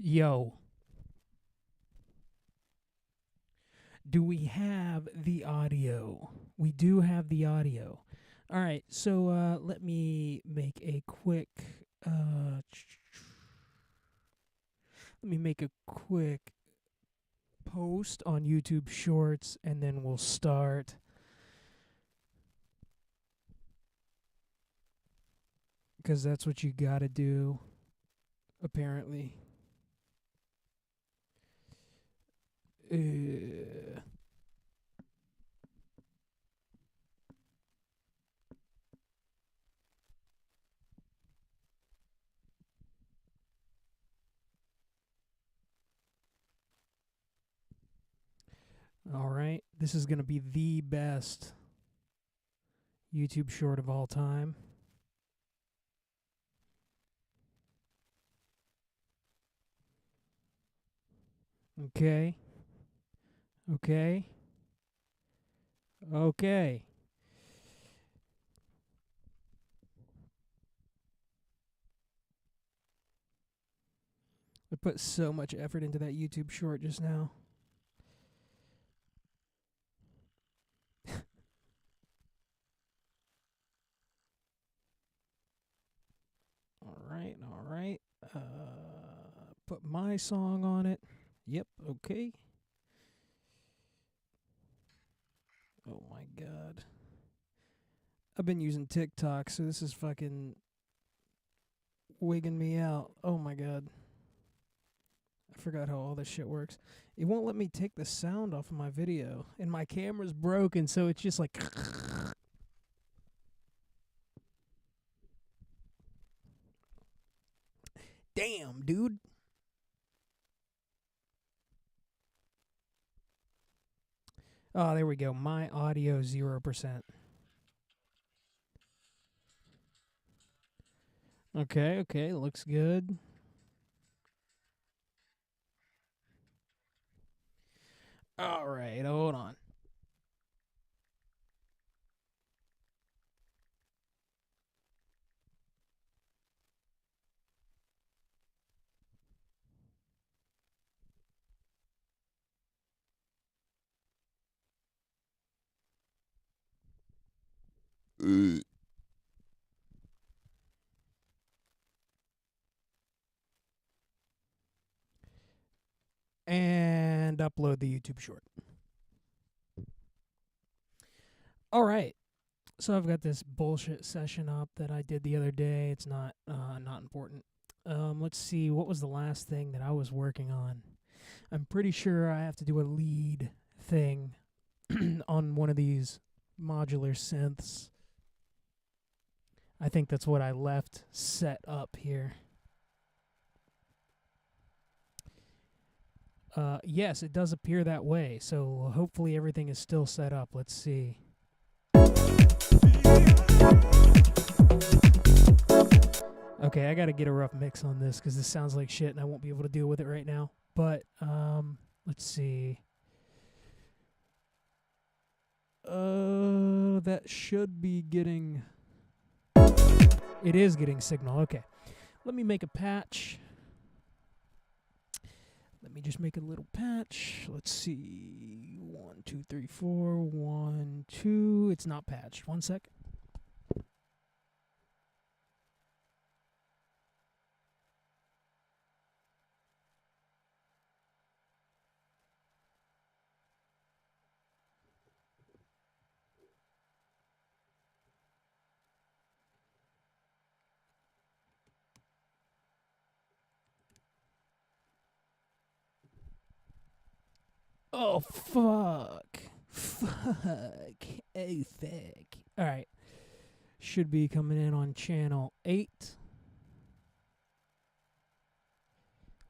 Yo, do we have the audio? We do have the audio. All right, so let me make a quick let me make a quick post on YouTube Shorts and then we'll start. Because that's what you gotta do, apparently. All right, this is gonna be the best YouTube short of all time. Okay. Okay. Okay. I put so much effort into that YouTube short just now. All right. Put my song on it. Yep, okay. Oh my god. I've been using TikTok, so this is fucking wigging me out. Oh my god. I forgot how all this shit works. It won't let me take the sound off of my video, and my camera's broken, so it's just like... Damn, dude. Oh, there we go. My audio 0%. Okay, looks good. All right, hold on. And upload the YouTube short. All right. So I've got this bullshit session up that I did the other day. It's not important. Let's see, what was the last thing that I was working on? I'm pretty sure I have to do a lead thing on one of these modular synths. I think that's what I left set up here. Yes, it does appear that way. So hopefully everything is still set up. Let's see. Okay, I gotta get a rough mix on this because this sounds like shit and I won't be able to deal with it right now. But, let's see. That should be getting... It is getting signal, okay. Let me make a patch. Let me just make a little patch. Let's see. 1, 2, 3, 4. 1, 2. It's not patched. 1 sec. Oh, fuck. Fuck. Oh, fuck. Alright. Should be coming in on channel 8.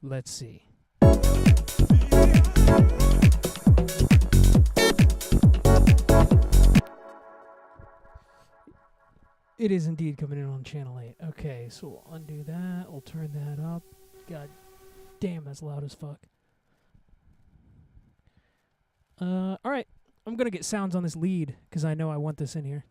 Let's see. It is indeed coming in on channel 8. Okay, so we'll undo that. We'll turn that up. God damn, that's loud as fuck. Alright. I'm going to get sounds on this lead because I know I want this in here.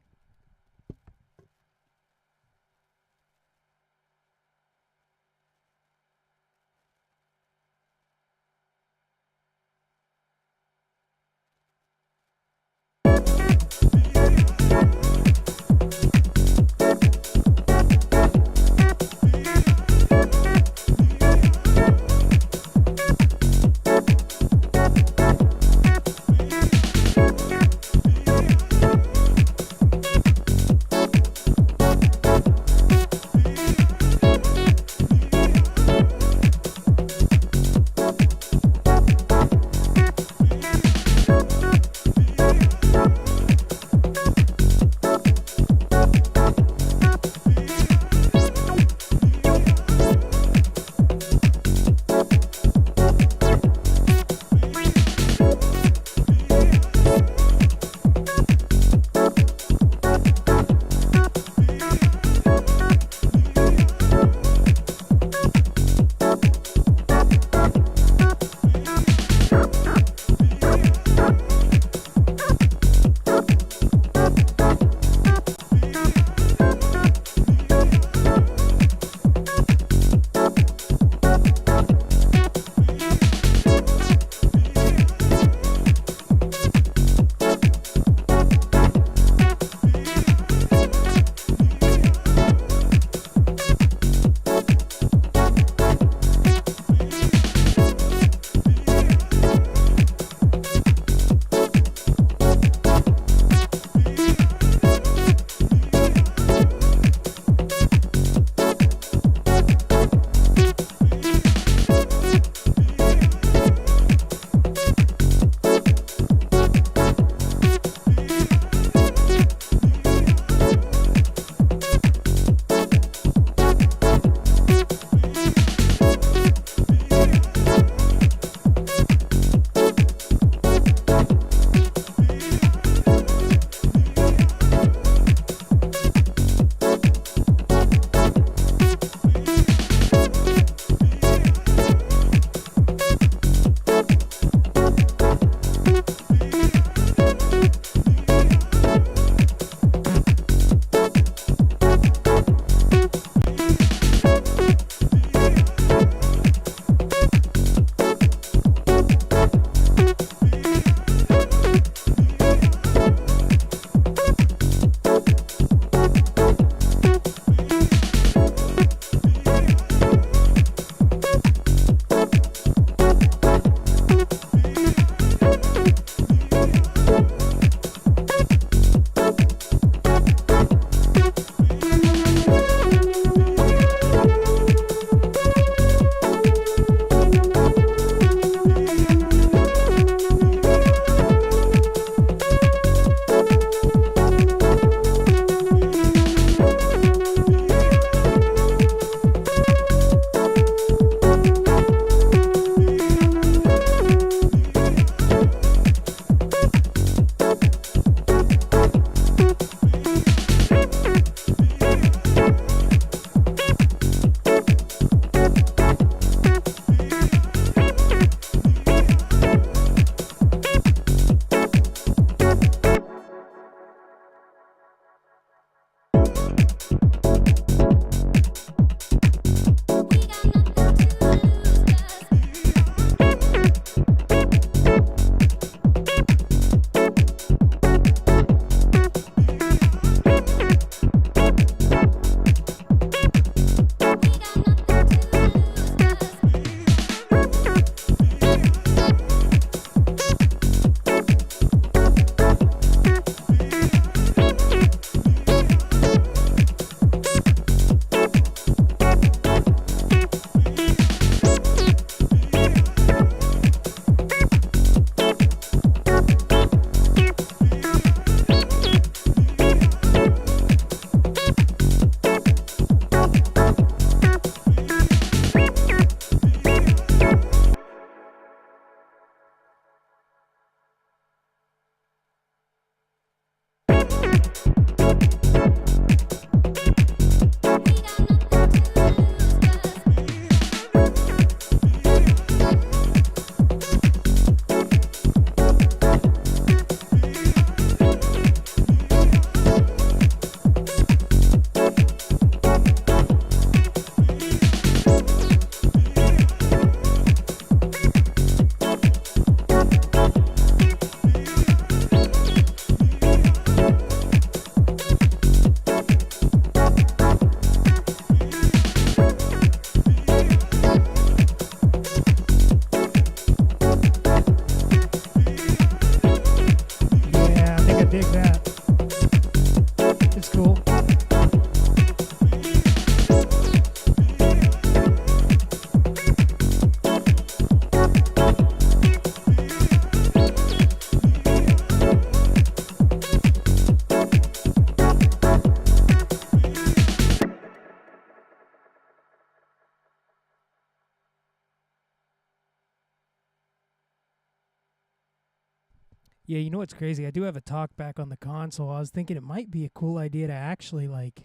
Yeah, you know what's crazy? I do have a talkback on the console. I was thinking it might be a cool idea to actually, like,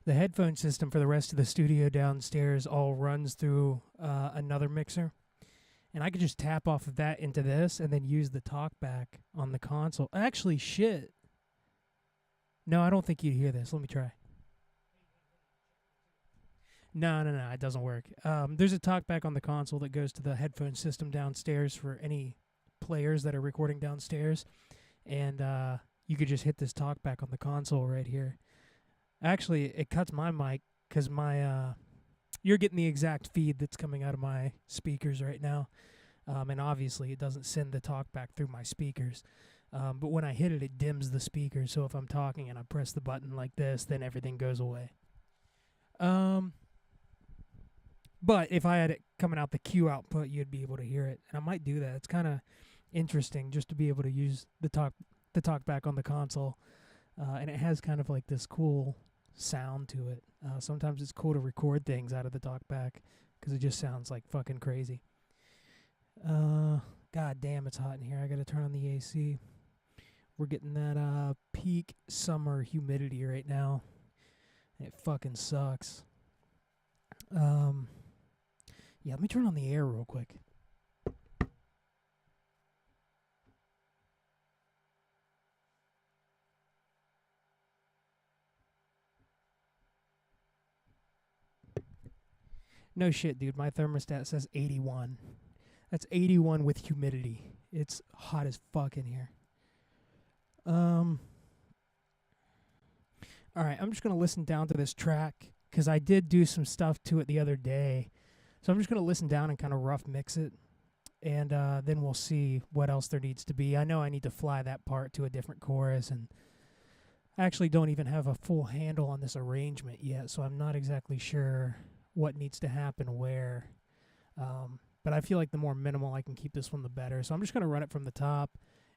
the headphone system for the rest of the studio downstairs all runs through another mixer. And I could just tap off of that into this and then use the talkback on the console. Actually, shit. No, I don't think you'd hear this. Let me try. No, it doesn't work. There's a talkback on the console that goes to the headphone system downstairs for any players that are recording downstairs. And you could just hit this talkback on the console right here. Actually, it cuts my mic because you're getting the exact feed that's coming out of my speakers right now. And obviously, it doesn't send the talkback through my speakers. But when I hit it, it dims the speaker. So if I'm talking and I press the button like this, then everything goes away. But if I had it coming out the Q output, you'd be able to hear it. And I might do that. It's kind of interesting just to be able to use the talkback on the console. And it has kind of like this cool sound to it. Sometimes it's cool to record things out of the talkback because it just sounds like fucking crazy. God damn, it's hot in here. I got to turn on the AC. We're getting that peak summer humidity right now. It fucking sucks. Yeah, let me turn on the air real quick. No shit, dude. My thermostat says 81. That's 81 with humidity. It's hot as fuck in here. All right, I'm just going to listen down to this track because I did do some stuff to it the other day. So I'm just going to listen down and kind of rough mix it. And then we'll see what else there needs to be. I know I need to fly that part to a different chorus. And I actually don't even have a full handle on this arrangement yet. So I'm not exactly sure what needs to happen where. But I feel like the more minimal I can keep this one, the better. So I'm just going to run it from the top.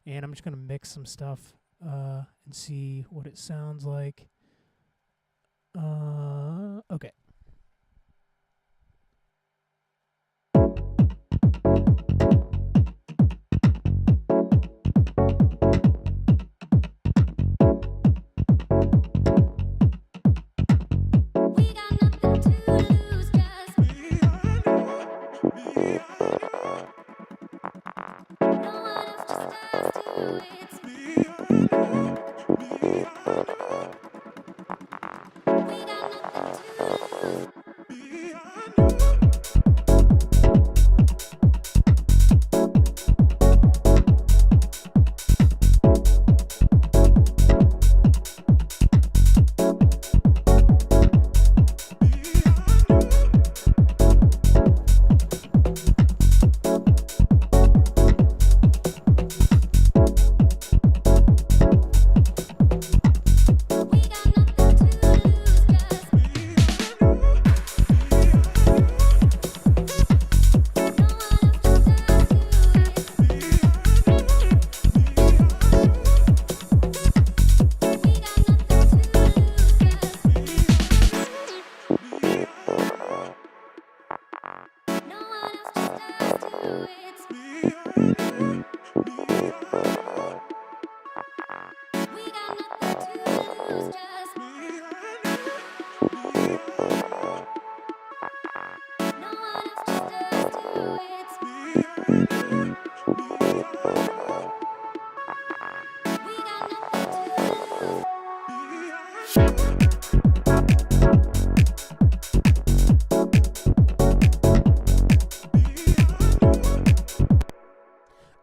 And I'm just going to mix some stuff and see what it sounds like. Okay.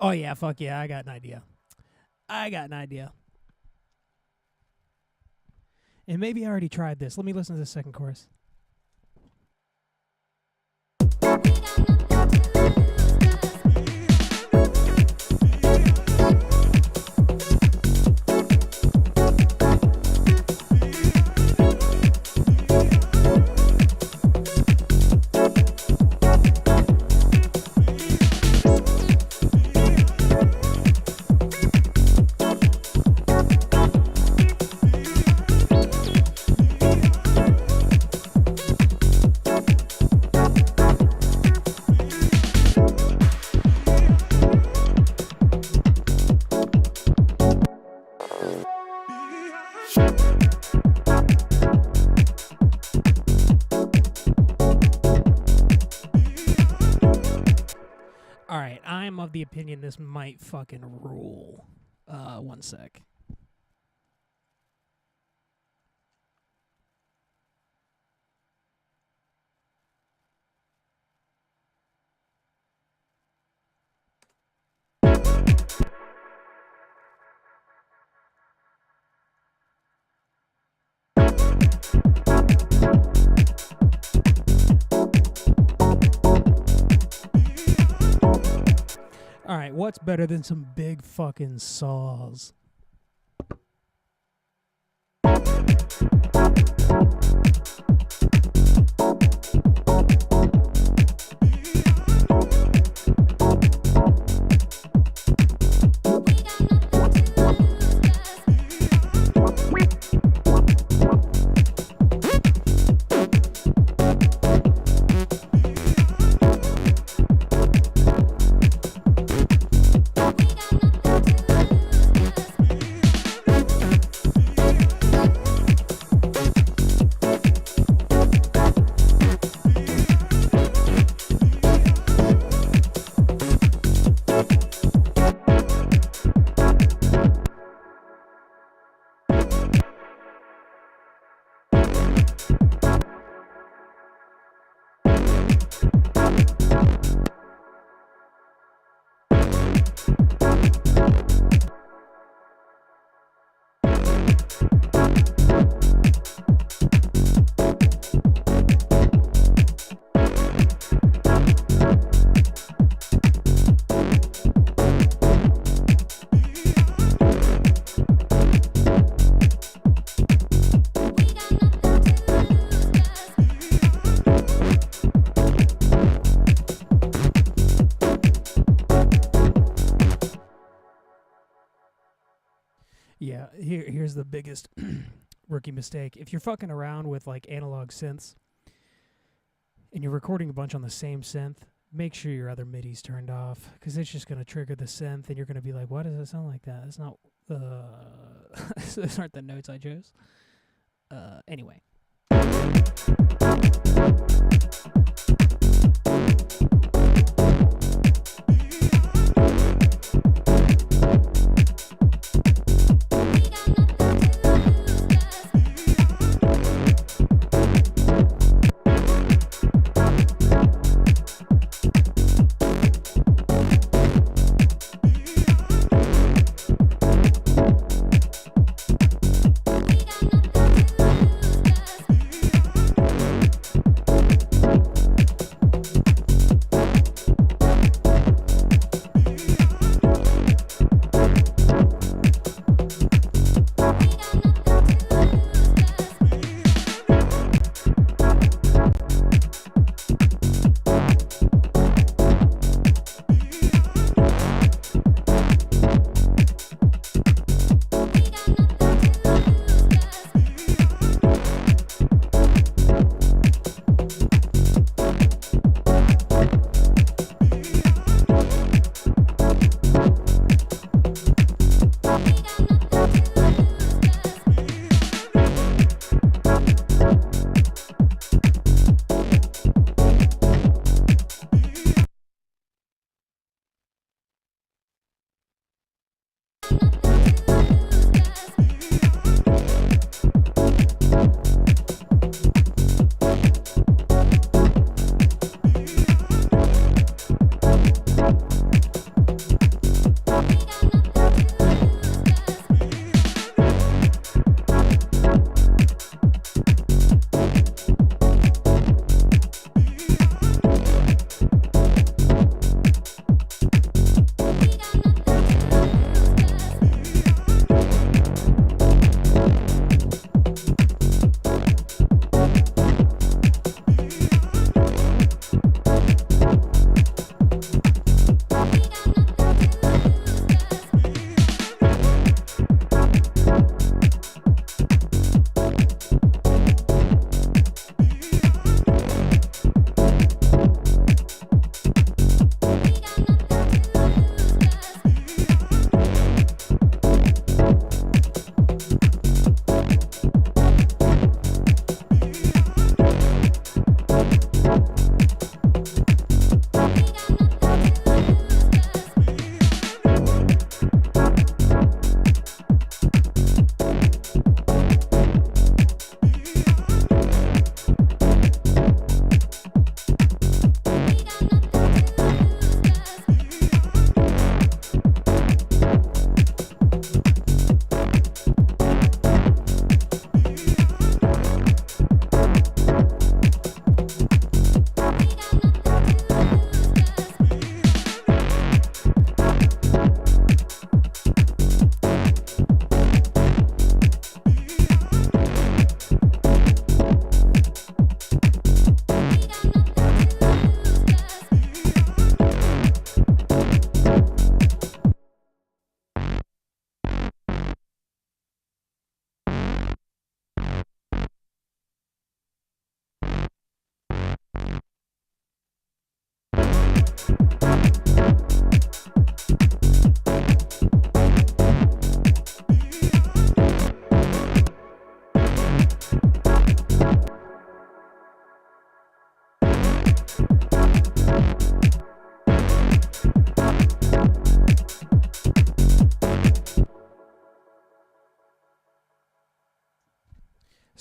Oh, yeah, fuck yeah, I got an idea. And maybe I already tried this. Let me listen to the second chorus. the opinion this might fucking rule. One sec. Alright, what's better than some big fucking saws? Yeah, here's the biggest rookie mistake. If you're fucking around with like analog synths and you're recording a bunch on the same synth, make sure your other MIDI's turned off, because it's just going to trigger the synth and you're going to be like, why does it sound like that? It's not, those aren't the notes I chose. Anyway.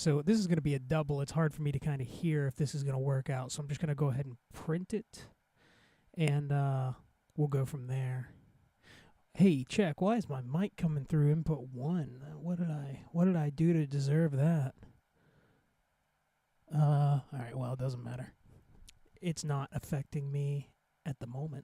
So this is going to be a double. It's hard for me to kind of hear if this is going to work out. So I'm just going to go ahead and print it, and we'll go from there. Hey, check. Why is my mic coming through input 1? What did I do to deserve that? All right. Well, it doesn't matter. It's not affecting me at the moment.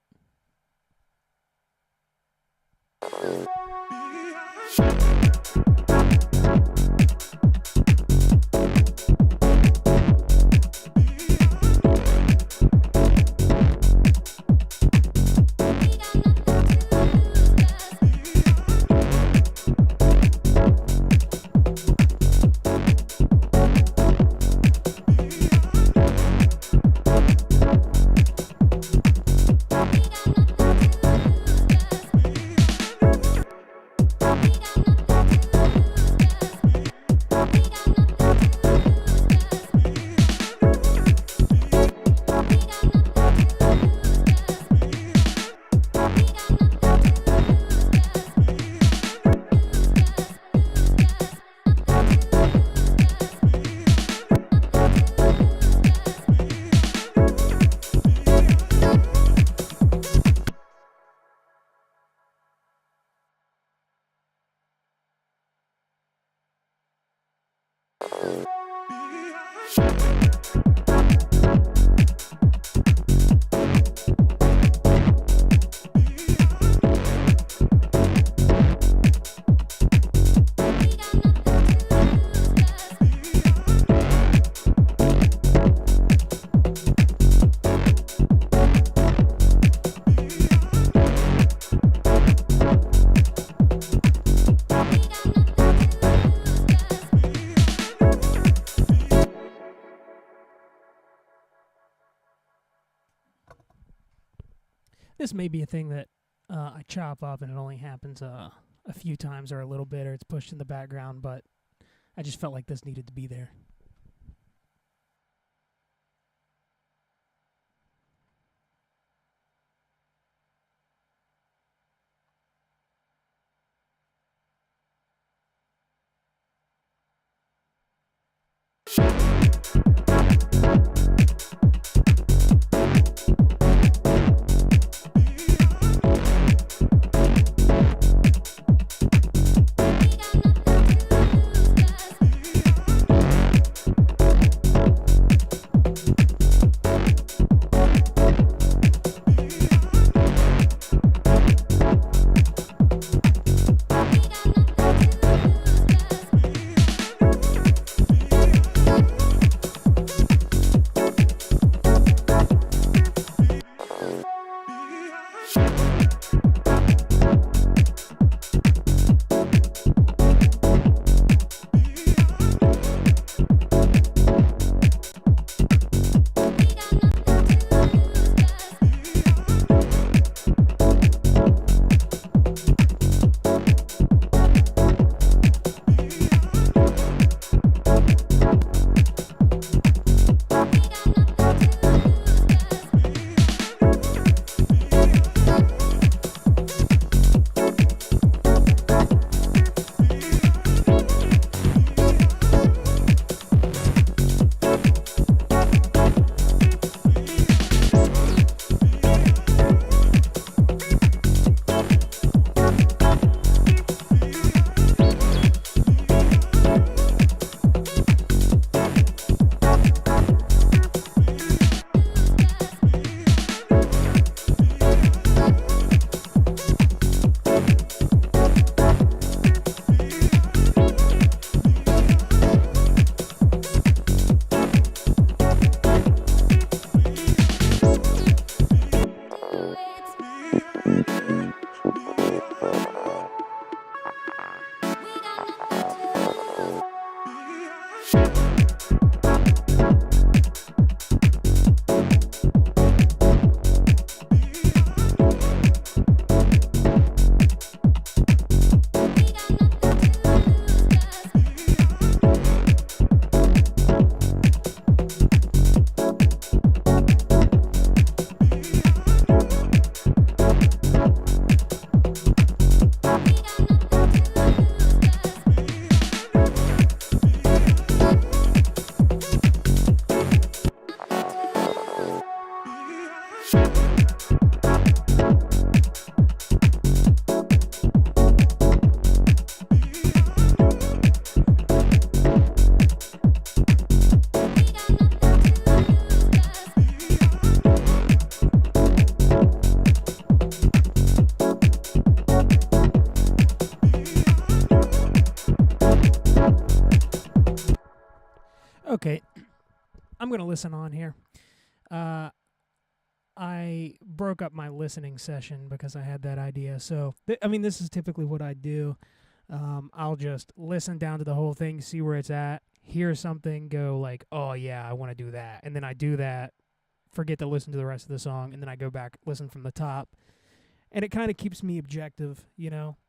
This may be a thing that I chop up and it only happens a few times or a little bit, or it's pushed in the background, but I just felt like this needed to be there. I'm going to listen on here. I broke up my listening session because I had that idea. So, this is typically what I do. I'll just listen down to the whole thing, see where it's at, hear something, go like, oh, yeah, I want to do that. And then I do that, forget to listen to the rest of the song, and then I go back, listen from the top. And it kind of keeps me objective,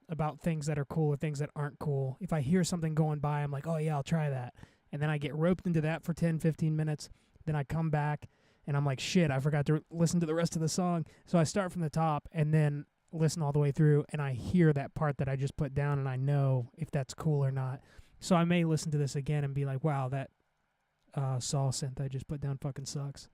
about things that are cool or things that aren't cool. If I hear something going by, I'm like, oh, yeah, I'll try that. And then I get roped into that for 10, 15 minutes. Then I come back, and I'm like, shit, I forgot to listen to the rest of the song. So I start from the top and then listen all the way through, and I hear that part that I just put down, and I know if that's cool or not. So I may listen to this again and be like, wow, that saw synth I just put down fucking sucks.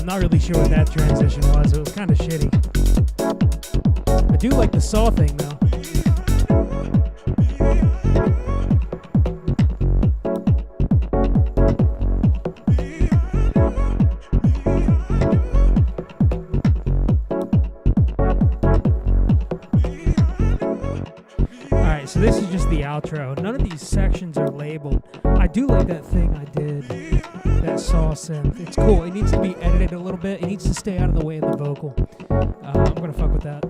Not really sure what that transition was. It was kind of shitty. I do like the saw thing though. Alright, so this is just the outro. None of these sections are labeled. I do like that thing I did. That saw synth. It's cool. It needs to be edited a little bit. It needs to stay out of the way of the vocal. I'm going to fuck with that.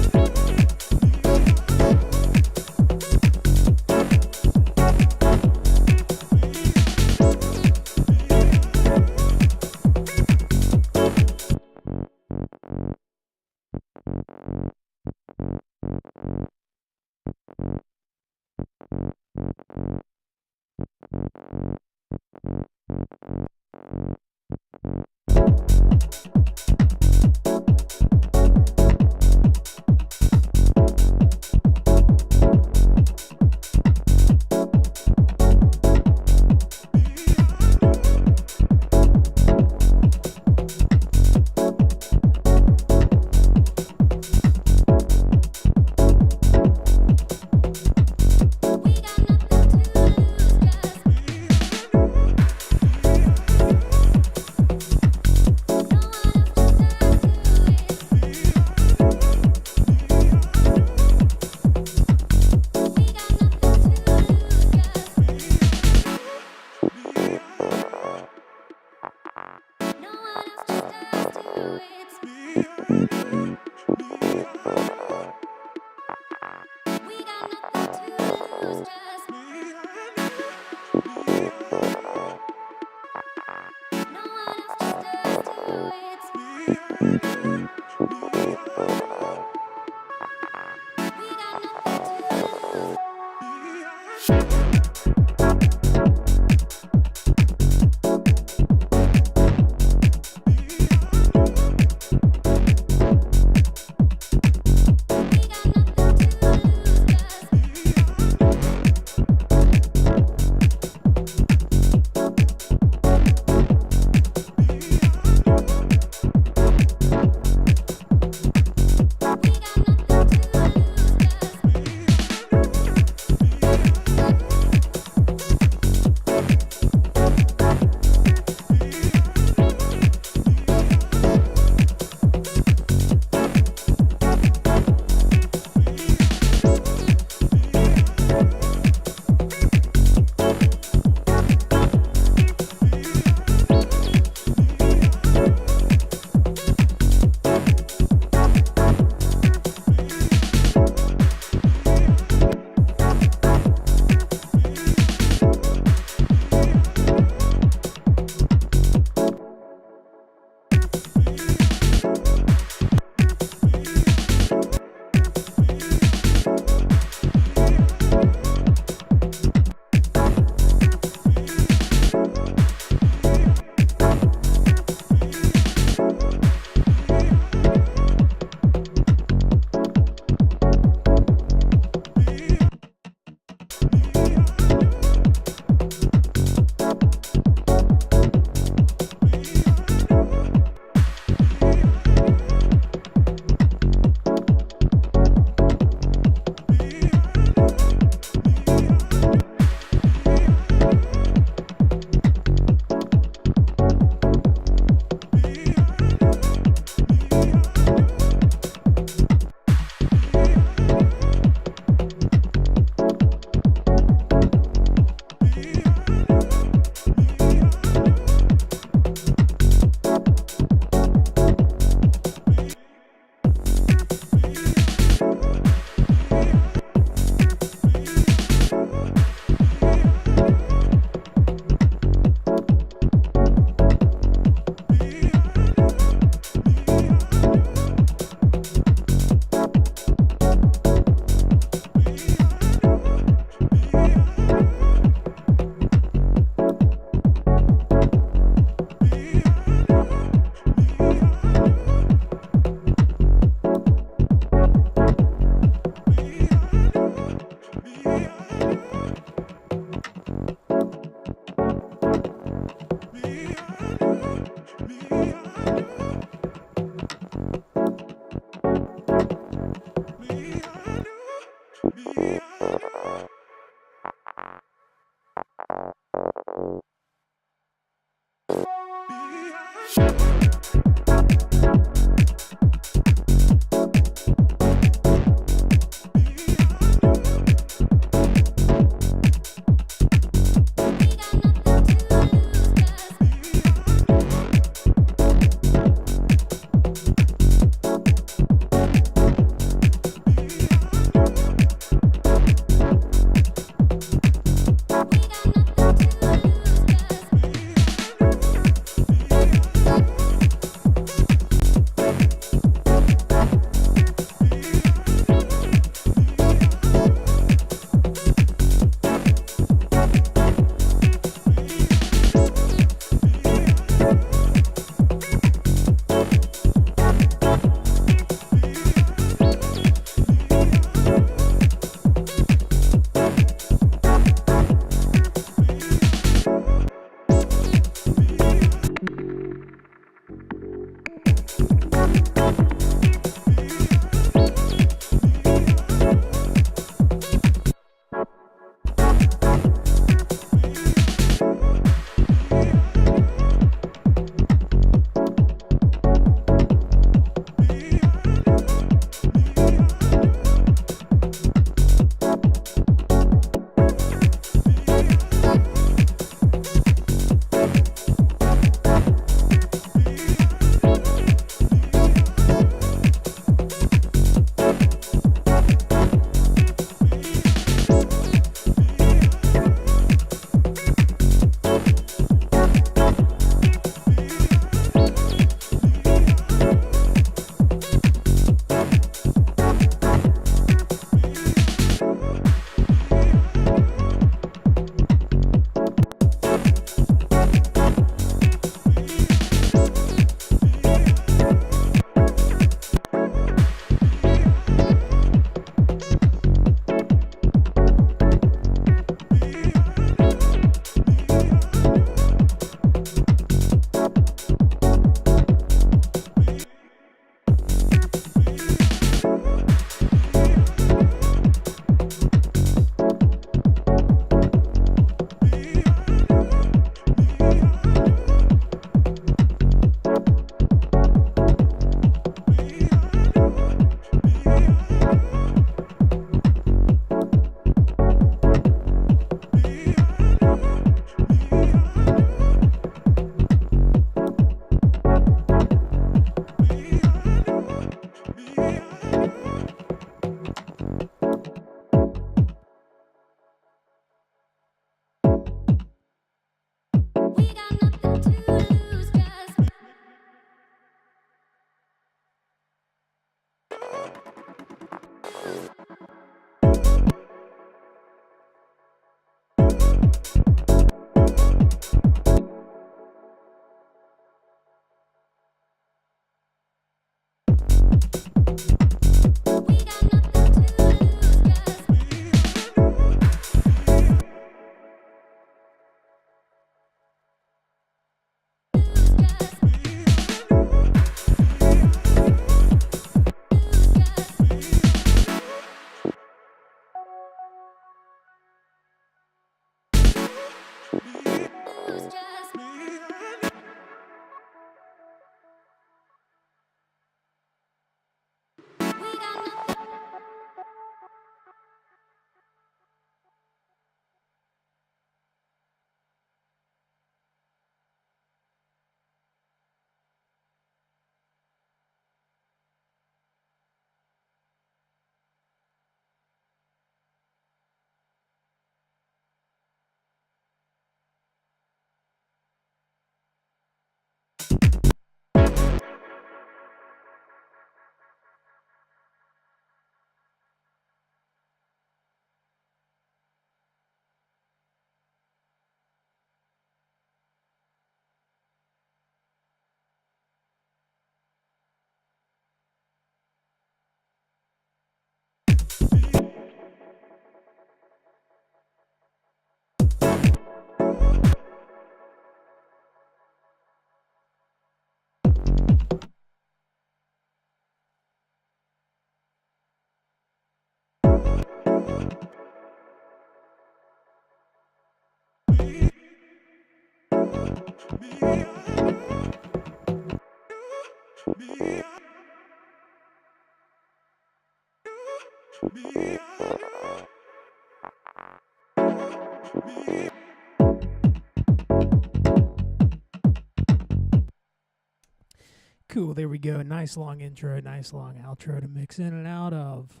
Cool, there we go. Nice long intro, nice long outro to mix in and out of.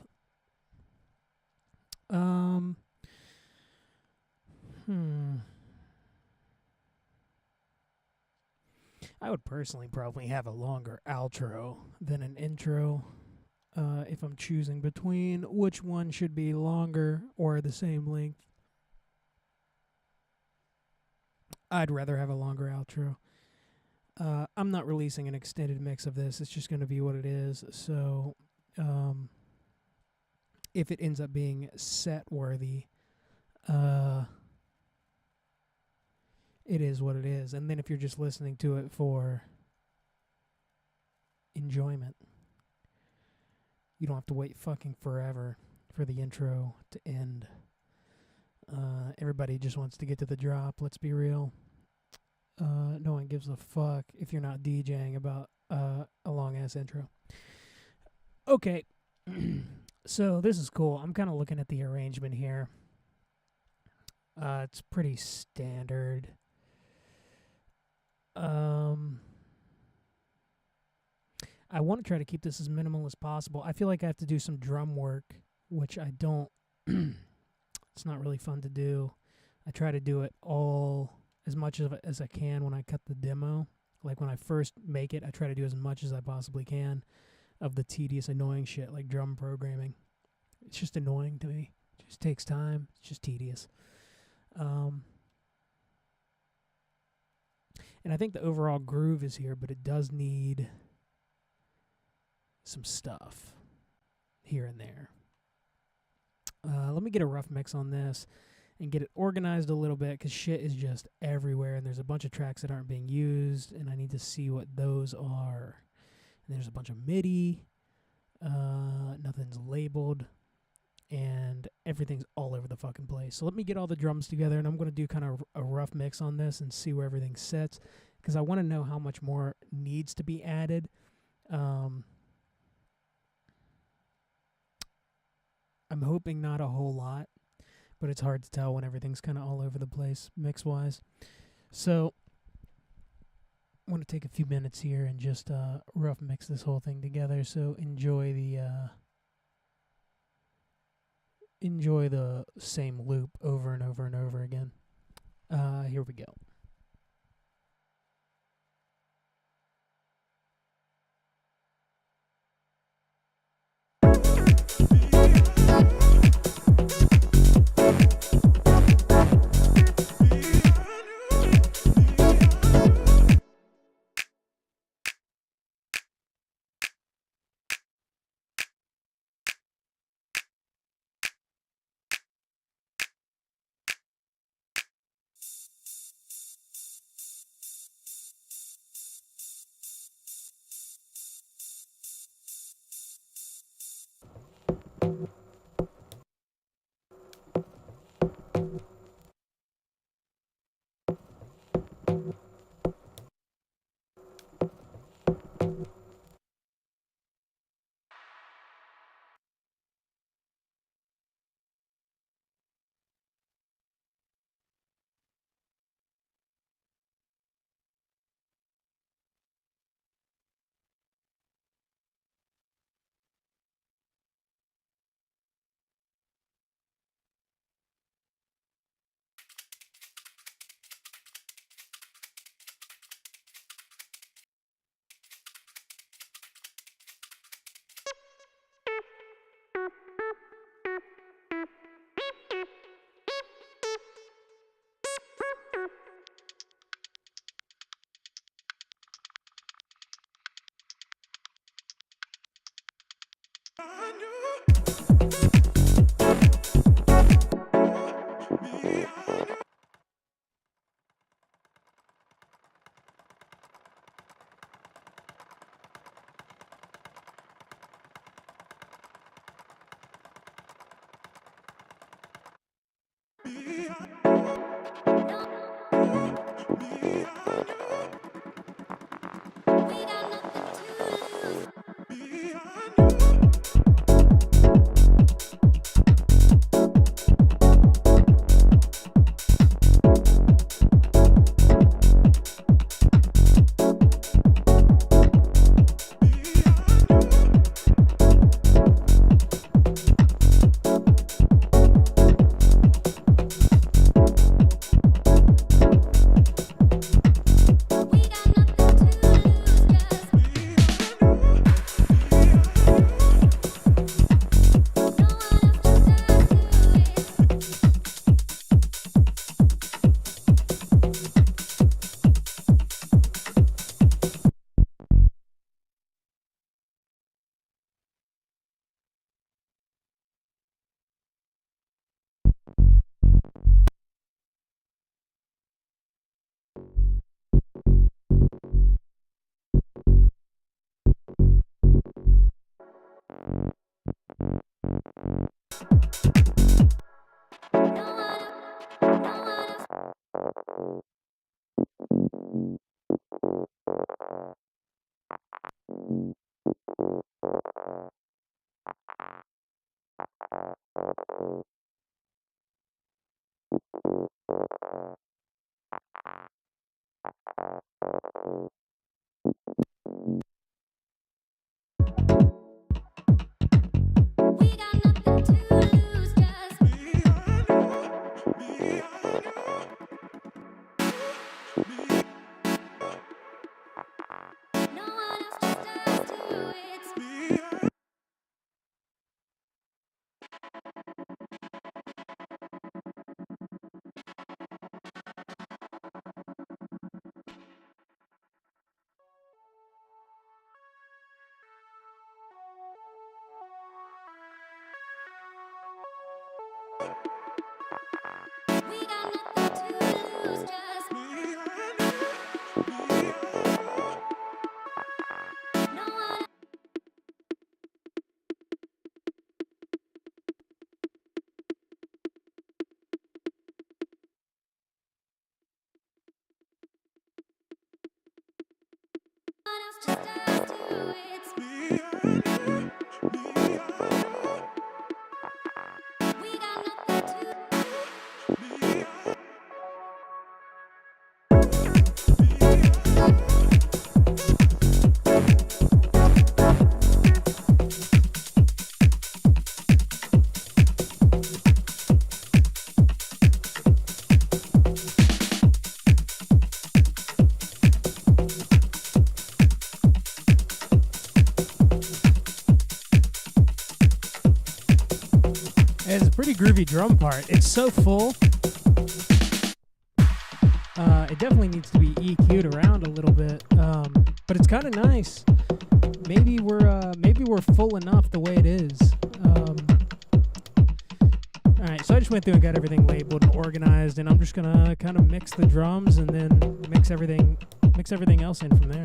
I would personally probably have a longer outro than an intro. If I'm choosing between which one should be longer or the same length, I'd rather have a longer outro. I'm not releasing an extended mix of this. It's just going to be what it is. So, if it ends up being set worthy, it is what it is. And then if you're just listening to it for enjoyment, you don't have to wait fucking forever for the intro to end. Everybody just wants to get to the drop. Let's be real. No one gives a fuck if you're not DJing about a long ass intro. Okay. So this is cool. I'm kind of looking at the arrangement here. It's pretty standard. I want to try to keep this as minimal as possible. I feel like I have to do some drum work, which I don't. It's not really fun to do. I try to do it all as much as I can when I cut the demo. Like when I first make it, I try to do as much as I possibly can of the tedious, annoying shit like drum programming. It's just annoying to me. It just takes time. It's just tedious. And I think the overall groove is here, but it does need some stuff here and there. Let me get a rough mix on this and get it organized a little bit because shit is just everywhere and there's a bunch of tracks that aren't being used and I need to see what those are. And there's a bunch of MIDI, nothing's labeled, and everything's all over the fucking place. So let me get all the drums together and I'm going to do kind of a rough mix on this and see where everything sits because I want to know how much more needs to be added. I'm hoping not a whole lot, but it's hard to tell when everything's kind of all over the place mix-wise. So I want to take a few minutes here and just rough mix this whole thing together. So enjoy the same loop over and over and over again. Here we go. It's a pretty groovy drum part. It's so full. It definitely needs to be EQ'd around a little bit, but it's kind of nice. Maybe we're full enough the way it is. All right, so I just went through and got everything labeled and organized, and I'm just gonna kind of mix the drums and then mix everything else in from there.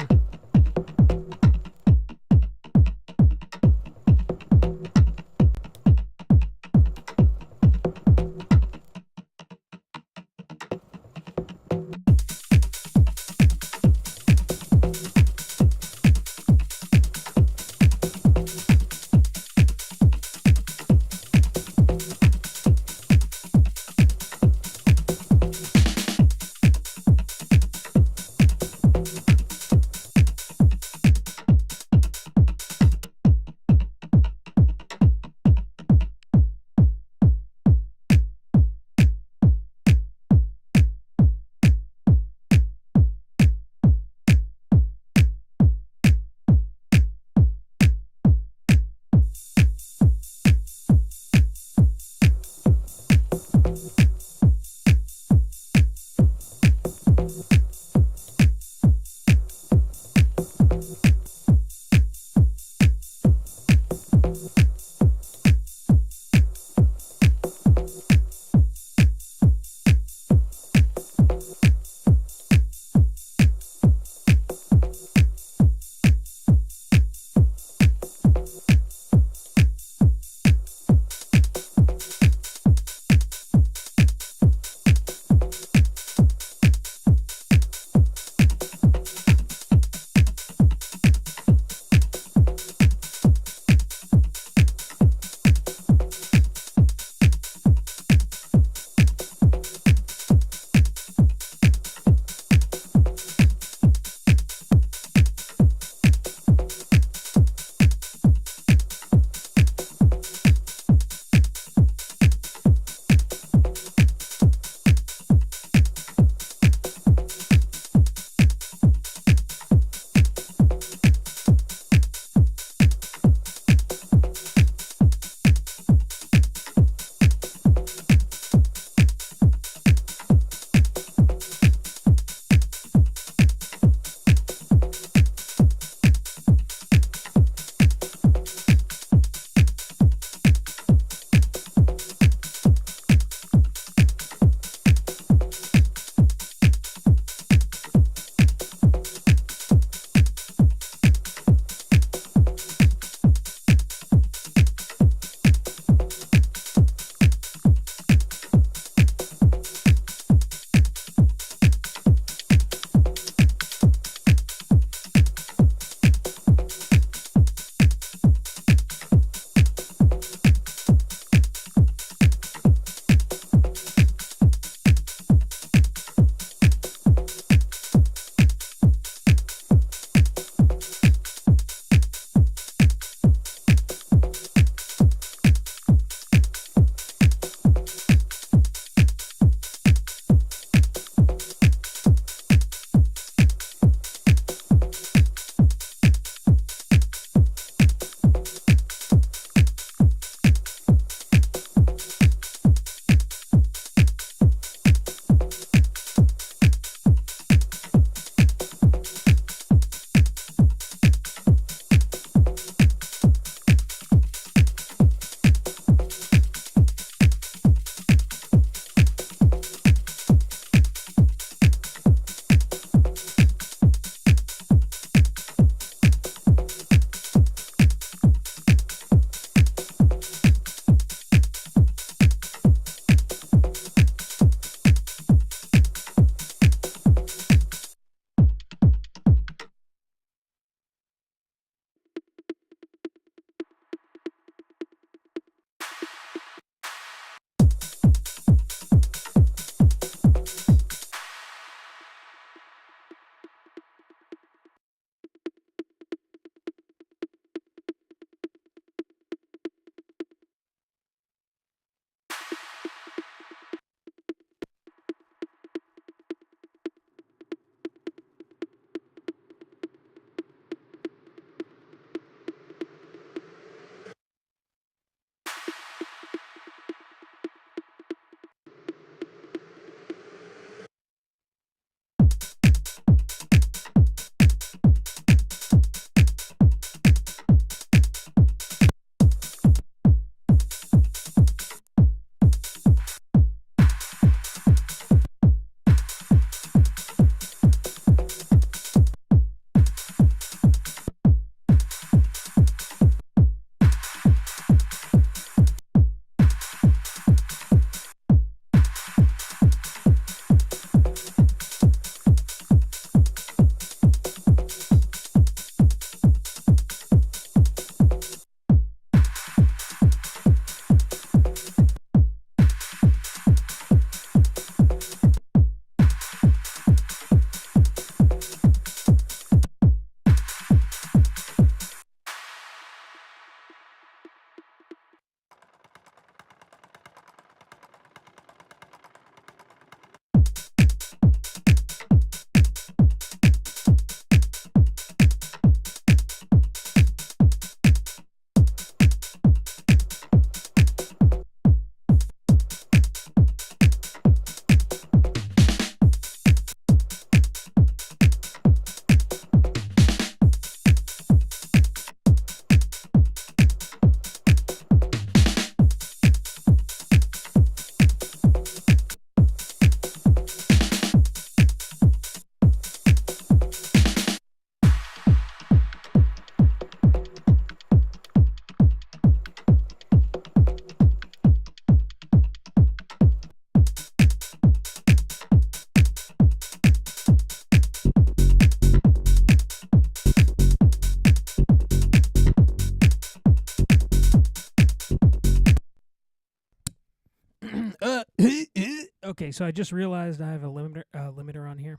Okay, so I just realized I have a limiter on here.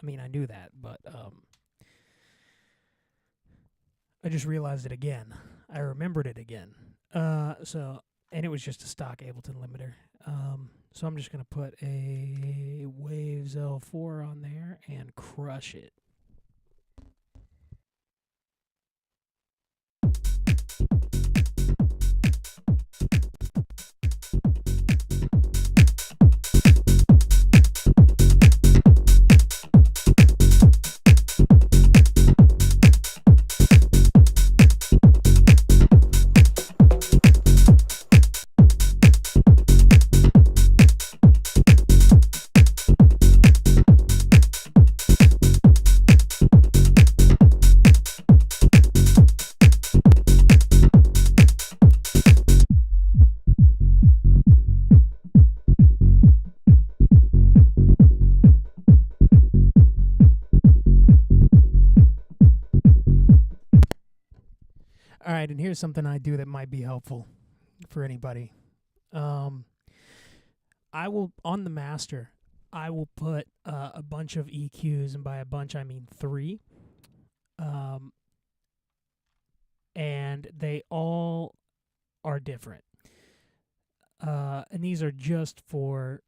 I mean, I knew that, but I just realized it again. I remembered it again. And it was just a stock Ableton limiter. So I'm just going to put a Waves L4 on there and crush it. All right, and here's something I do that might be helpful for anybody. I will, on the master, I will put a bunch of EQs, and by a bunch I mean 3. And they all are different. And these are just for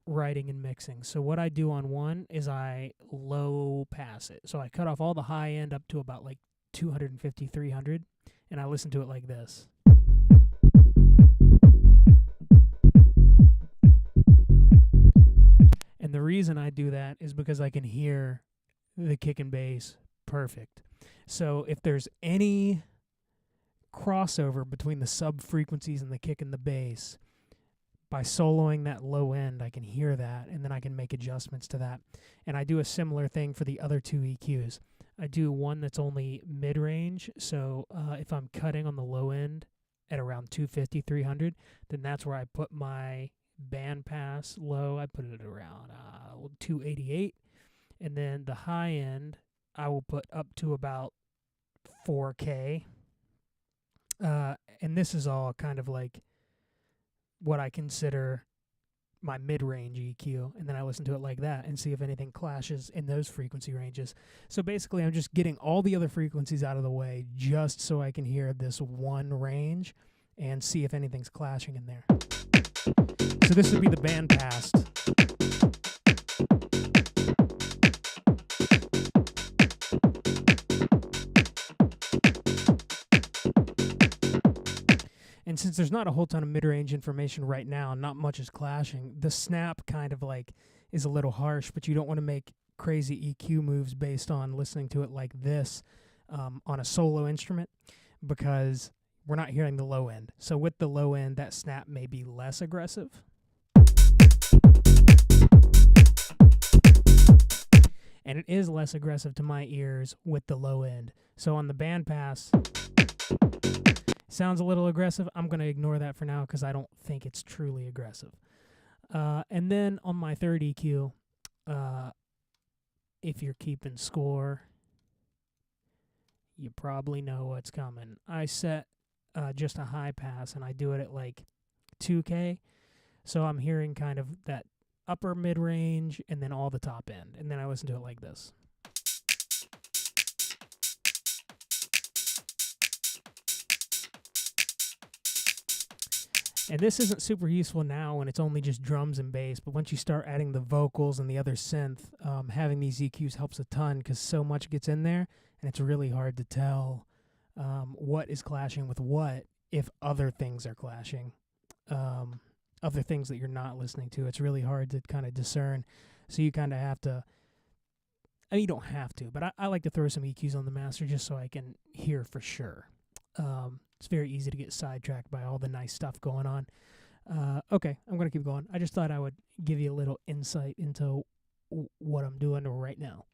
writing and mixing. So what I do on one is I low pass it. So I cut off all the high end up to about like 250, 300, and I listen to it like this. And the reason I do that is because I can hear the kick and bass perfect. So if there's any crossover between the sub frequencies and the kick and the bass, by soloing that low end, I can hear that, and then I can make adjustments to that. And I do a similar thing for the other 2 EQs. I do one that's only mid-range, so if I'm cutting on the low end at around 250, 300, then that's where I put my bandpass low. I put it at around 288, and then the high end I will put up to about 4K. And this is all kind of like what I consider my mid-range EQ, and then I listen to it like that and see if anything clashes in those frequency ranges. So basically I'm just getting all the other frequencies out of the way just so I can hear this one range and see if anything's clashing in there. So this would be the bandpass. And since there's not a whole ton of mid-range information right now, not much is clashing, the snap kind of like is a little harsh, but you don't want to make crazy EQ moves based on listening to it like this on a solo instrument, because we're not hearing the low end. So with the low end, that snap may be less aggressive. And it is less aggressive to my ears with the low end. So on the bandpass, sounds a little aggressive. I'm going to ignore that for now because I don't think it's truly aggressive. And then on my third EQ, if you're keeping score, you probably know what's coming. I set just a high pass, and I do it at like 2K. So I'm hearing kind of that upper mid-range and then all the top end. And then I listen to it like this. And this isn't super useful now when it's only just drums and bass, but once you start adding the vocals and the other synth, having these EQs helps a ton because so much gets in there, and it's really hard to tell what is clashing with what if other things are clashing, other things that you're not listening to. It's really hard to kind of discern, so you kind of have to, I mean, you don't have to, but I like to throw some EQs on the master just so I can hear for sure. It's very easy to get sidetracked by all the nice stuff going on. Okay, I'm going to keep going. I just thought I would give you a little insight into what I'm doing right now.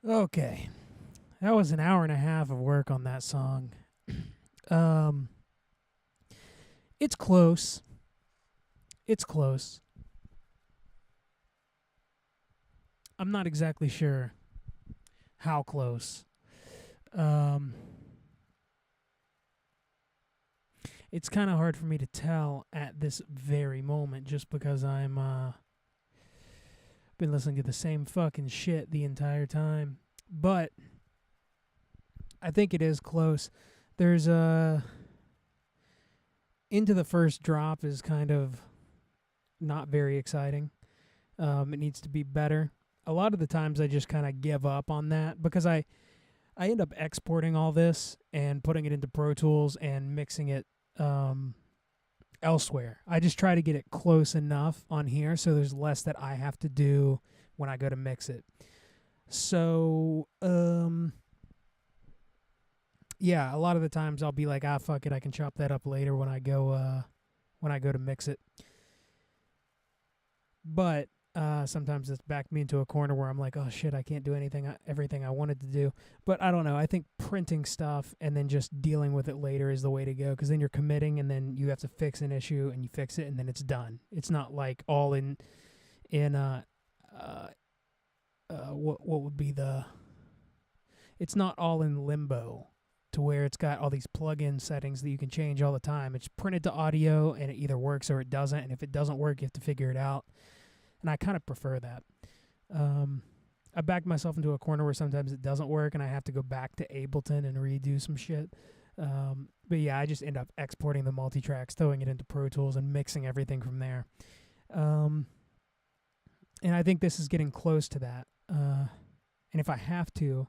Okay. That was an hour and a half of work on that song. Um, it's close. It's close. I'm not exactly sure how close. Um, it's kind of hard for me to tell at this very moment just because I'm been listening to the same fucking shit the entire time. But I think it is close. There's Into the First Drop is kind of not very exciting. It needs to be better. A lot of the times I just kind of give up on that because I end up exporting all this and putting it into Pro Tools and mixing it elsewhere. I just try to get it close enough on here so there's less that I have to do when I go to mix it. So, yeah, a lot of the times I'll be like, fuck it, I can chop that up later when I go to mix it. But sometimes it's backed me into a corner where I'm like, oh shit, I can't do everything I wanted to do. But I don't know. I think printing stuff and then just dealing with it later is the way to go, because then you're committing and then you have to fix an issue and you fix it and then it's done. It's not like all in what would be the. It's not all in limbo to where it's got all these plug-in settings that you can change all the time. It's printed to audio and it either works or it doesn't. And if it doesn't work, you have to figure it out. And I kind of prefer that. I back myself into a corner where sometimes it doesn't work and I have to go back to Ableton and redo some shit. But yeah, I just end up exporting the multi-tracks, throwing it into Pro Tools, and mixing everything from there. And I think this is getting close to that. And if I have to...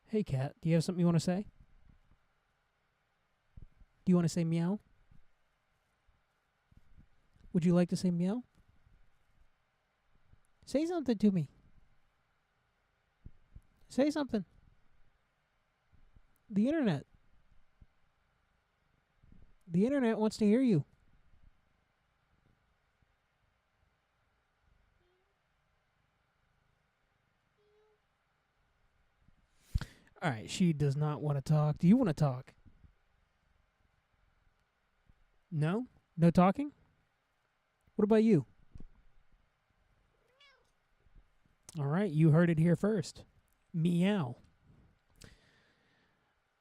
Hey, cat, do you have something you want to say? Do you want to say meow? Would you like to say meow? Say something to me. Say something. The internet. The internet wants to hear you. All right, she does not want to talk. Do you want to talk? No? No talking? What about you? All right, you heard it here first. Meow.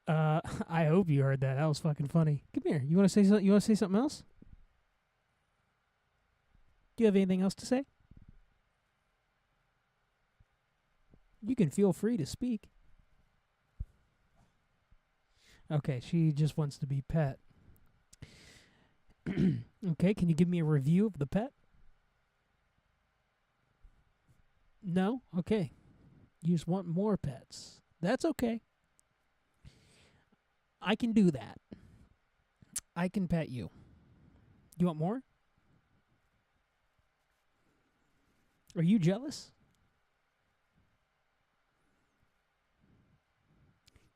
I hope you heard that. That was fucking funny. Come here. You want to say something? You want to say something else? Do you have anything else to say? You can feel free to speak. Okay, she just wants to be pet. Okay, can you give me a review of the pet? No? Okay. You just want more pets. That's okay. I can do that. I can pet you. You want more? Are you jealous?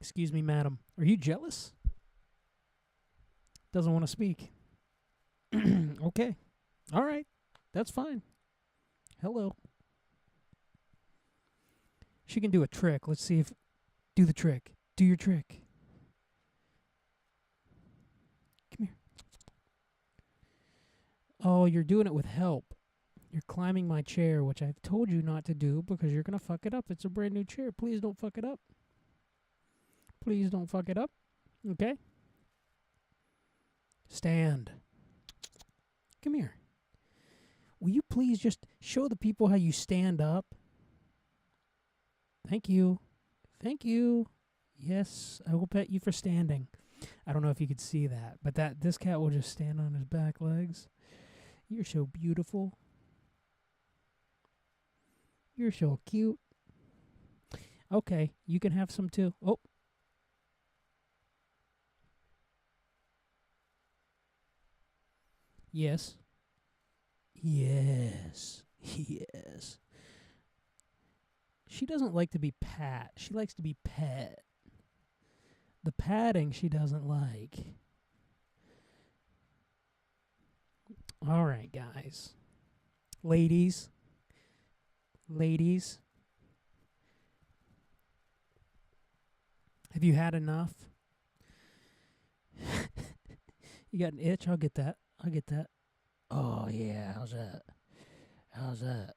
Excuse me, madam. Are you jealous? Doesn't want to speak. Okay. All right. That's fine. Hello. She can do a trick. Let's see if... Do the trick. Do your trick. Come here. Oh, you're doing it with help. You're climbing my chair, which I've told you not to do because you're going to fuck it up. It's a brand new chair. Please don't fuck it up. Please don't fuck it up. Okay? Stand. Come here. Will you please just show the people how you stand up? Thank you. Thank you. Yes, I will pet you for standing. I don't know if you could see that, but this cat will just stand on his back legs. You're so beautiful. You're so cute. Okay, you can have some too. Oh. Yes. Yes. Yes. She doesn't like to be pat. She likes to be pet. The patting she doesn't like. All right, guys. Ladies. Have you had enough? You got an itch? I'll get that. I'll get that. Oh, yeah. How's that? How's that?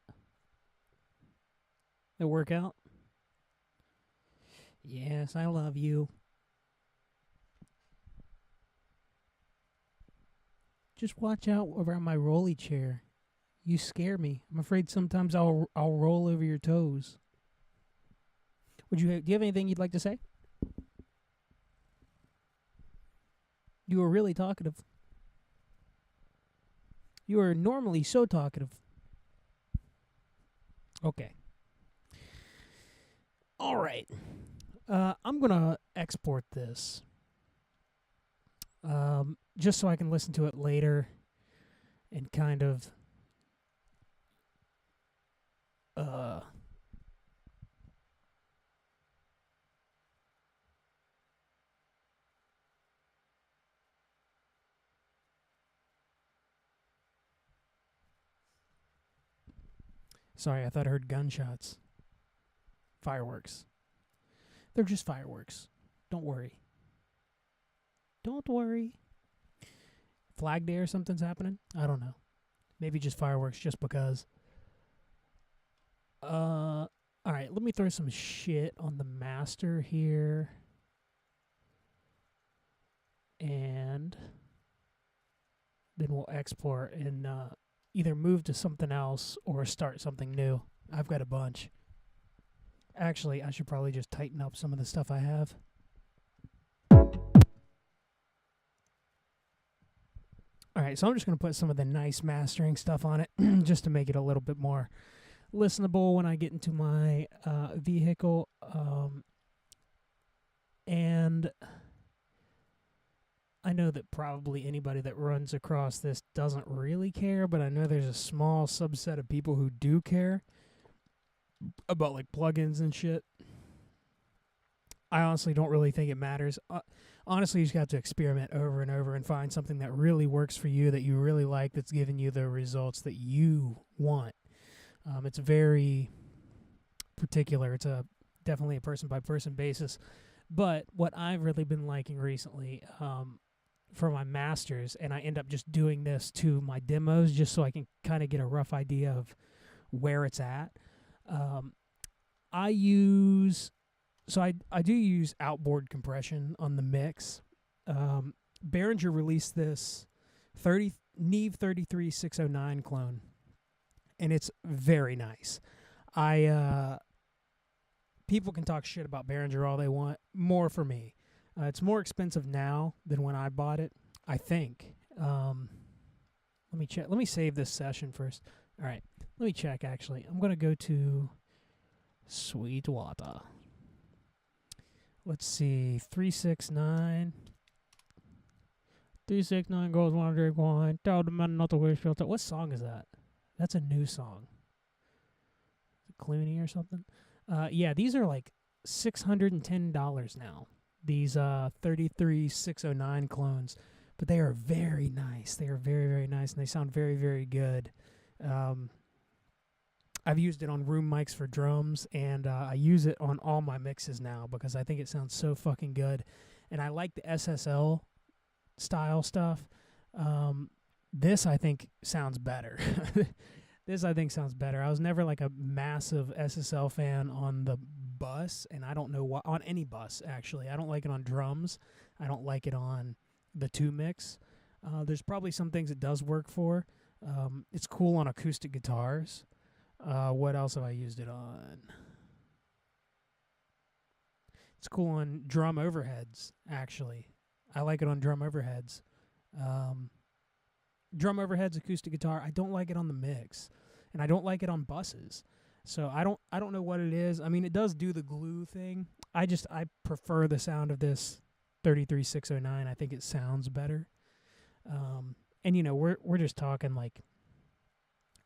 It work out? Yes, I love you. Just watch out around my rolly chair. You scare me. I'm afraid sometimes I'll roll over your toes. Do you have anything you'd like to say? You were really talkative. You are normally so talkative. Okay. All right. I'm going to export this. Just so I can listen to it later and kind of sorry, I thought I heard gunshots. Fireworks. They're just fireworks. Don't worry. Don't worry. Flag Day or something's happening? I don't know. Maybe just fireworks just because. Alright, let me throw some shit on the master here. And then we'll export and either move to something else or start something new. I've got a bunch. Actually, I should probably just tighten up some of the stuff I have. Alright, so I'm just going to put some of the nice mastering stuff on it just to make it a little bit more listenable when I get into my vehicle. And I know that probably anybody that runs across this doesn't really care, but I know there's a small subset of people who do care about like plugins and shit. I honestly don't really think it matters. Honestly, you just have to experiment over and over and find something that really works for you, that you really like, that's giving you the results that you want. It's very particular. It's definitely a person-by-person basis. But what I've really been liking recently for my masters, and I end up just doing this to my demos just so I can kind of get a rough idea of where it's at. I do use outboard compression on the mix. Behringer released this Neve 33609 clone, and it's very nice. People can talk shit about Behringer all they want. More for me. It's more expensive now than when I bought it, I think. Let me check. Let me save this session first. All right. Let me check, actually. I'm going to go to Sweetwater. Let's see. 369. 369 girls want to drink wine. Tell the men not to wear filter. What song is that? That's a new song. Clooney or something? Yeah, these are like $610 now. These 33609 clones. But they are very nice. They are very, very nice, and they sound very, very good. I've used it on room mics for drums, and I use it on all my mixes now because I think it sounds so fucking good. And I like the SSL style stuff. This, I think, sounds better. This, I think, sounds better. I was never like a massive SSL fan on the bus, and I don't know why. On any bus, actually. I don't like it on drums. I don't like it on the 2-mix. There's probably some things it does work for. It's cool on acoustic guitars. What else have I used it on? It's cool on drum overheads, actually. I like it on drum overheads. Drum overheads, acoustic guitar. I don't like it on the mix, and I don't like it on buses. So I don't know what it is. I mean, it does do the glue thing. I prefer the sound of this 33609. I think it sounds better. And you know, we're just talking like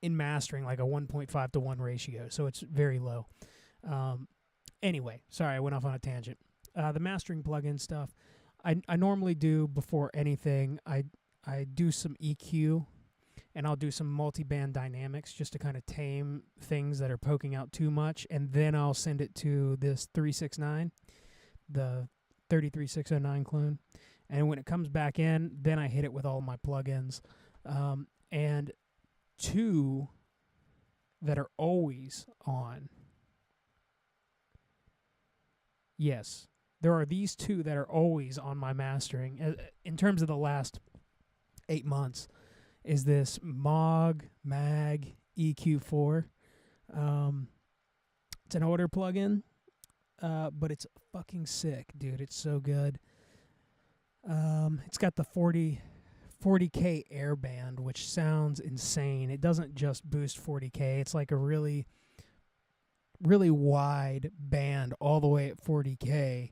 in mastering like a 1.5 to 1 ratio, so it's very low. Anyway, sorry, I went off on a tangent. The mastering plugin stuff, I normally do before anything. I do some EQ, and I'll do some multi-band dynamics just to kind of tame things that are poking out too much, and then I'll send it to this 369, the 33609 clone. And when it comes back in, then I hit it with all my plugins. And two that are always on. Yes, there are these two that are always on my mastering. In terms of the last 8 months, is this Mag EQ4. It's an older plugin, but it's fucking sick, dude. It's so good. It's got the 40K air band, which sounds insane. It doesn't just boost 40K. It's like a really, really wide band all the way at 40K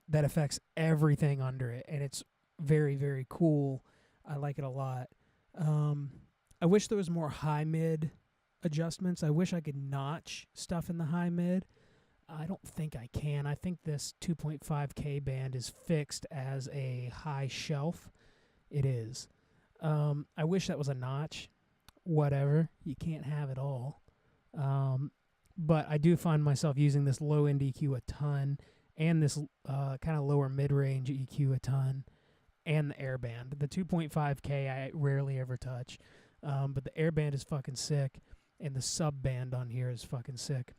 that affects everything under it, and it's very, very cool. I like it a lot. I wish there was more high-mid adjustments. I wish I could notch stuff in the high-mid. I don't think I can. I think this 2.5K band is fixed as a high shelf. It is. I wish that was a notch. Whatever. You can't have it all. But I do find myself using this low-end EQ a ton, and this kind of lower mid-range EQ a ton, and the airband. The 2.5K I rarely ever touch, but the airband is fucking sick, and the sub-band on here is fucking sick.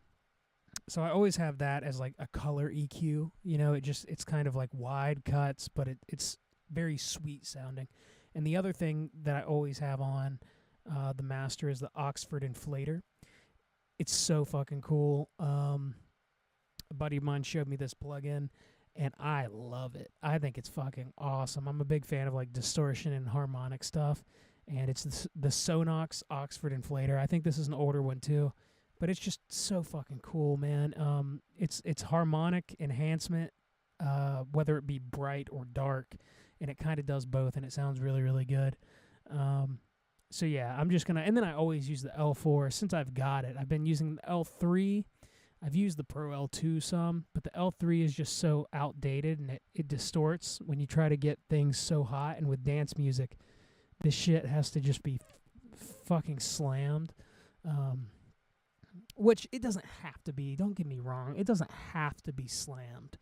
So I always have that as like a color EQ. You know, it's kind of like wide cuts, but it's very sweet sounding. And the other thing that I always have on the master is the Oxford Inflator. It's so fucking cool. A buddy of mine showed me this plugin, and I love it. I think it's fucking awesome. I'm a big fan of like distortion and harmonic stuff, and it's the Sonox Oxford Inflator. I think this is an older one too, but it's just so fucking cool, man. It's harmonic enhancement, whether it be bright or dark, and it kind of does both, and it sounds really, really good. So yeah, I'm just gonna, and then I always use the L4 since I've got it. I've been using the L3. I've used the Pro L2 some, but the L3 is just so outdated, and it distorts when you try to get things so hot. And with dance music, this shit has to just be fucking slammed. Which it doesn't have to be. Don't get me wrong. It doesn't have to be slammed.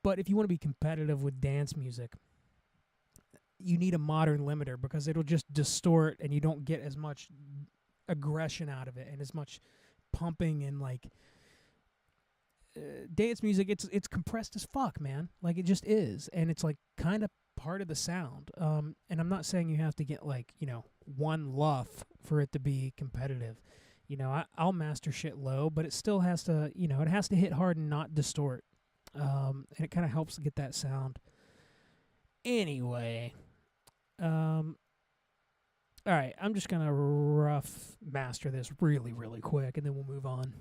But if you want to be competitive with dance music, you need a modern limiter because it'll just distort and you don't get as much aggression out of it and as much pumping and like dance music. It's compressed as fuck, man. Like it just is, and it's like kind of part of the sound. And I'm not saying you have to get like, you know, one luff for it to be competitive. You know, I'll master shit low, but it still has to, you know, it has to hit hard and not distort. And it kind of helps get that sound. Anyway, all right, I'm just going to rough master this really, really quick, and then we'll move on.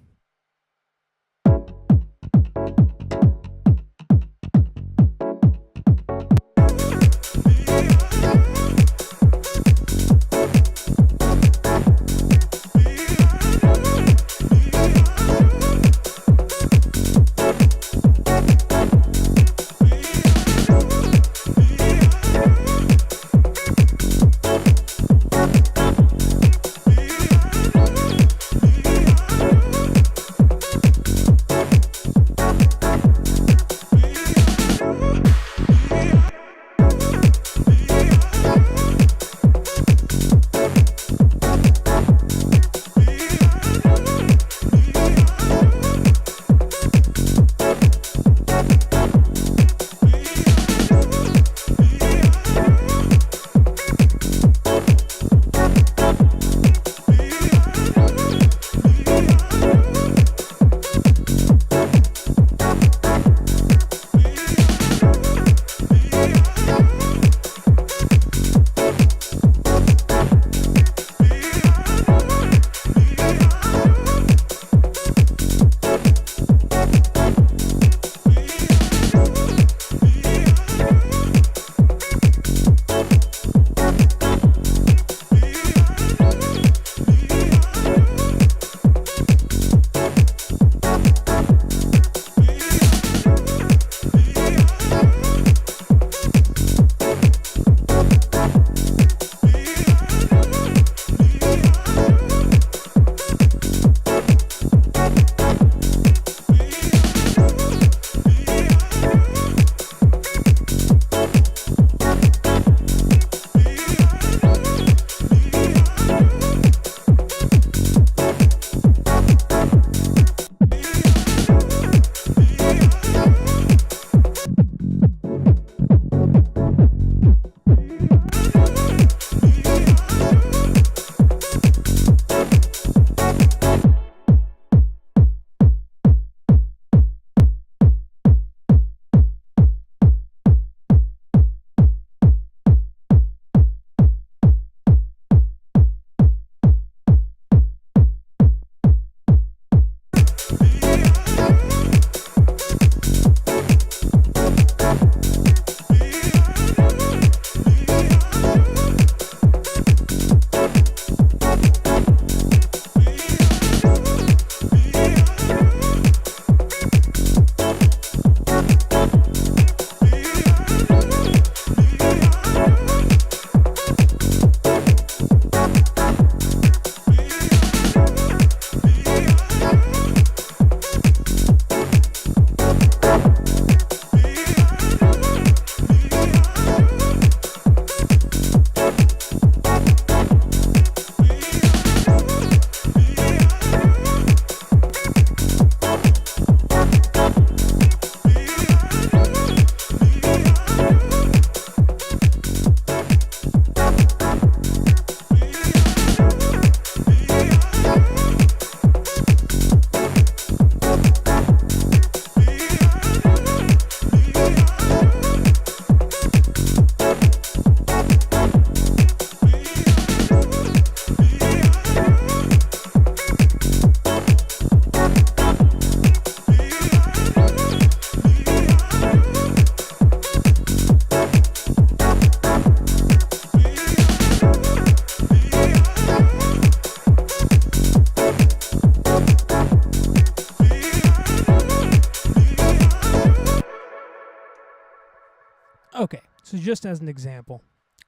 So just as an example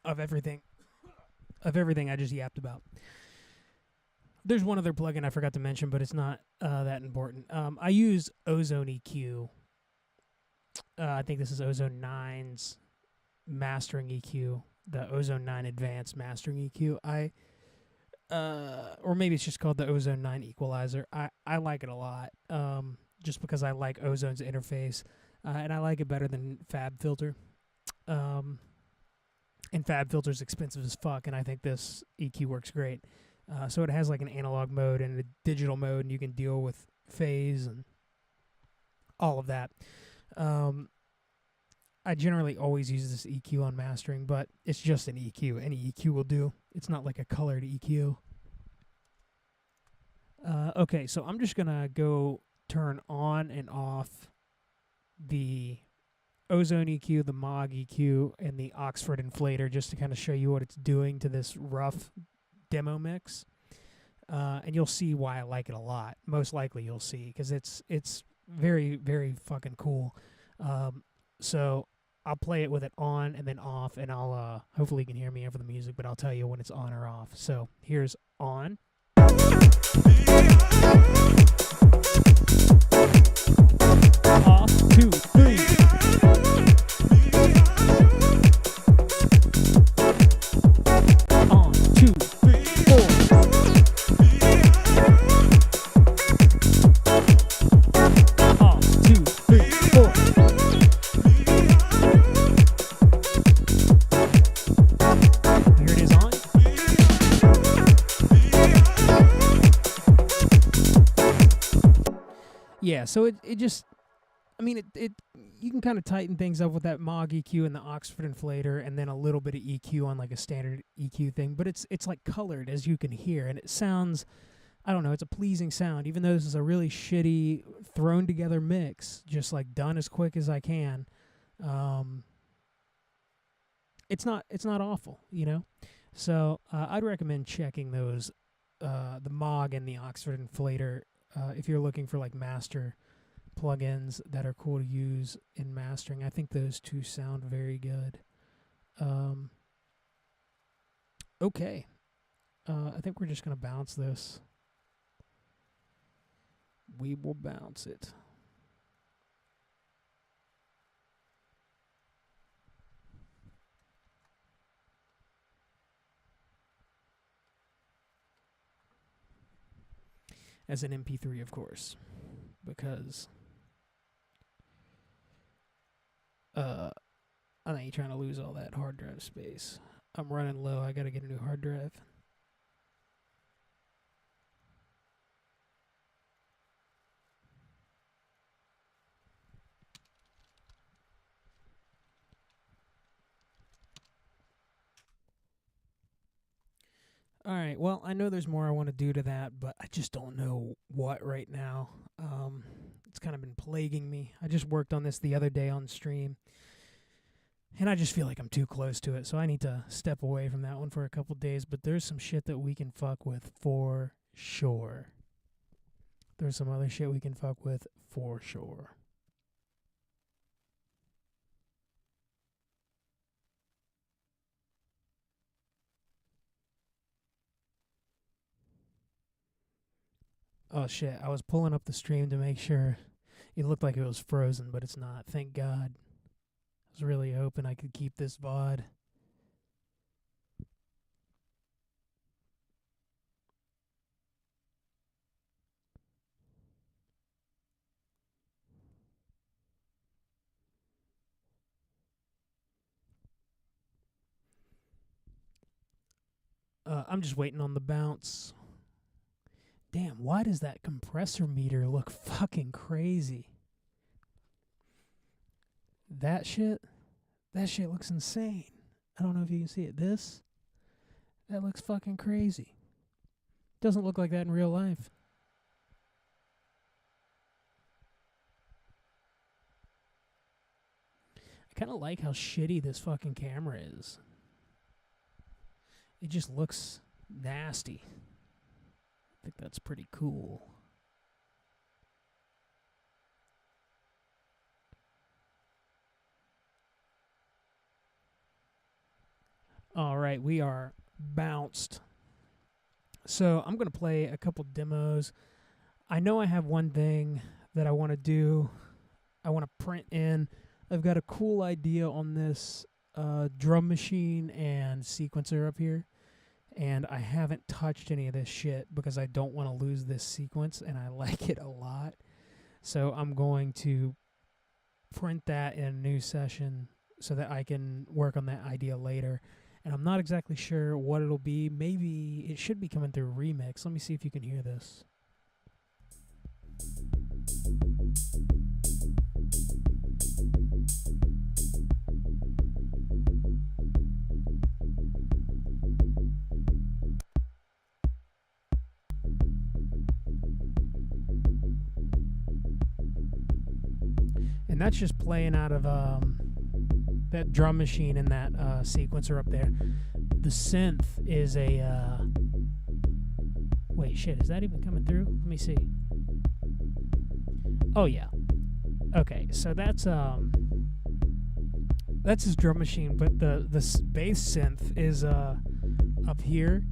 of everything I just yapped about. There's one other plugin I forgot to mention, but it's not that important. I use Ozone EQ. I think this is Ozone 9's mastering EQ, the Ozone 9 Advanced mastering EQ. Or maybe it's just called the Ozone 9 Equalizer. I like it a lot, just because I like Ozone's interface, and I like it better than FabFilter. And FabFilter's expensive as fuck, and I think this EQ works great. So it has like an analog mode and a digital mode, and you can deal with phase and all of that. I generally always use this EQ on mastering, but it's just an EQ. Any EQ will do. It's not like a colored EQ. Okay, so I'm just going to go turn on and off the Ozone EQ, the Moog EQ, and the Oxford Inflator just to kind of show you what it's doing to this rough demo mix. And you'll see why I like it a lot. Most likely you'll see, because it's very, very fucking cool. So I'll play it with it on and then off, and I'll hopefully you can hear me over the music, but I'll tell you when it's on or off. So here's on. Off, 2, 3. On, 2, 3, 4. Off, 2, 3, 4. Here it is on. Yeah, so it just, I mean, it you can kind of tighten things up with that Moog EQ and the Oxford Inflator, and then a little bit of EQ on like a standard EQ thing, but it's like colored, as you can hear, and it sounds, I don't know, it's a pleasing sound, even though this is a really shitty, thrown together mix, just like done as quick as I can. It's not awful, you know? So I'd recommend checking those, the Moog and the Oxford Inflator, if you're looking for like master plugins that are cool to use in mastering. I think those two sound very good. Okay. I think we're just going to bounce this. We will bounce it. As an MP3, of course, because I ain't trying to lose all that hard drive space. I'm running low. I got to get a new hard drive. All right, well, I know there's more I want to do to that, but I just don't know what right now. It's kind of been plaguing me. I just worked on this the other day on stream, and I just feel like I'm too close to it, so I need to step away from that one for a couple days, but there's some shit that we can fuck with for sure. There's some other shit we can fuck with for sure. Oh shit, I was pulling up the stream to make sure it looked like it was frozen, but it's not. Thank God. I was really hoping I could keep this VOD. I'm just waiting on the bounce. Damn, why does that compressor meter look fucking crazy? That shit looks insane. I don't know if you can see it. That looks fucking crazy. Doesn't look like that in real life. I kind of like how shitty this fucking camera is. It just looks nasty. I think that's pretty cool. All right, we are bounced. So I'm going to play a couple demos. I know I have one thing that I want to do. I want to print in. I've got a cool idea on this drum machine and sequencer up here. And I haven't touched any of this shit because I don't want to lose this sequence, and I like it a lot. So I'm going to print that in a new session so that I can work on that idea later. And I'm not exactly sure what it'll be. Maybe it should be coming through Remix. Let me see if you can hear this. And that's just playing out of that drum machine and that sequencer up there. The synth is a... wait, shit, is that even coming through? Let me see. Oh, yeah. Okay, so that's his drum machine, but the bass synth is up here,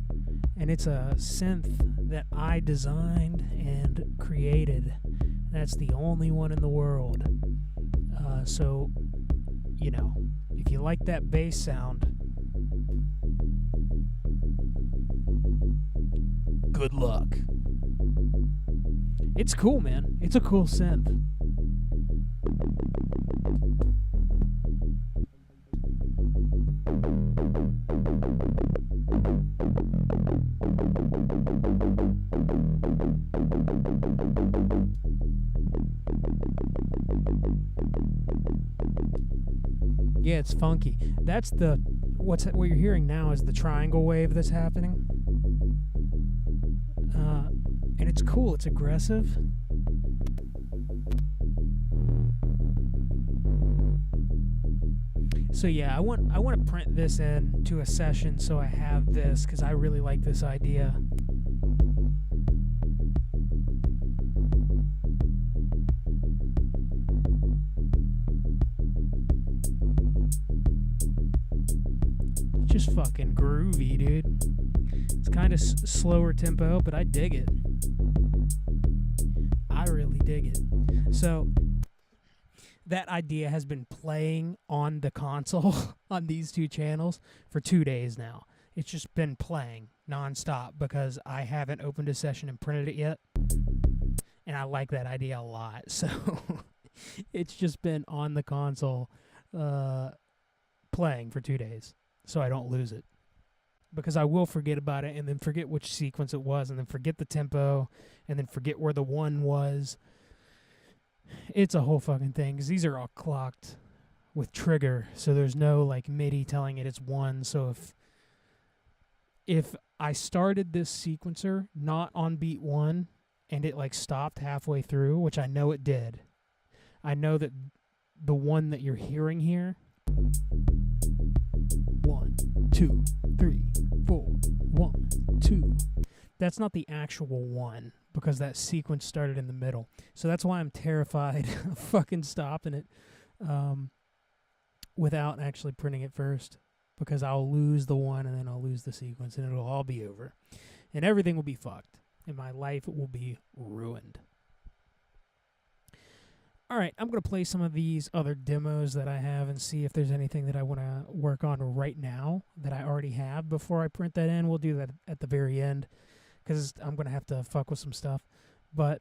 and it's a synth that I designed and created. That's the only one in the world. So, you know, if you like that bass sound, good luck. It's cool, man. It's a cool synth. Yeah, it's funky. That's what you're hearing now is the triangle wave that's happening. And it's cool. It's aggressive. So yeah, I want to print this into a session so I have this because I really like this idea. Just fucking groovy, dude. It's kind of slower tempo, but I dig it. I really dig it. So that idea has been playing on the console on these two channels for 2 days now. It's just been playing nonstop because I haven't opened a session and printed it yet. And I like that idea a lot. So it's just been on the console playing for 2 days so I don't lose it. Because I will forget about it and then forget which sequence it was and then forget the tempo and then forget where the one was. It's a whole fucking thing because these are all clocked with trigger, so there's no like MIDI telling it it's one. So if I started this sequencer not on beat one and it like stopped halfway through, which I know it did, I know that the one that you're hearing here, 1, 2, 3, 4, 1, 2. That's not the actual one because that sequence started in the middle. So that's why I'm terrified of fucking stopping it without actually printing it first, because I'll lose the one and then I'll lose the sequence and it'll all be over. And everything will be fucked. And my life will be ruined. All right, I'm going to play some of these other demos that I have and see if there's anything that I want to work on right now that I already have before I print that in. We'll do that at the very end because I'm going to have to fuck with some stuff. But,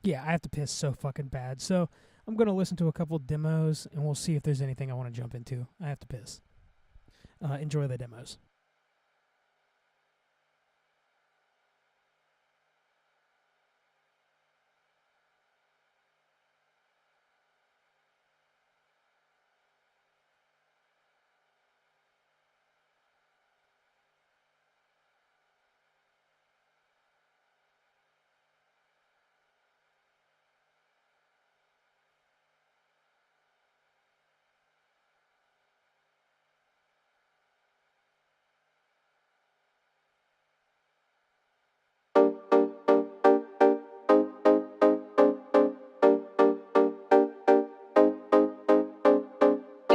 yeah, I have to piss so fucking bad. So I'm going to listen to a couple demos and we'll see if there's anything I want to jump into. I have to piss. Enjoy the demos.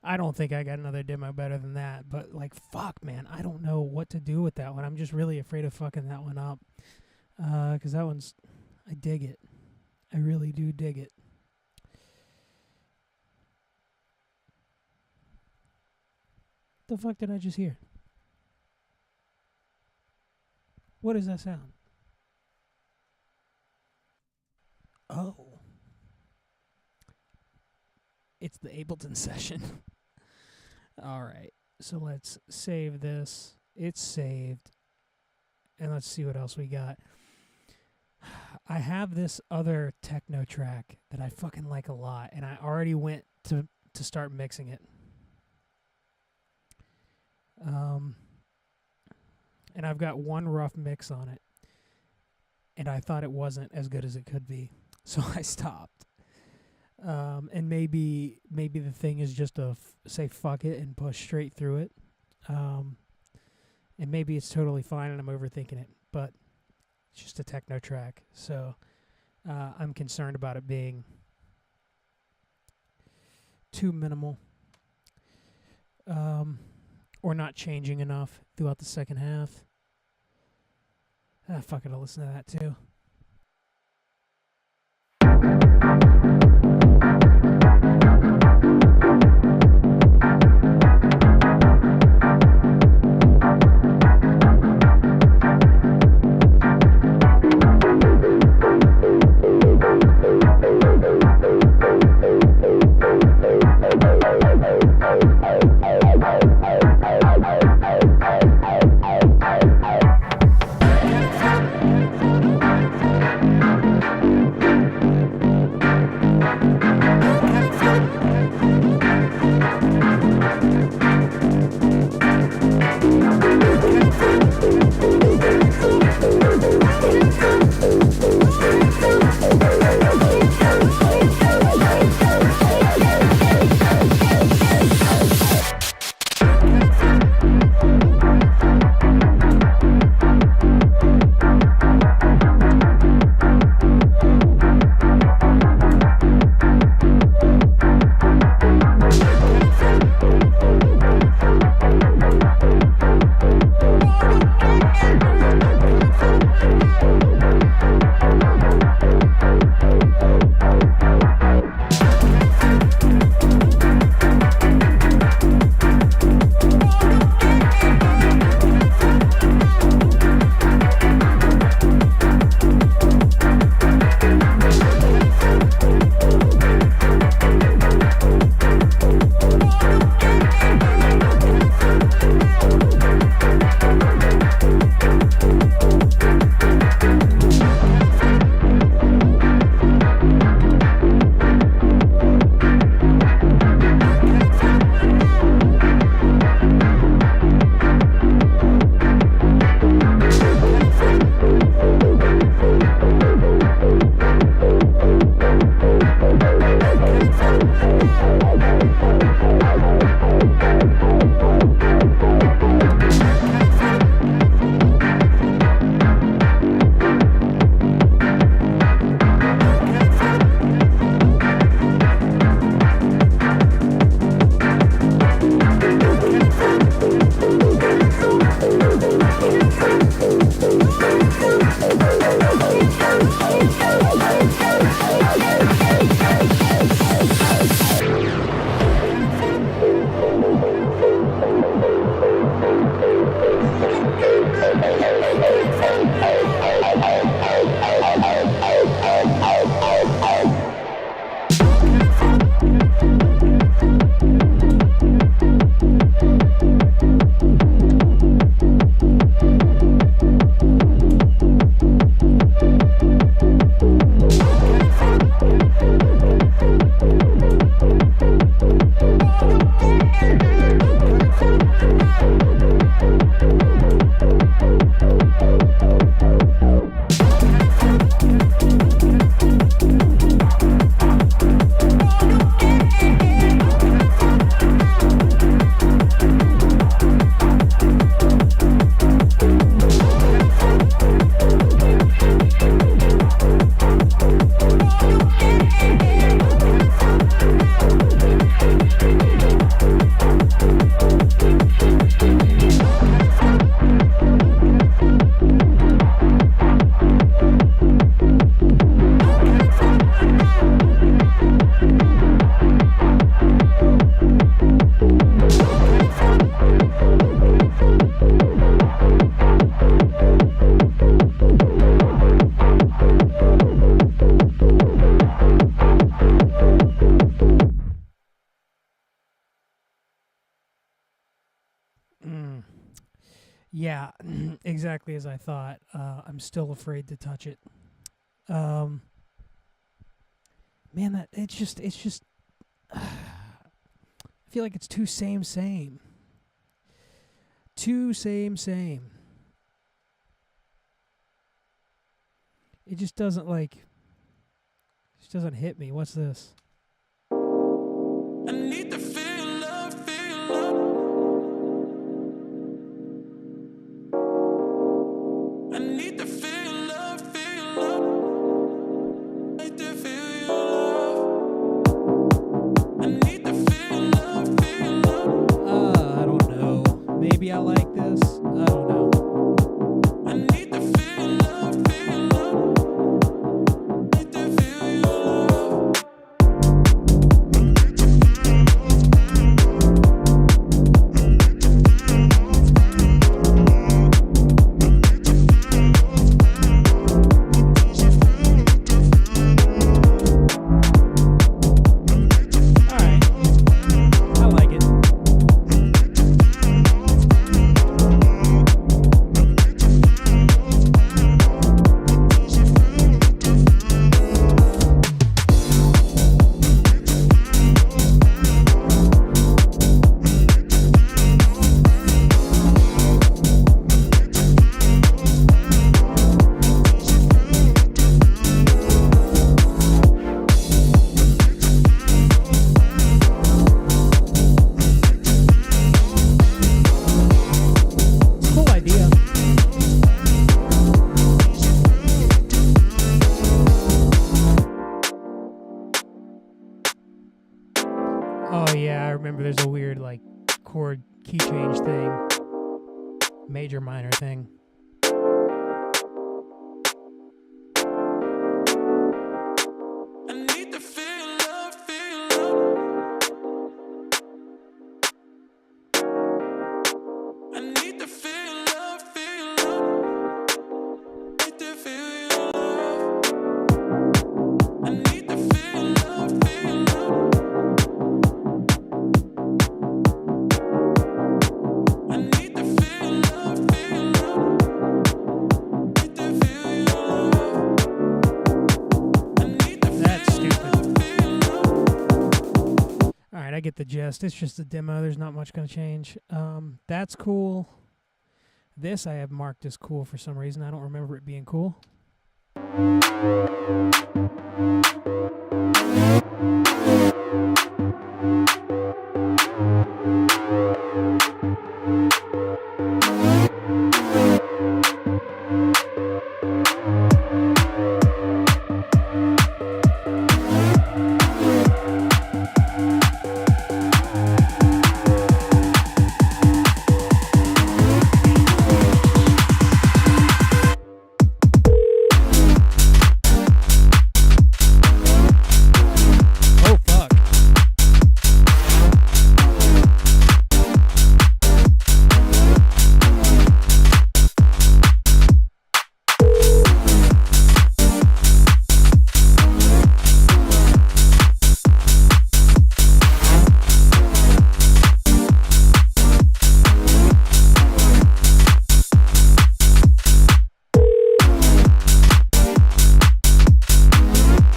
I don't think I got another demo better than that, but like, fuck, man, I don't know what to do with that one. I'm just really afraid of fucking that one up, 'cause that one's, I dig it. I really do dig it. The fuck did I just hear? What is that sound? Oh. It's the Ableton session. Alright, so let's save this. It's saved. And let's see what else we got. I have this other techno track that I fucking like a lot, and I already went to start mixing it. And I've got one rough mix on it, and I thought it wasn't as good as it could be, so I stopped. And maybe the thing is just to say fuck it and push straight through it. And maybe it's totally fine and I'm overthinking it, but it's just a techno track, so I'm concerned about it being too minimal, or not changing enough throughout the second half. Fuck it, I'll listen to that too. Yeah, exactly as I thought. I'm still afraid to touch it. Man, that it's just. I feel like it's too same. Too same. It just doesn't just doesn't hit me. What's this? I need to feel love, feel love. I need to feel love, feel love. I need to feel your love. I need to feel love, feel love. I don't know. Maybe I like this. I don't know. I need to feel love, feel love. I need to feel your love. Alright. I like it. Cool idea. Oh yeah, I remember there's a weird chord key change thing. Major minor thing. I need to feel love, feel love. I need to feel love, feel love. I need to feel your love. I need to feel love, feel love. I need to feel love, feel love. I need to feel your love. I need to That's feel stupid. love, feel love. Alright, I get the gist. It's just a demo. There's not much going to change. That's cool. This I have marked as cool for some reason. I don't remember it being cool. Oh fuck.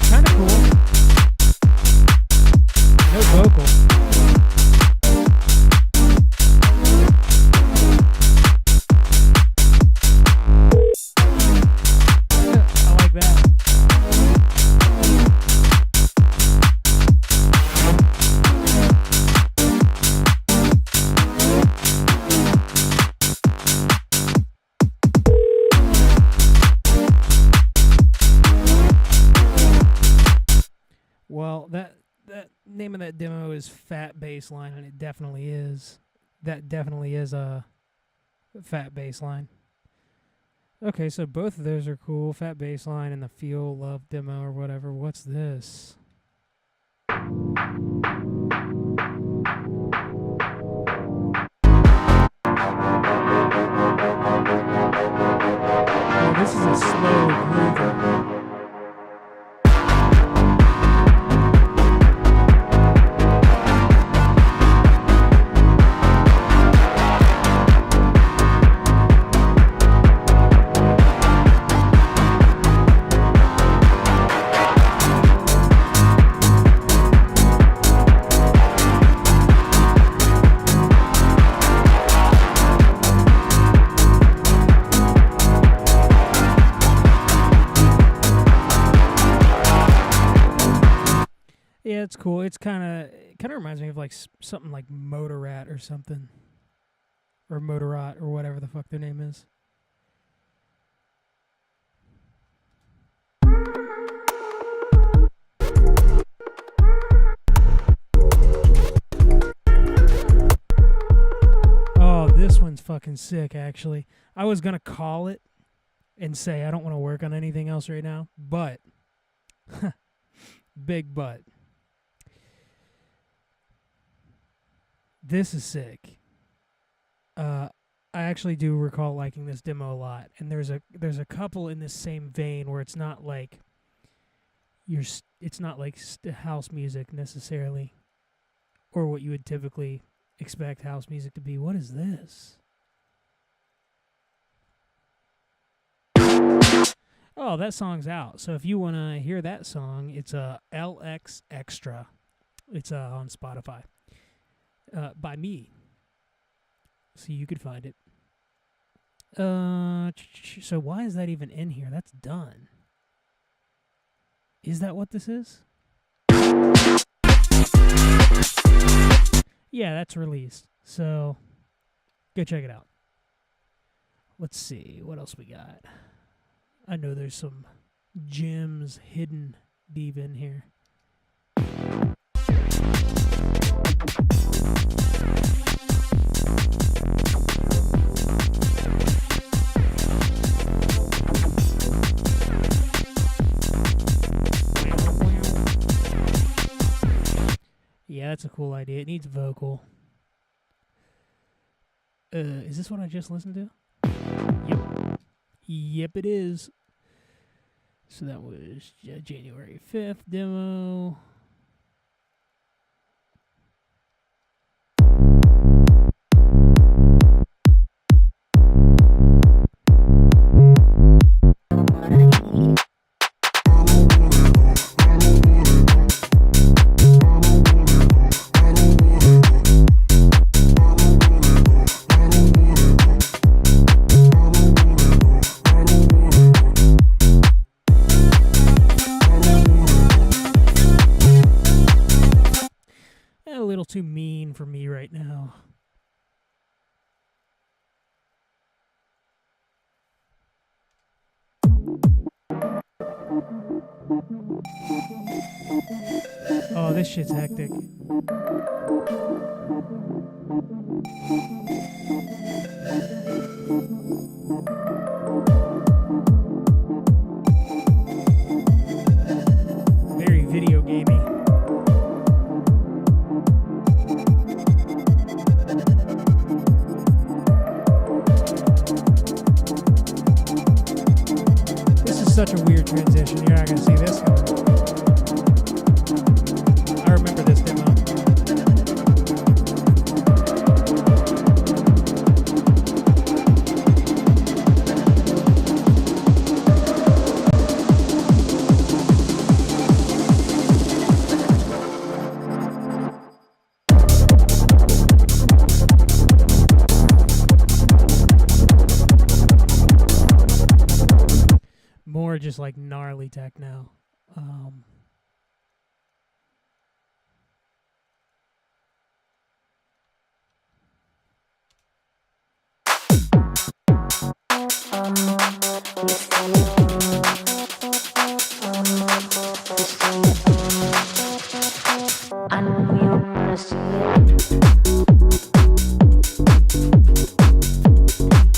Kind of cool. No vocal. Yeah, I like that. Well, that name of that demo is Fat Bassline, and it definitely is. That definitely is a Fat Bassline. Okay, so both of those are cool. Fat Bassline and the Feel Love demo or whatever. What's this? Oh, this is a slow groover. Yeah, it's cool. It's kind of reminds me of like something like Motorrat or something, or Motorot or whatever the fuck their name is. Oh, this one's fucking sick. Actually, I was gonna call it and say I don't want to work on anything else right now, but big but. This is sick. I actually do recall liking this demo a lot, and there's a couple in this same vein where it's not like it's not like house music necessarily, or what you would typically expect house music to be. What is this? Oh, that song's out. So if you want to hear that song, it's a LX Extra. It's on Spotify. By me. So you could find it. So why is that even in here? That's done. Is that what this is? Yeah, that's released. So go check it out. Let's see what else we got. I know there's some gems hidden deep in here. Yeah, that's a cool idea. It needs vocal. Is this what I just listened to? Yep. Yep, it is. So that was January 5th demo. A little too mean for me right now. Oh, this shit's hectic. Very video gamey. This is such a weird transition. You're not gonna see this coming. I remember this demo. More just like gnarly techno. I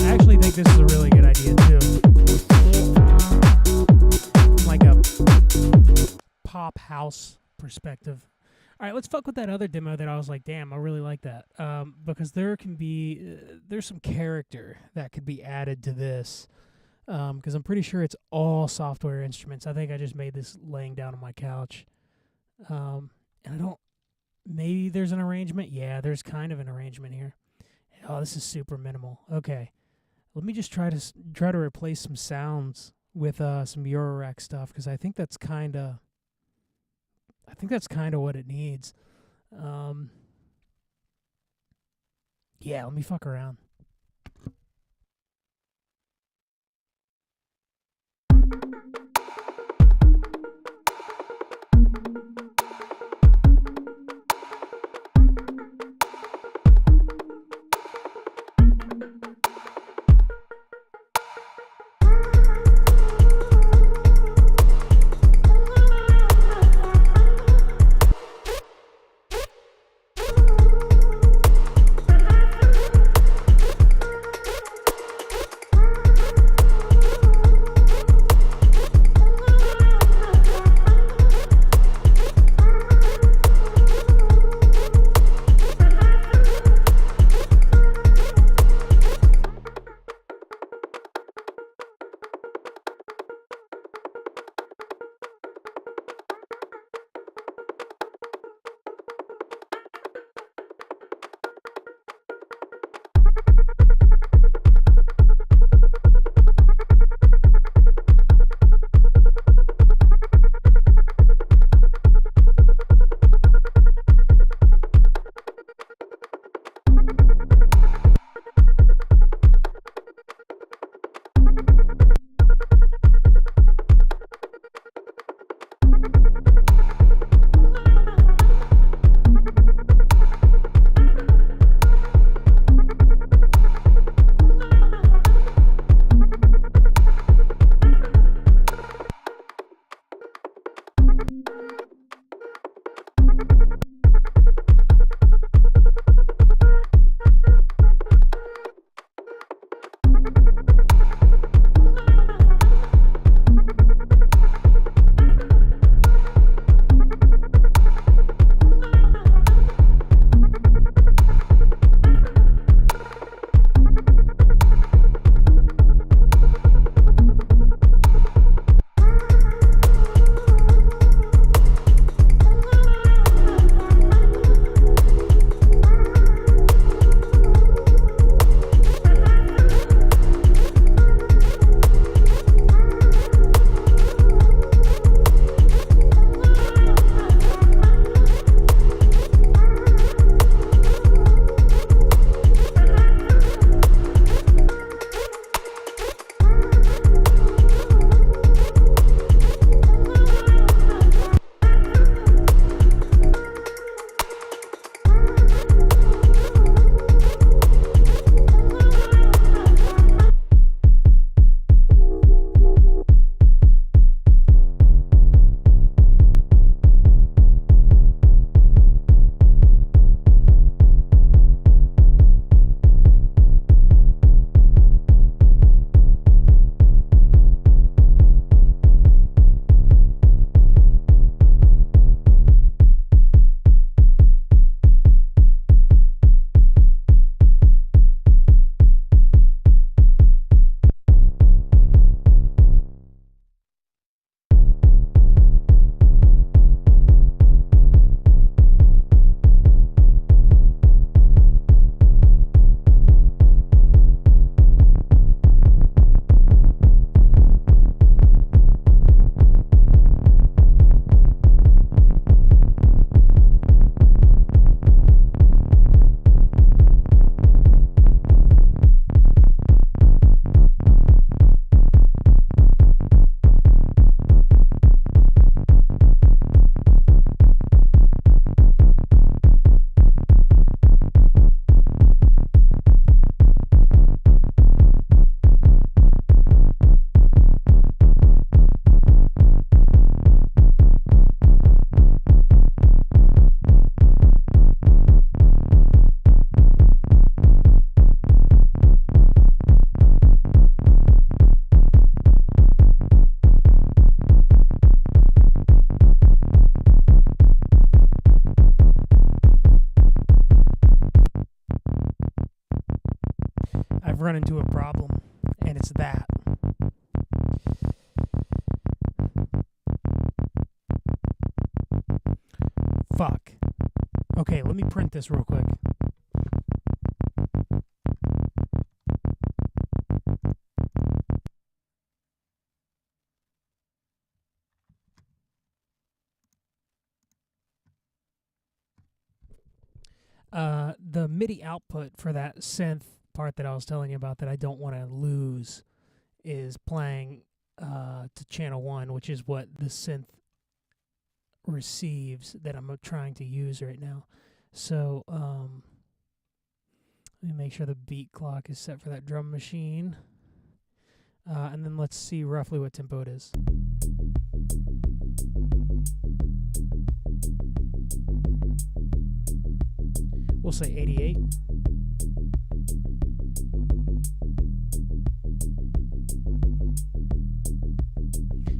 actually think this is a really good idea too. From like a pop house perspective. All right, let's fuck with that other demo that I was like, damn, I really like that. Because there can be, there's some character that could be added to this. Because I'm pretty sure it's all software instruments. I think I just made this laying down on my couch. And I don't, maybe there's an arrangement. Yeah, there's kind of an arrangement here. Oh, this is super minimal. Okay. Let me just try to replace some sounds with some Eurorack stuff, because I think that's kind of what it needs. Yeah, let me fuck around. run into a problem, and it's that. Fuck. Okay, let me print this real quick. The MIDI output for that synth part that I was telling you about that I don't want to lose is playing to channel 1, which is what the synth receives that I'm trying to use right now. So let me make sure the beat clock is set for that drum machine. And then let's see roughly what tempo it is. We'll say 88.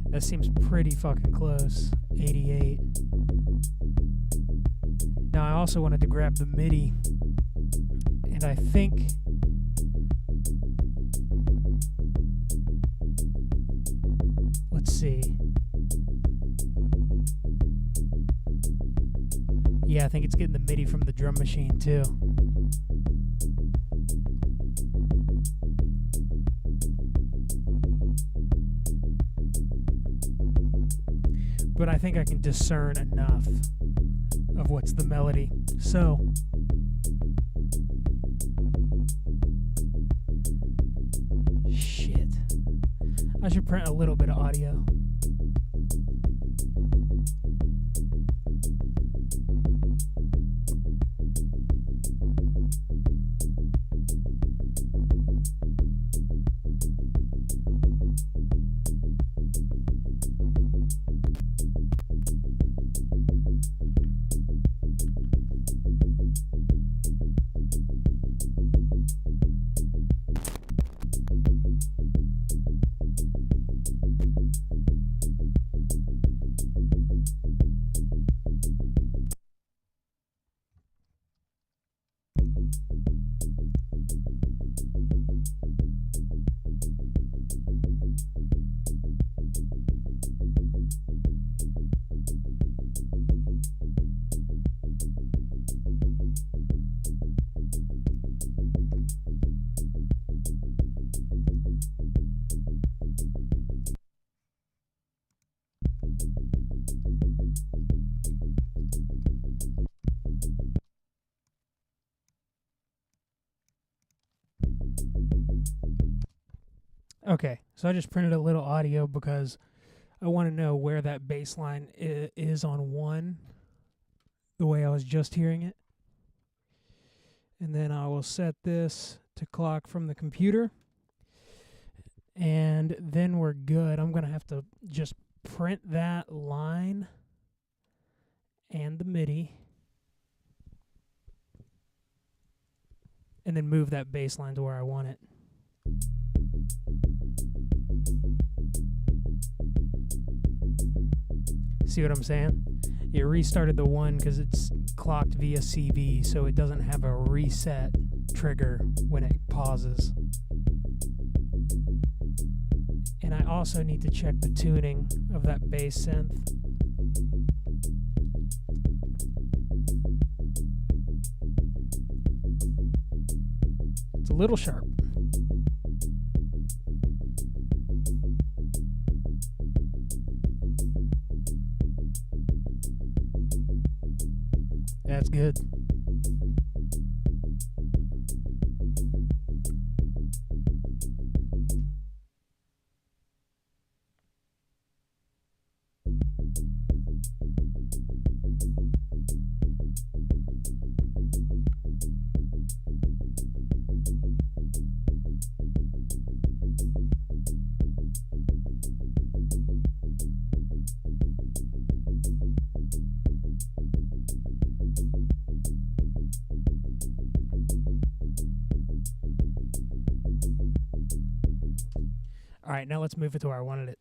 That seems pretty fucking close. 88. Now I also wanted to grab the MIDI, and I think let's see. Yeah, I think it's getting the MIDI from the drum machine too. But I think I can discern enough of what's the melody. So shit. I should print a little bit of audio. Okay, so I just printed a little audio because I want to know where that bass line is on 1, the way I was just hearing it. And then I will set this to clock from the computer. And then we're good. I'm going to have to just print that line and the MIDI. And then move that bass line to where I want it. See what I'm saying? It restarted the 1 because it's clocked via CV, so it doesn't have a reset trigger when it pauses. And I also need to check the tuning of that bass synth. It's a little sharp. That's good. All right, now let's move it to where I wanted it.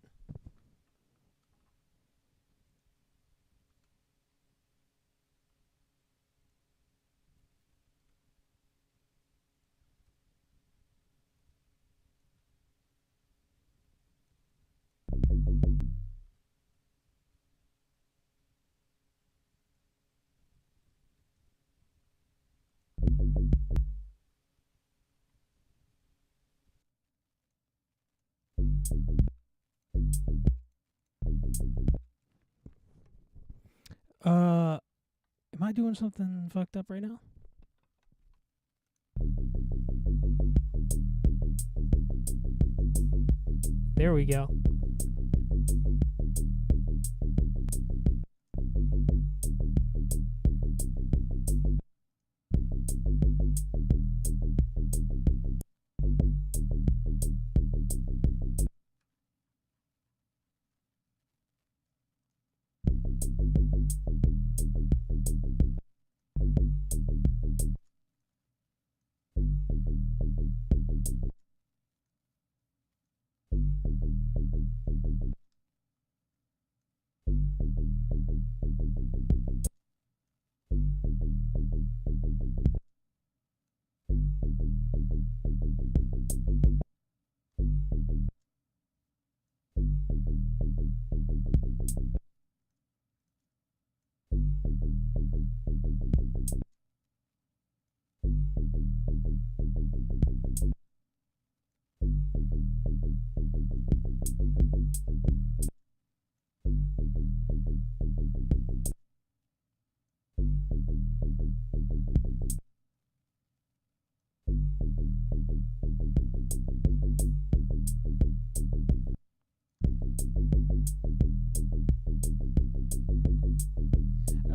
Am I doing something fucked up right now? There we go.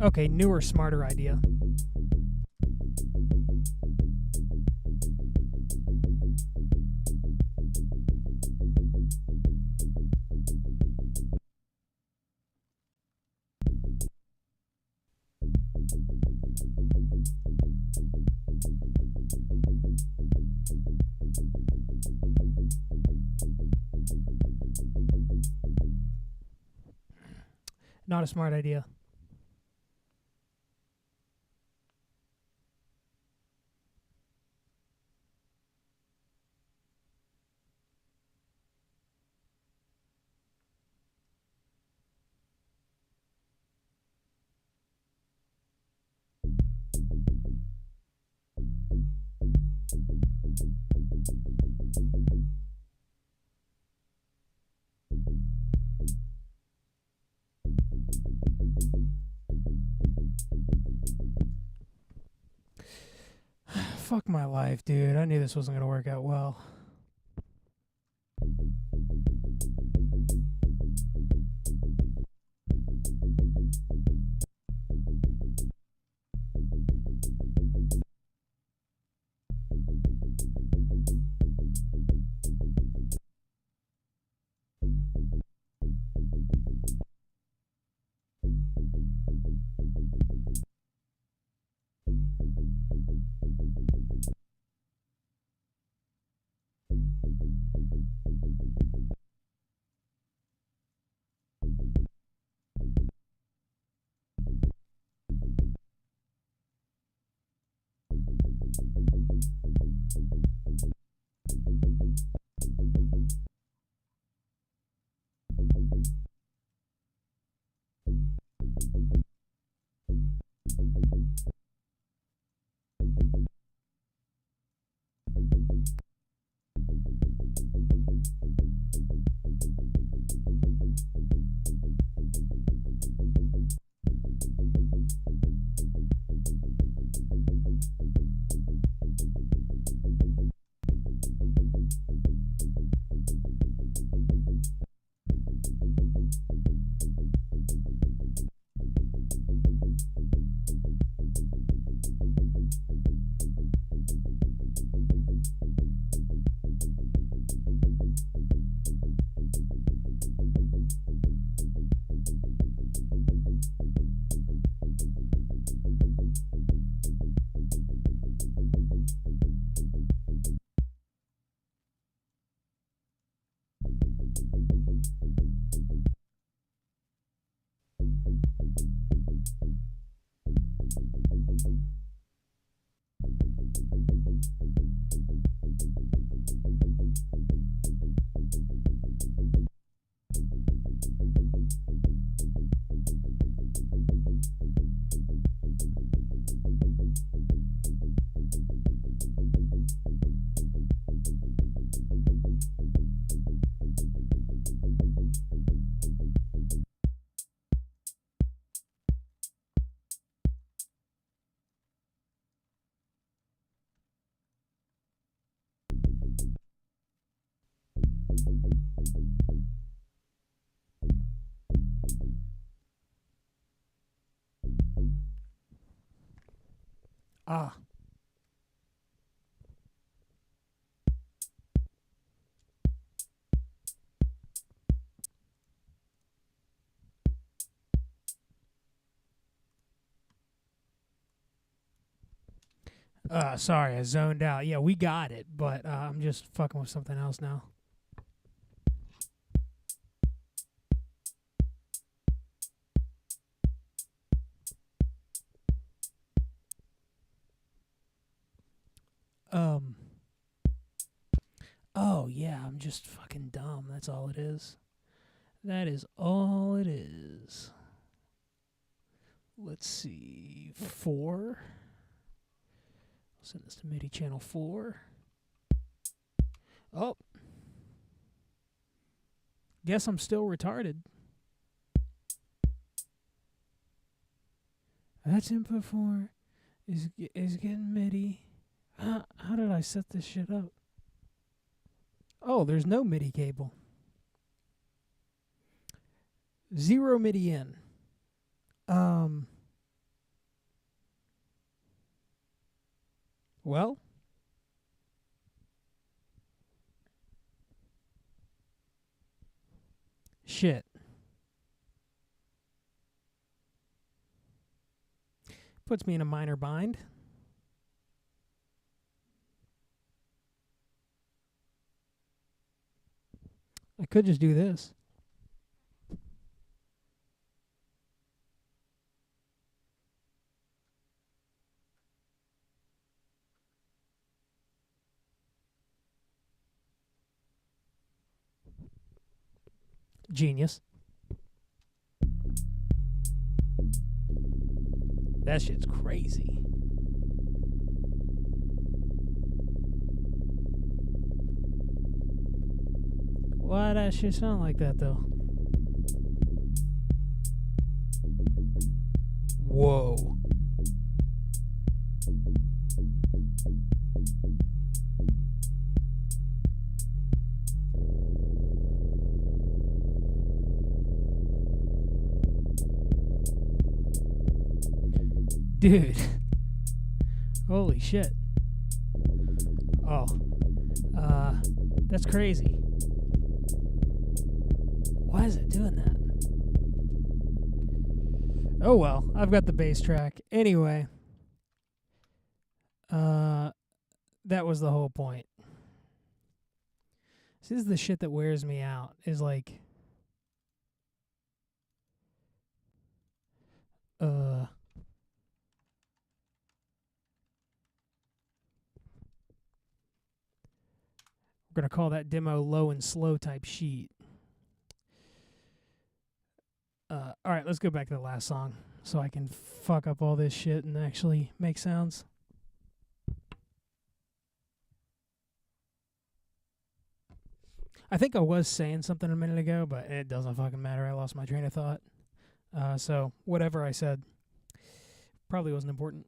Okay, newer, smarter idea. Not a smart idea. Fuck my life, dude. I knew this wasn't going to work out well. Ah. Sorry, I zoned out. Yeah, we got it, but I'm just fucking with something else now. Oh yeah, I'm just fucking dumb. That's all it is. That is all it is. Let's see. 4. I'll send this to MIDI channel 4. Oh. Guess I'm still retarded. That's input 4. Is getting MIDI. How did I set this shit up? Oh, there's no MIDI cable. 0 MIDI in. Well. Shit. Puts me in a minor bind. I could just do this. Genius. That shit's crazy. Why that shit sound like that though? Whoa. Dude. Holy shit. Oh. That's crazy. Why is it doing that? Oh well, I've got the bass track. Anyway. That was the whole point. This is the shit that wears me out. Is like we're going to call that demo low and slow type sheet. All right, let's go back to the last song so I can fuck up all this shit and actually make sounds. I think I was saying something a minute ago, but it doesn't fucking matter. I lost my train of thought. So whatever I said probably wasn't important.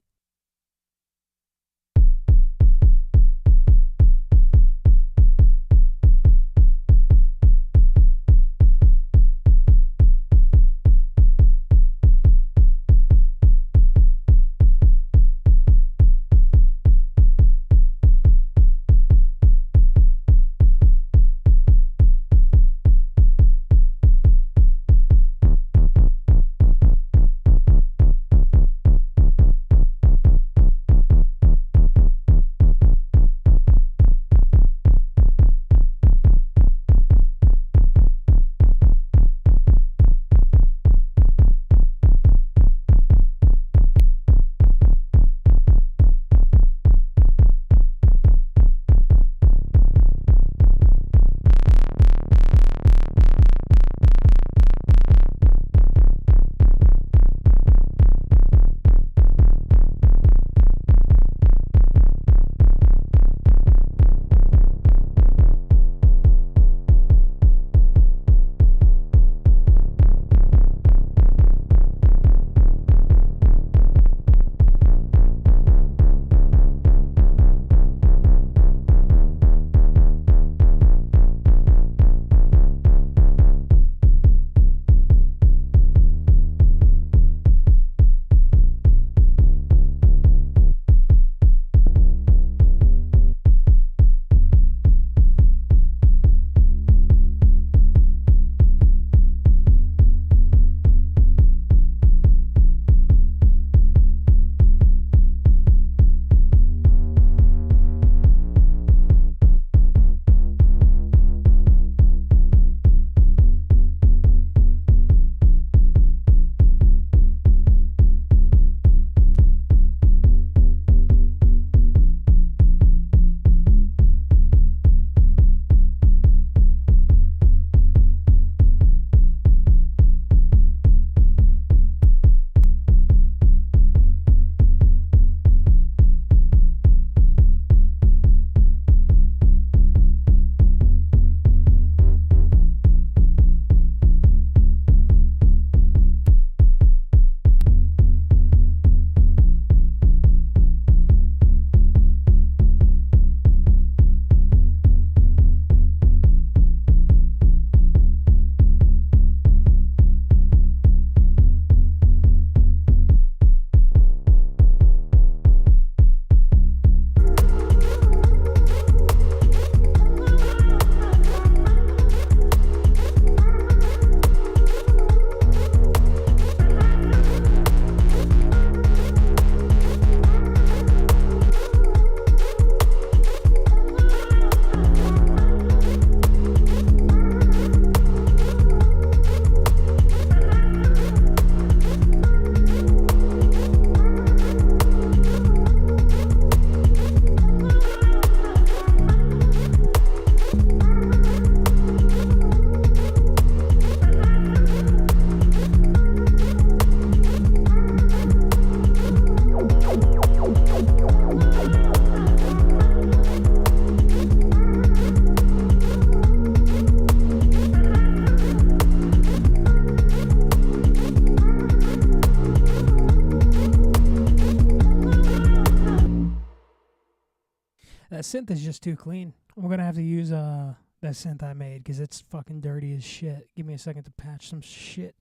That synth is just too clean. I'm gonna have to use that synth I made because it's fucking dirty as shit. Give me a second to patch some shit.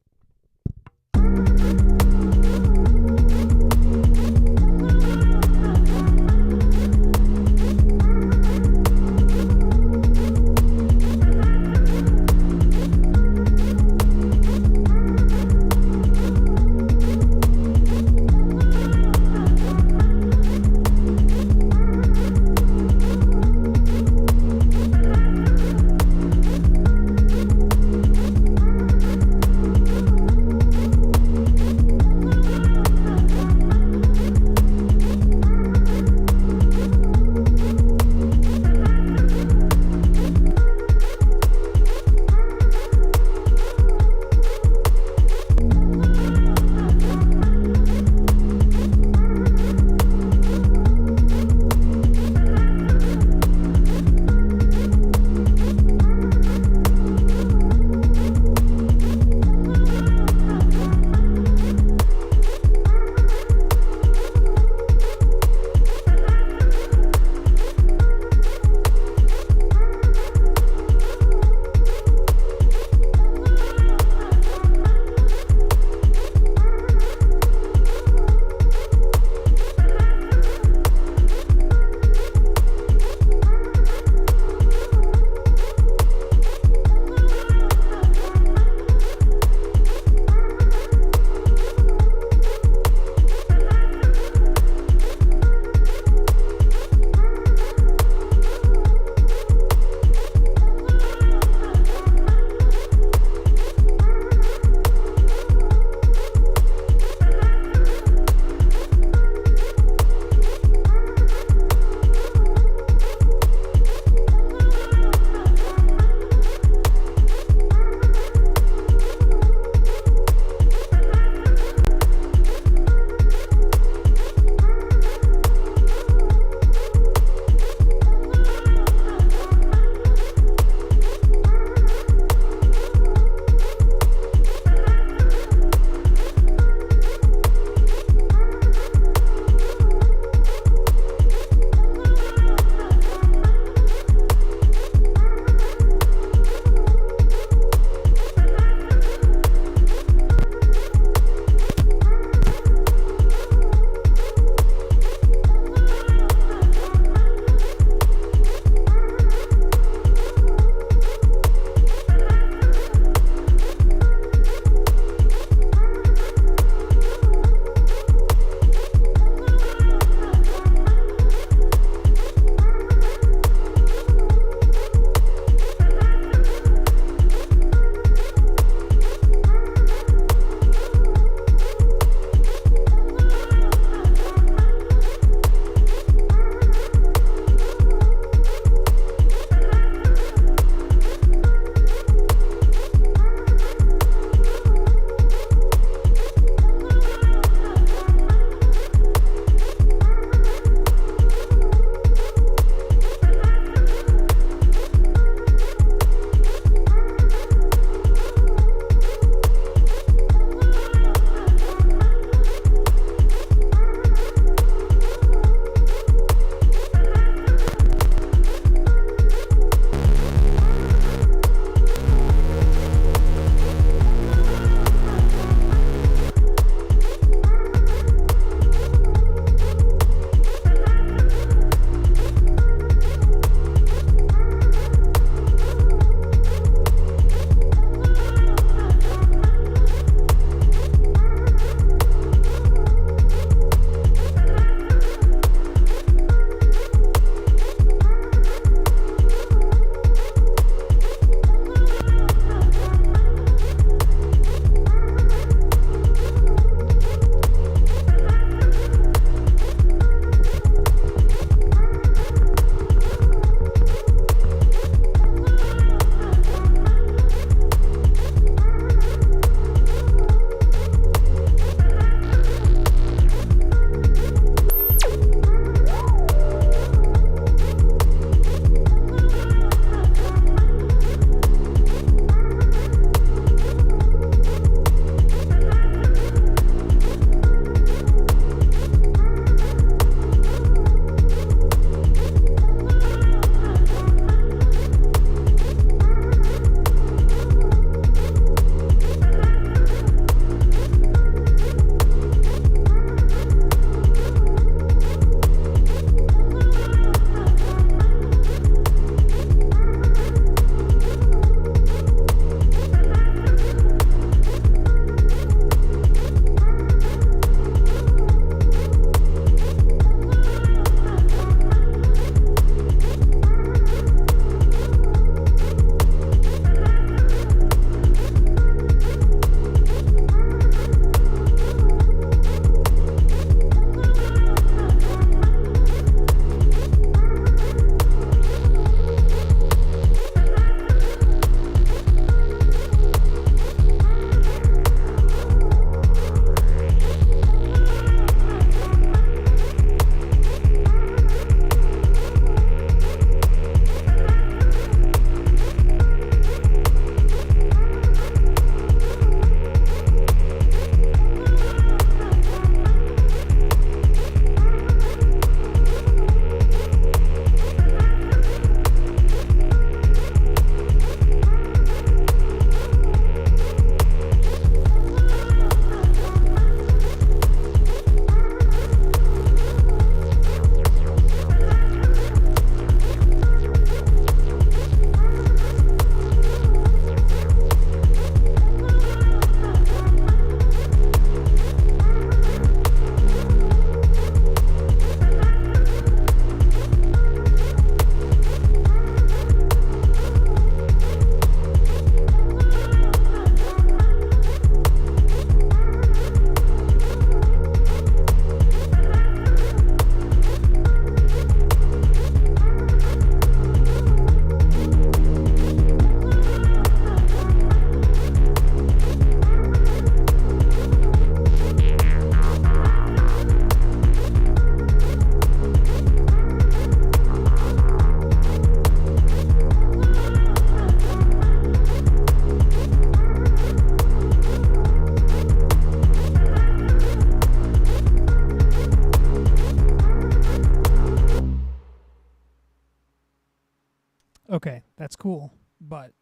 Okay, that's cool, but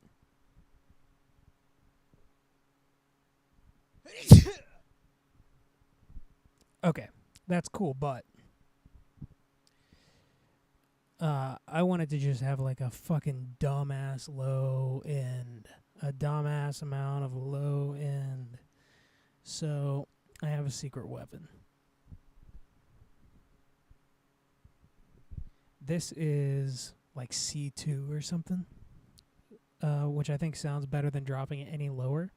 okay, that's cool, but I wanted to just have like a fucking dumbass low end, a dumbass amount of low end. So I have a secret weapon. This is like C2 or something, which I think sounds better than dropping it any lower,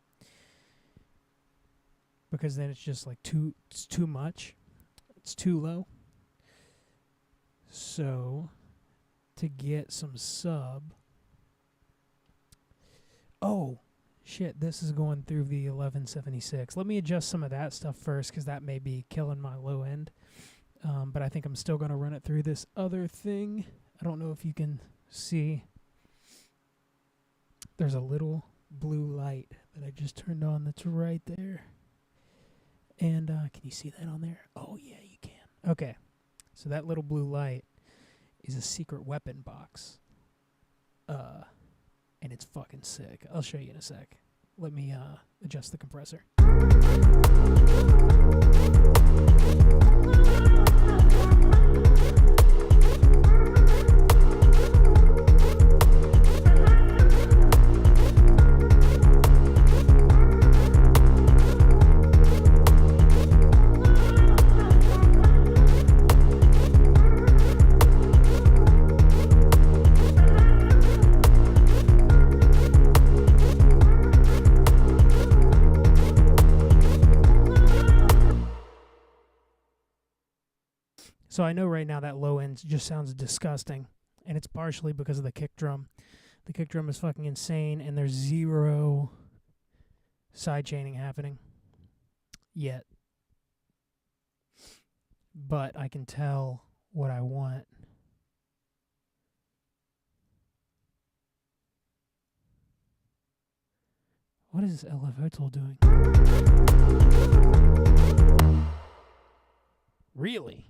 because then it's just like it's too much. It's too low. So to get some sub. Oh, shit, this is going through the 1176. Let me adjust some of that stuff first, because that may be killing my low end. But I think I'm still going to run it through this other thing. I don't know if you can see. There's a little blue light that I just turned on that's right there. And can you see that on there? Oh, yeah, you can. Okay. So that little blue light is a secret weapon box. And it's fucking sick. I'll show you in a sec. Let me adjust the compressor. So I know right now that low end just sounds disgusting, and it's partially because of the kick drum. The kick drum is fucking insane, and there's zero side chaining happening yet. But I can tell what I want. What is LFO tool doing? Really?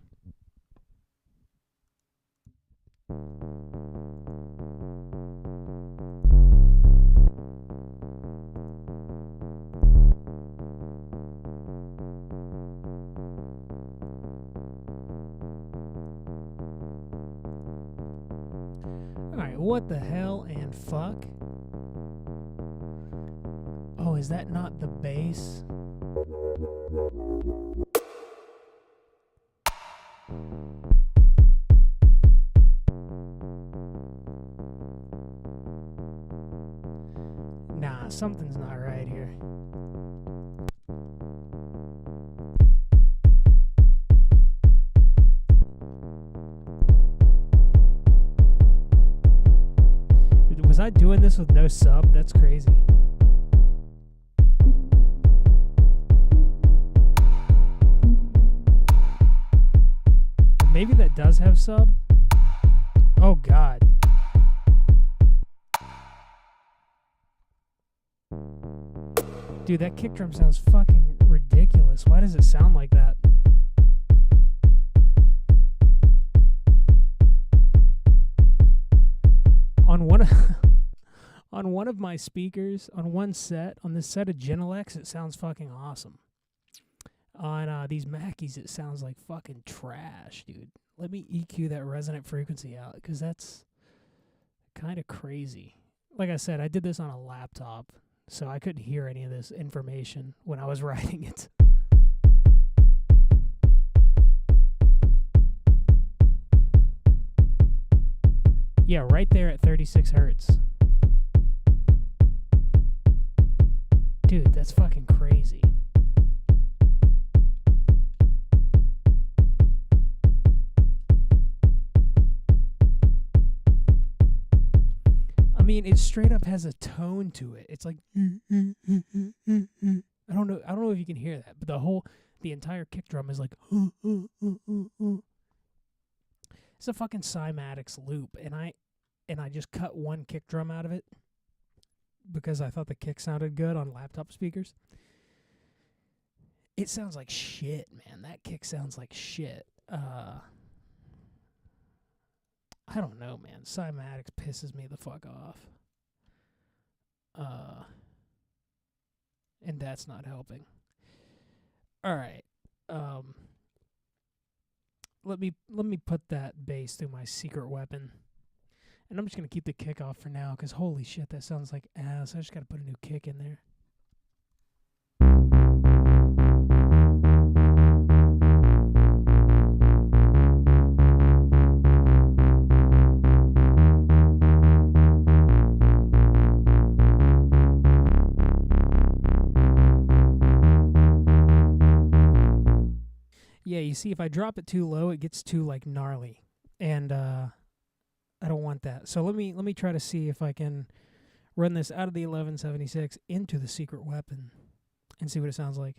Alright, what the hell and fuck? Oh, is that not the bass? Nah, something's not right here. Was I doing this with no sub? That's crazy. Maybe that does have sub. Oh god. Dude, that kick drum sounds fucking ridiculous. Why does it sound like that? On one of my speakers, on one set, on this set of Genelecs, it sounds fucking awesome. On these Mackies, it sounds like fucking trash, dude. Let me EQ that resonant frequency out, because that's kind of crazy. Like I said, I did this on a laptop, so I couldn't hear any of this information when I was writing it. Yeah, right there at 36 hertz. Dude, that's fucking crazy. I mean, it straight up has a tone to it. It's like I don't know if you can hear that, but the entire kick drum is like it's a fucking cymatics loop, and I just cut one kick drum out of it because I thought the kick sounded good on laptop speakers. It sounds like shit, man. That kick sounds like shit. I I don't know, man. Cymatics pisses me the fuck off. And that's not helping. All right. Let me put that bass through my secret weapon. And I'm just going to keep the kick off for now, because holy shit, that sounds like ass. I just got to put a new kick in there. Yeah, you see, if I drop it too low, it gets too, like, gnarly. And I don't want that. So let me try to see if I can run this out of the 1176 into the secret weapon and see what it sounds like.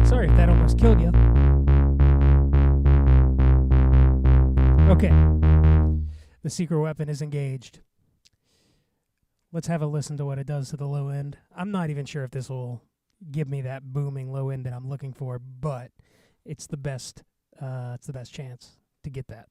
Sorry if that almost killed you. Okay. The secret weapon is engaged. Let's have a listen to what it does to the low end. I'm not even sure if this will give me that booming low end that I'm looking for, but it's the best chance to get that.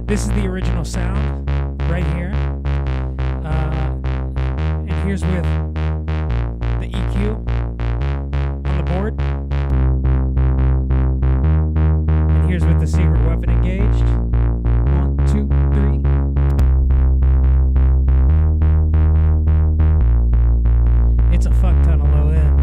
This is the original sound right here. And here's with the EQ on the board. And here's with the secret weapon engaged. 1, 2, 3. It's a fuck ton of low end.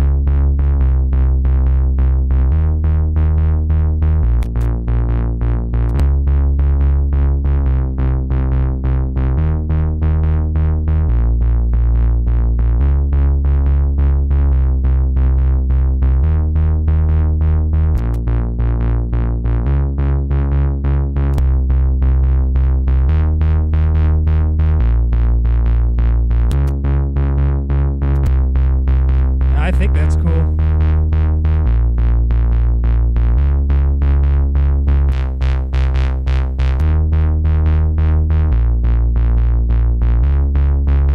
I think that's cool.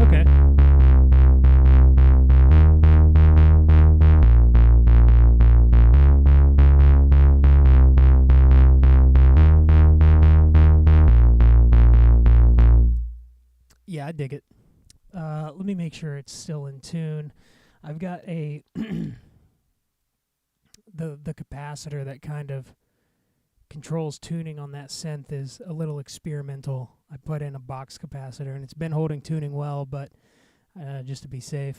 Okay. Yeah, I dig it. Let me make sure it's still in tune. I've got a the capacitor that kind of controls tuning on that synth is a little experimental. I put in a box capacitor and it's been holding tuning well, but just to be safe.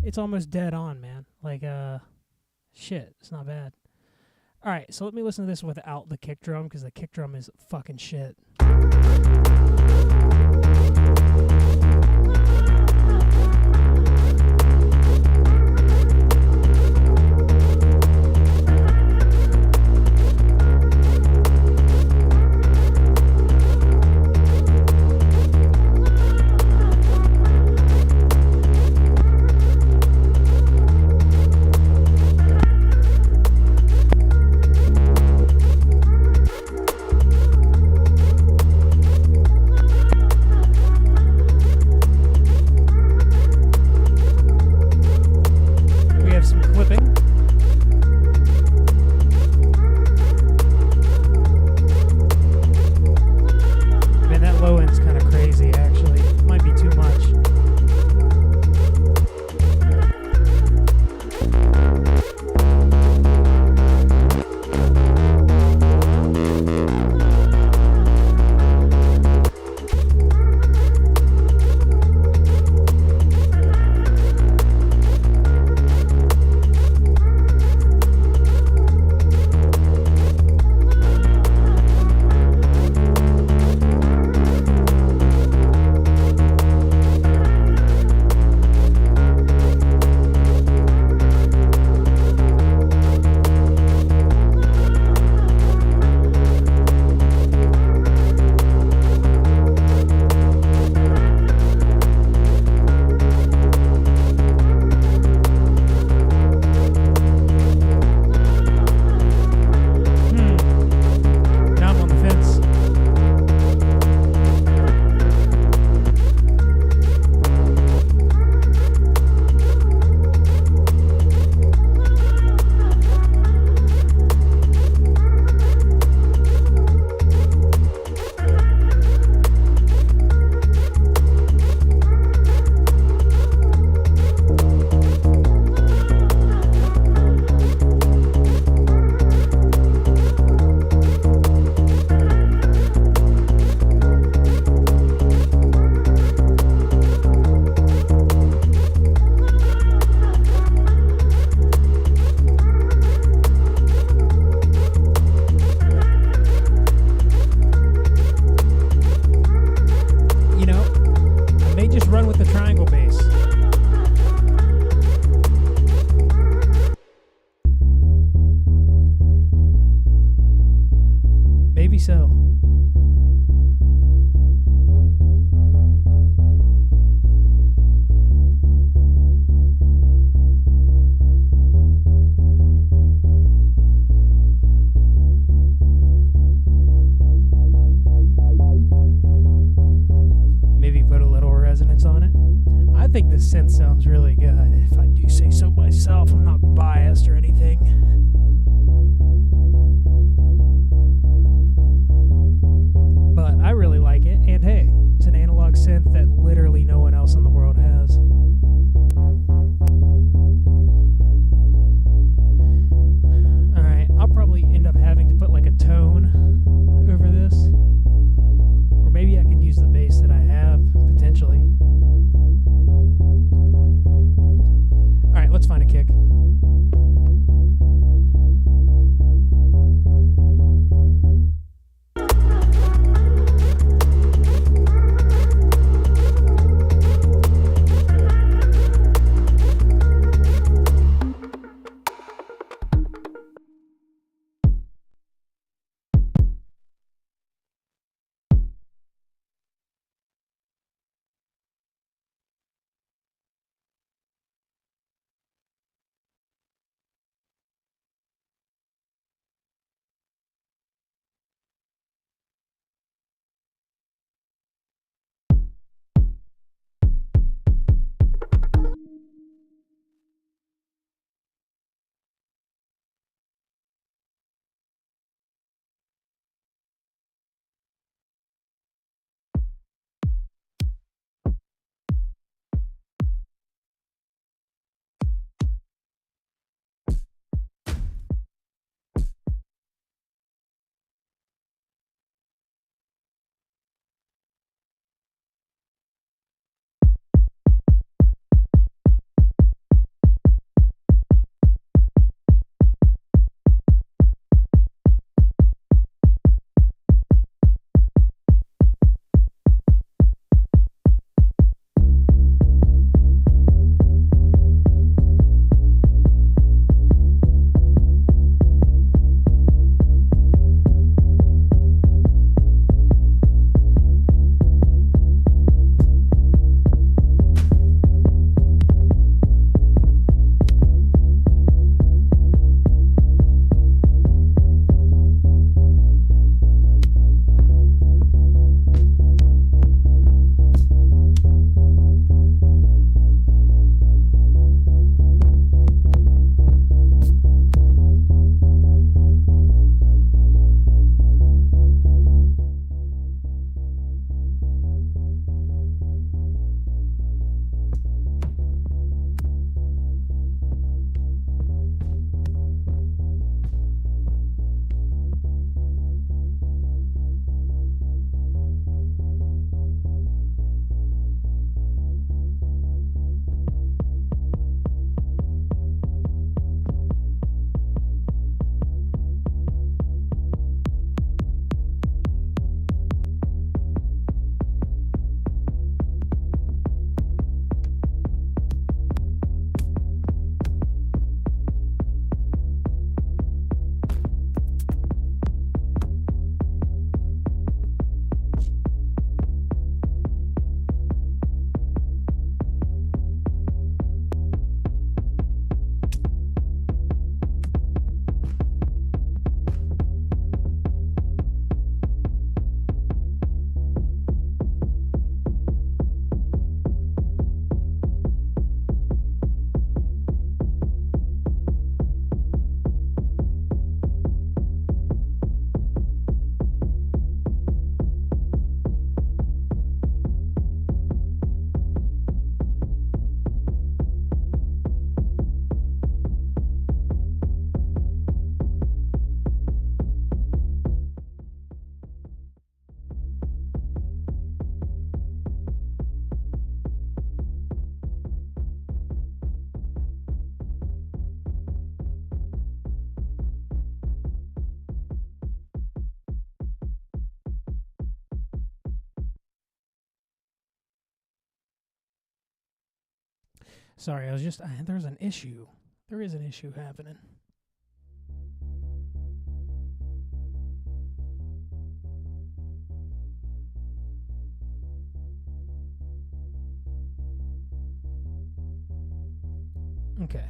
It's almost dead on, man. Like, shit, it's not bad. All right, so let me listen to this without the kick drum, because the kick drum is fucking shit. Synth sounds really good, if I do say so myself. I'm not biased or anything. But I really like it, and hey, it's an analog synth that literally no one else in the world has. Alright, I'll probably end up having to put like a tone over this. Or maybe I can use the bass that I have, potentially. Alright, let's find a kick. Sorry, I was just... there's an issue. There is an issue happening. Okay.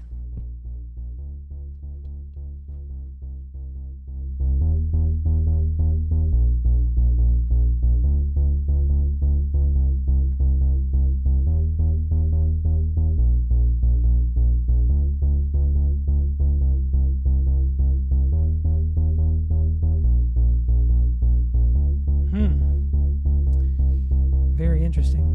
Very interesting.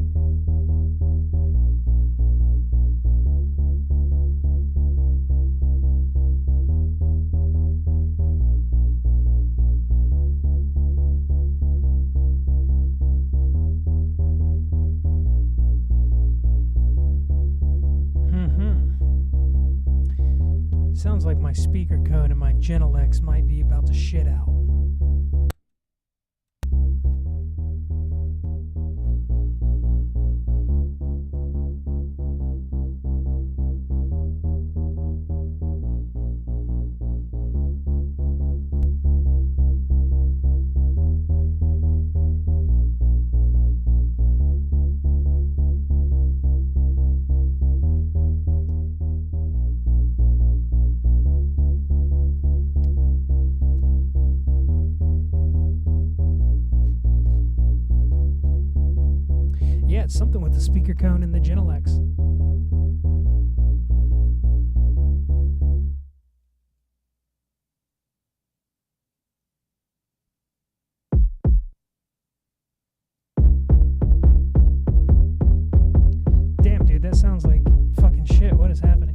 Sounds like my speaker cone and my Genelex might be about to shit out. Yeah, it's something with the speaker cone and the Genelex. Damn, dude, that sounds like fucking shit. What is happening?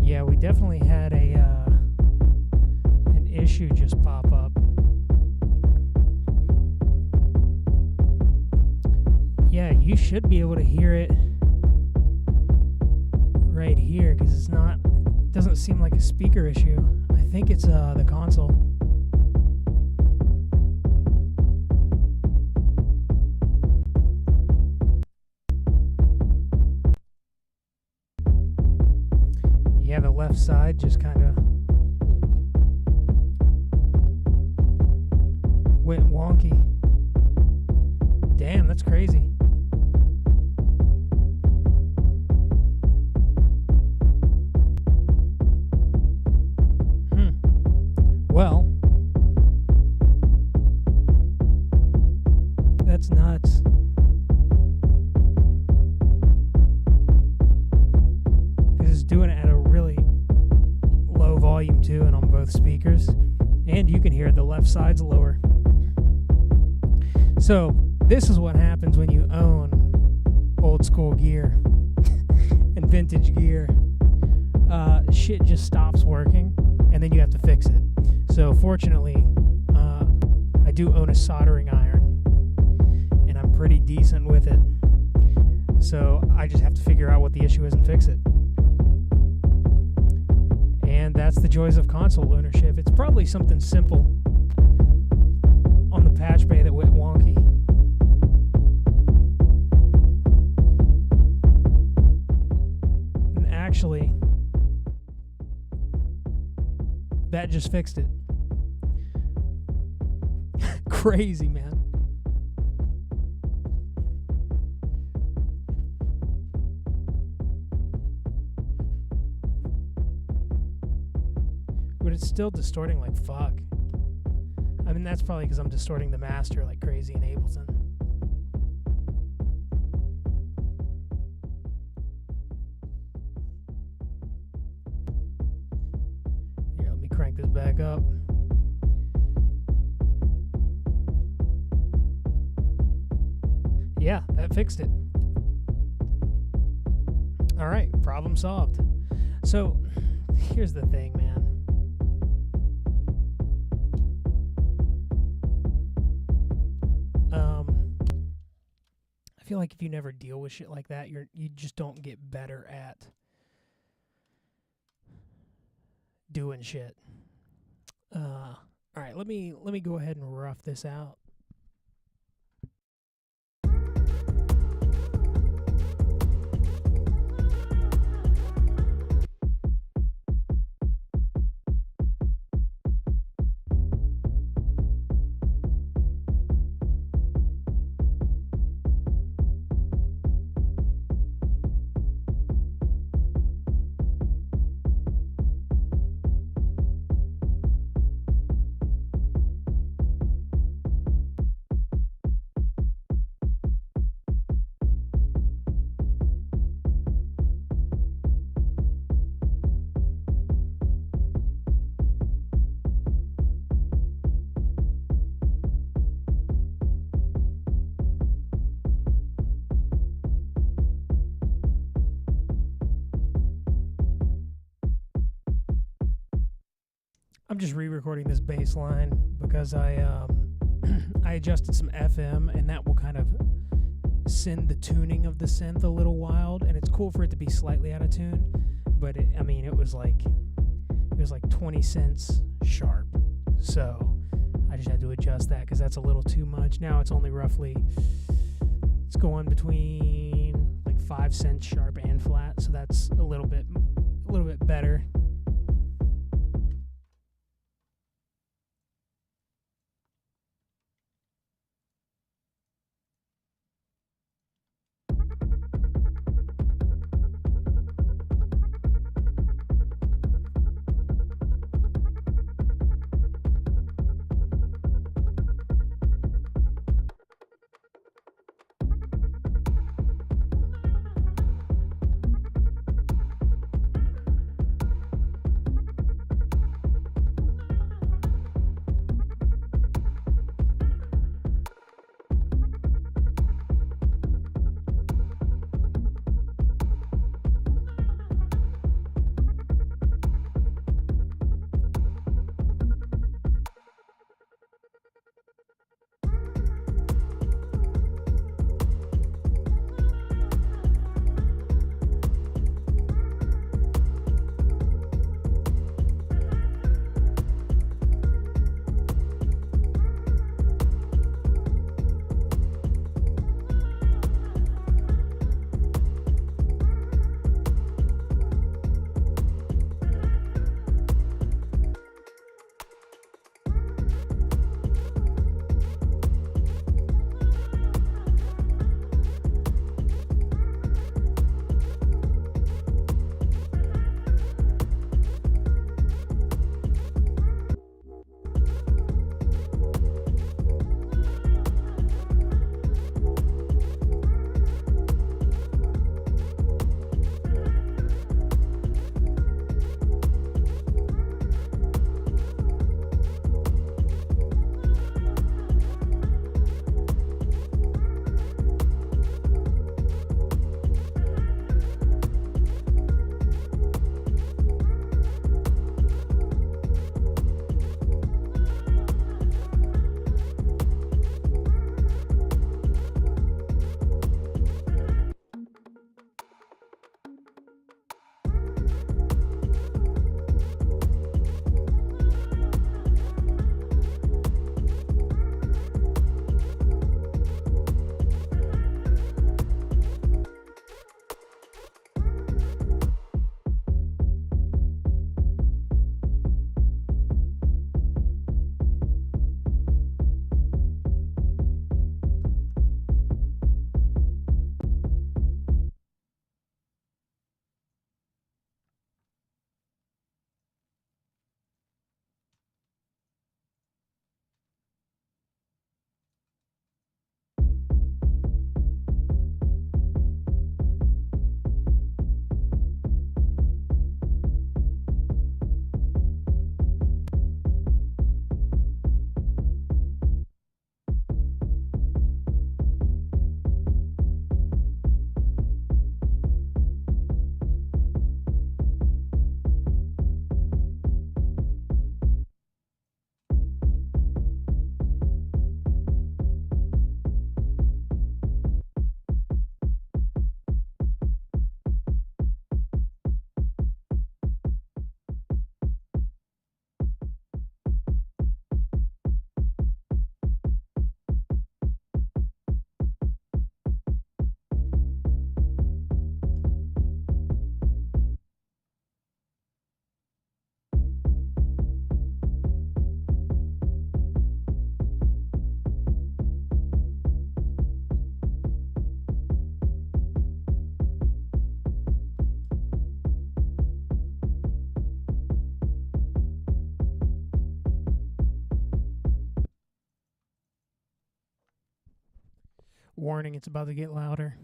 Yeah, we definitely had an issue just pop up. Yeah, you should be able to hear it right here because it doesn't seem like a speaker issue. I think it's the console. Yeah, the left side just kind of went wonky. Damn, that's crazy. Well, that's nuts. This is doing it at a really low volume too, and on both speakers. And you can hear the left side's lower. So, this is what happens when you own old school gear and vintage gear. Shit just stops working, and then you have to fix it. So, fortunately, I do own a soldering iron, and I'm pretty decent with it. So, I just have to figure out what the issue is and fix it. And that's the joys of console ownership. It's probably something simple on the patch bay that went wonky. And actually, that just fixed it. Crazy, man. But it's still distorting like fuck. I mean, that's probably because I'm distorting the master like crazy in Ableton. Here, let me crank this back up. Yeah, that fixed it. All right, problem solved. So, here's the thing, man. feel like if you never deal with shit like that, you just don't get better at doing shit. All right, let me go ahead and rough this out. I'm just re-recording this bass line because I I adjusted some FM, and that will kind of send the tuning of the synth a little wild, and it's cool for it to be slightly out of tune, but it was like 20 cents sharp. So I just had to adjust that because that's a little too much. Now it's only roughly, it's going between like 5 cents sharp and flat, so that's a little bit better. warning, it's about to get louder.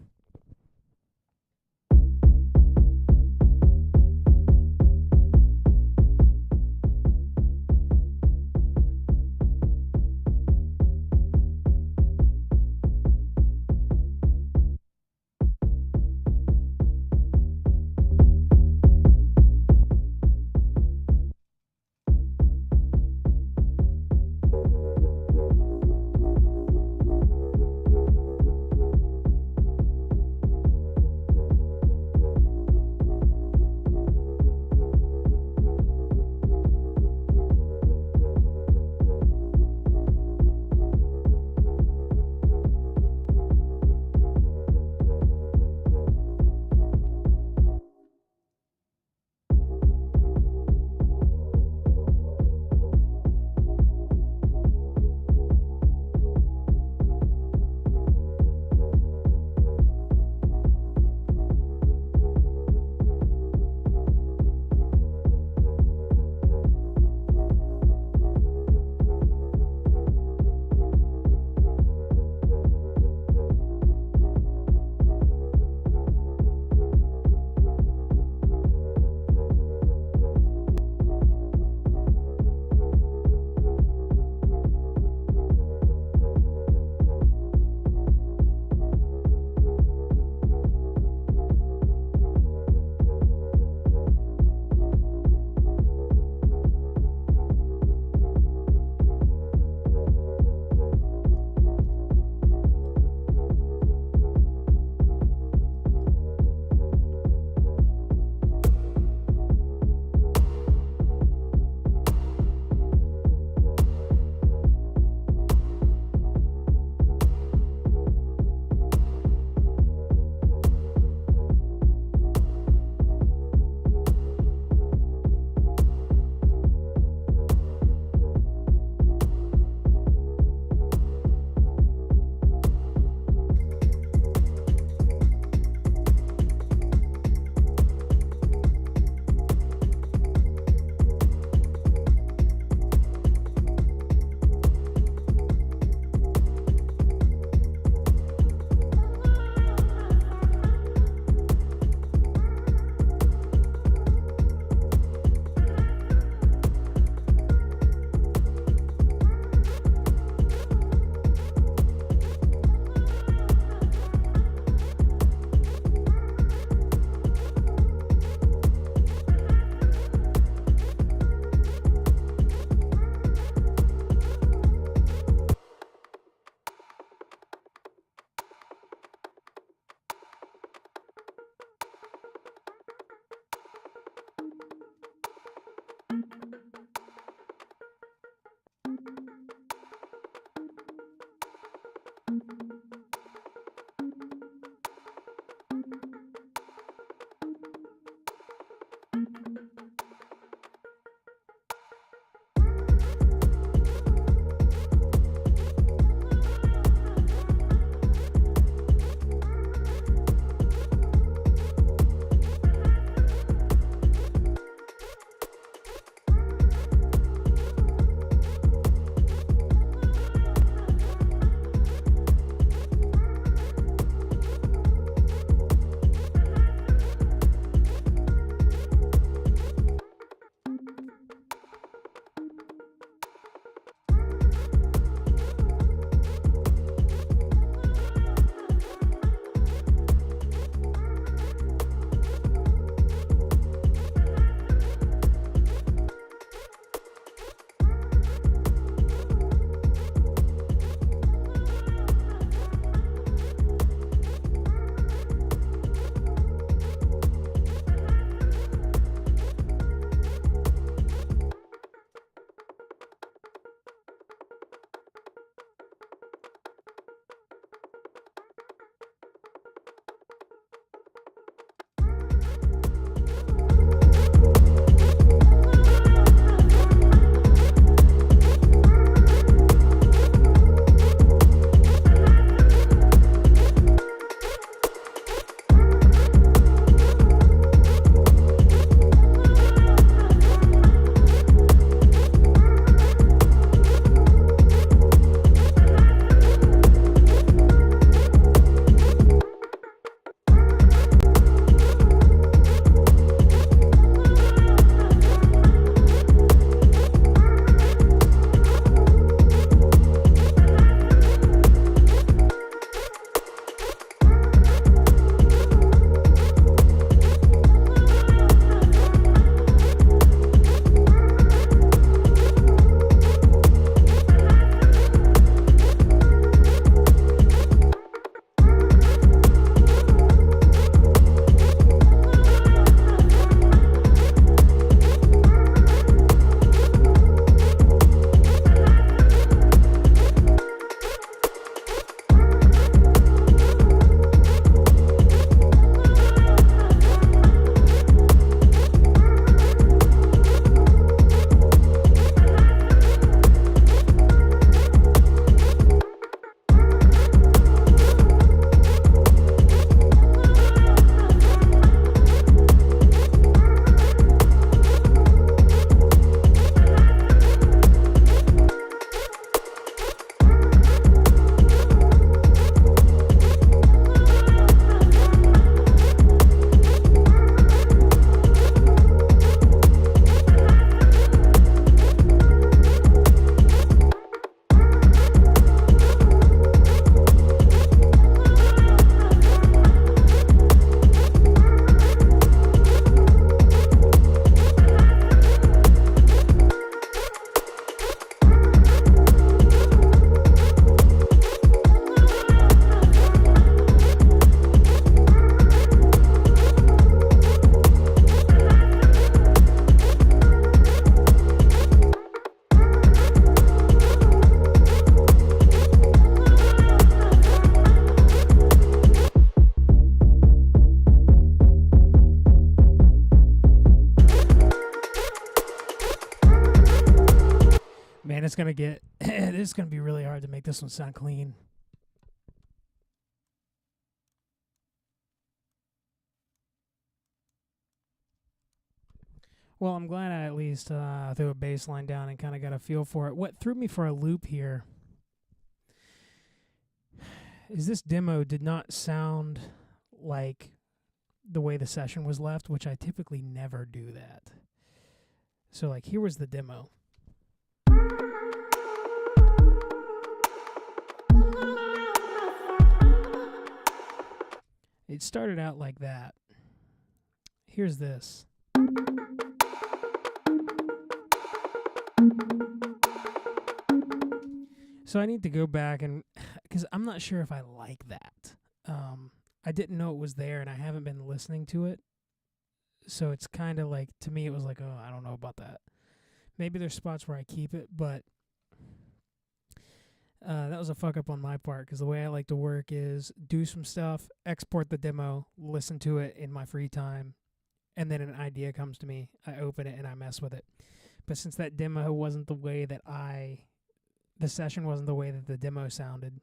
man, it's gonna get. This is gonna be really hard to make this one sound clean. Well, I'm glad I at least threw a bass line down and kind of got a feel for it. What threw me for a loop here is this demo did not sound like the way the session was left, which I typically never do that. So, like, here was the demo. It started out like that. Here's this. So I need to go back and, because I'm not sure if I like that. I didn't know it was there, and I haven't been listening to it. So it's kind of like, to me, it was like, oh, I don't know about that. Maybe there's spots where I keep it, but that was a fuck up on my part, because the way I like to work is do some stuff, export the demo, listen to it in my free time, and then an idea comes to me. I open it and I mess with it. But since that demo wasn't the way that the session wasn't the way that the demo sounded,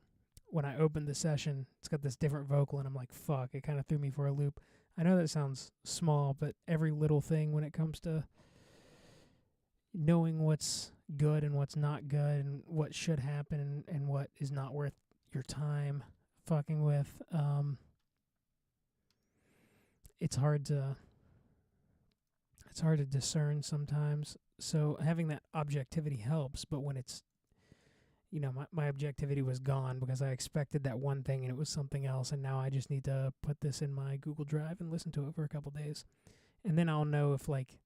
when I opened the session, it's got this different vocal, and I'm like, fuck, it kind of threw me for a loop. I know that sounds small, but every little thing when it comes to knowing what's good and what's not good and what should happen and what is not worth your time fucking with, it's hard to discern sometimes. So having that objectivity helps, but when it's, my objectivity was gone because I expected that one thing and it was something else, and now I just need to put this in my Google Drive and listen to it for a couple days. And then I'll know if, like,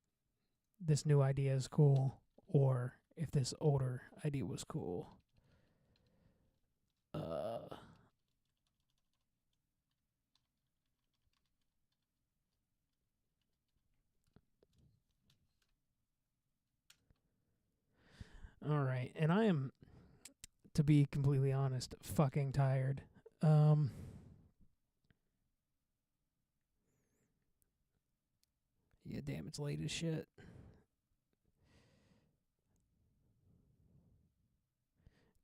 this new idea is cool or if this older idea was cool. All right, and I am, to be completely honest, fucking tired. Yeah, damn, it's late as shit.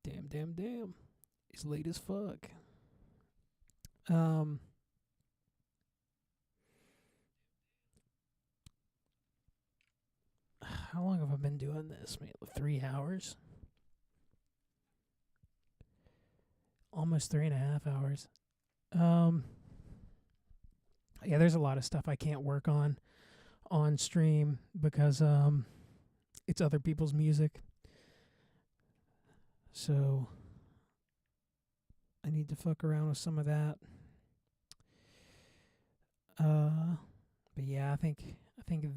Damn. It's late as fuck. How long have I been doing this? Maybe 3 hours? Almost 3.5 hours. Yeah, there's a lot of stuff I can't work on stream because it's other people's music. So I need to fuck around with some of that. But yeah, I think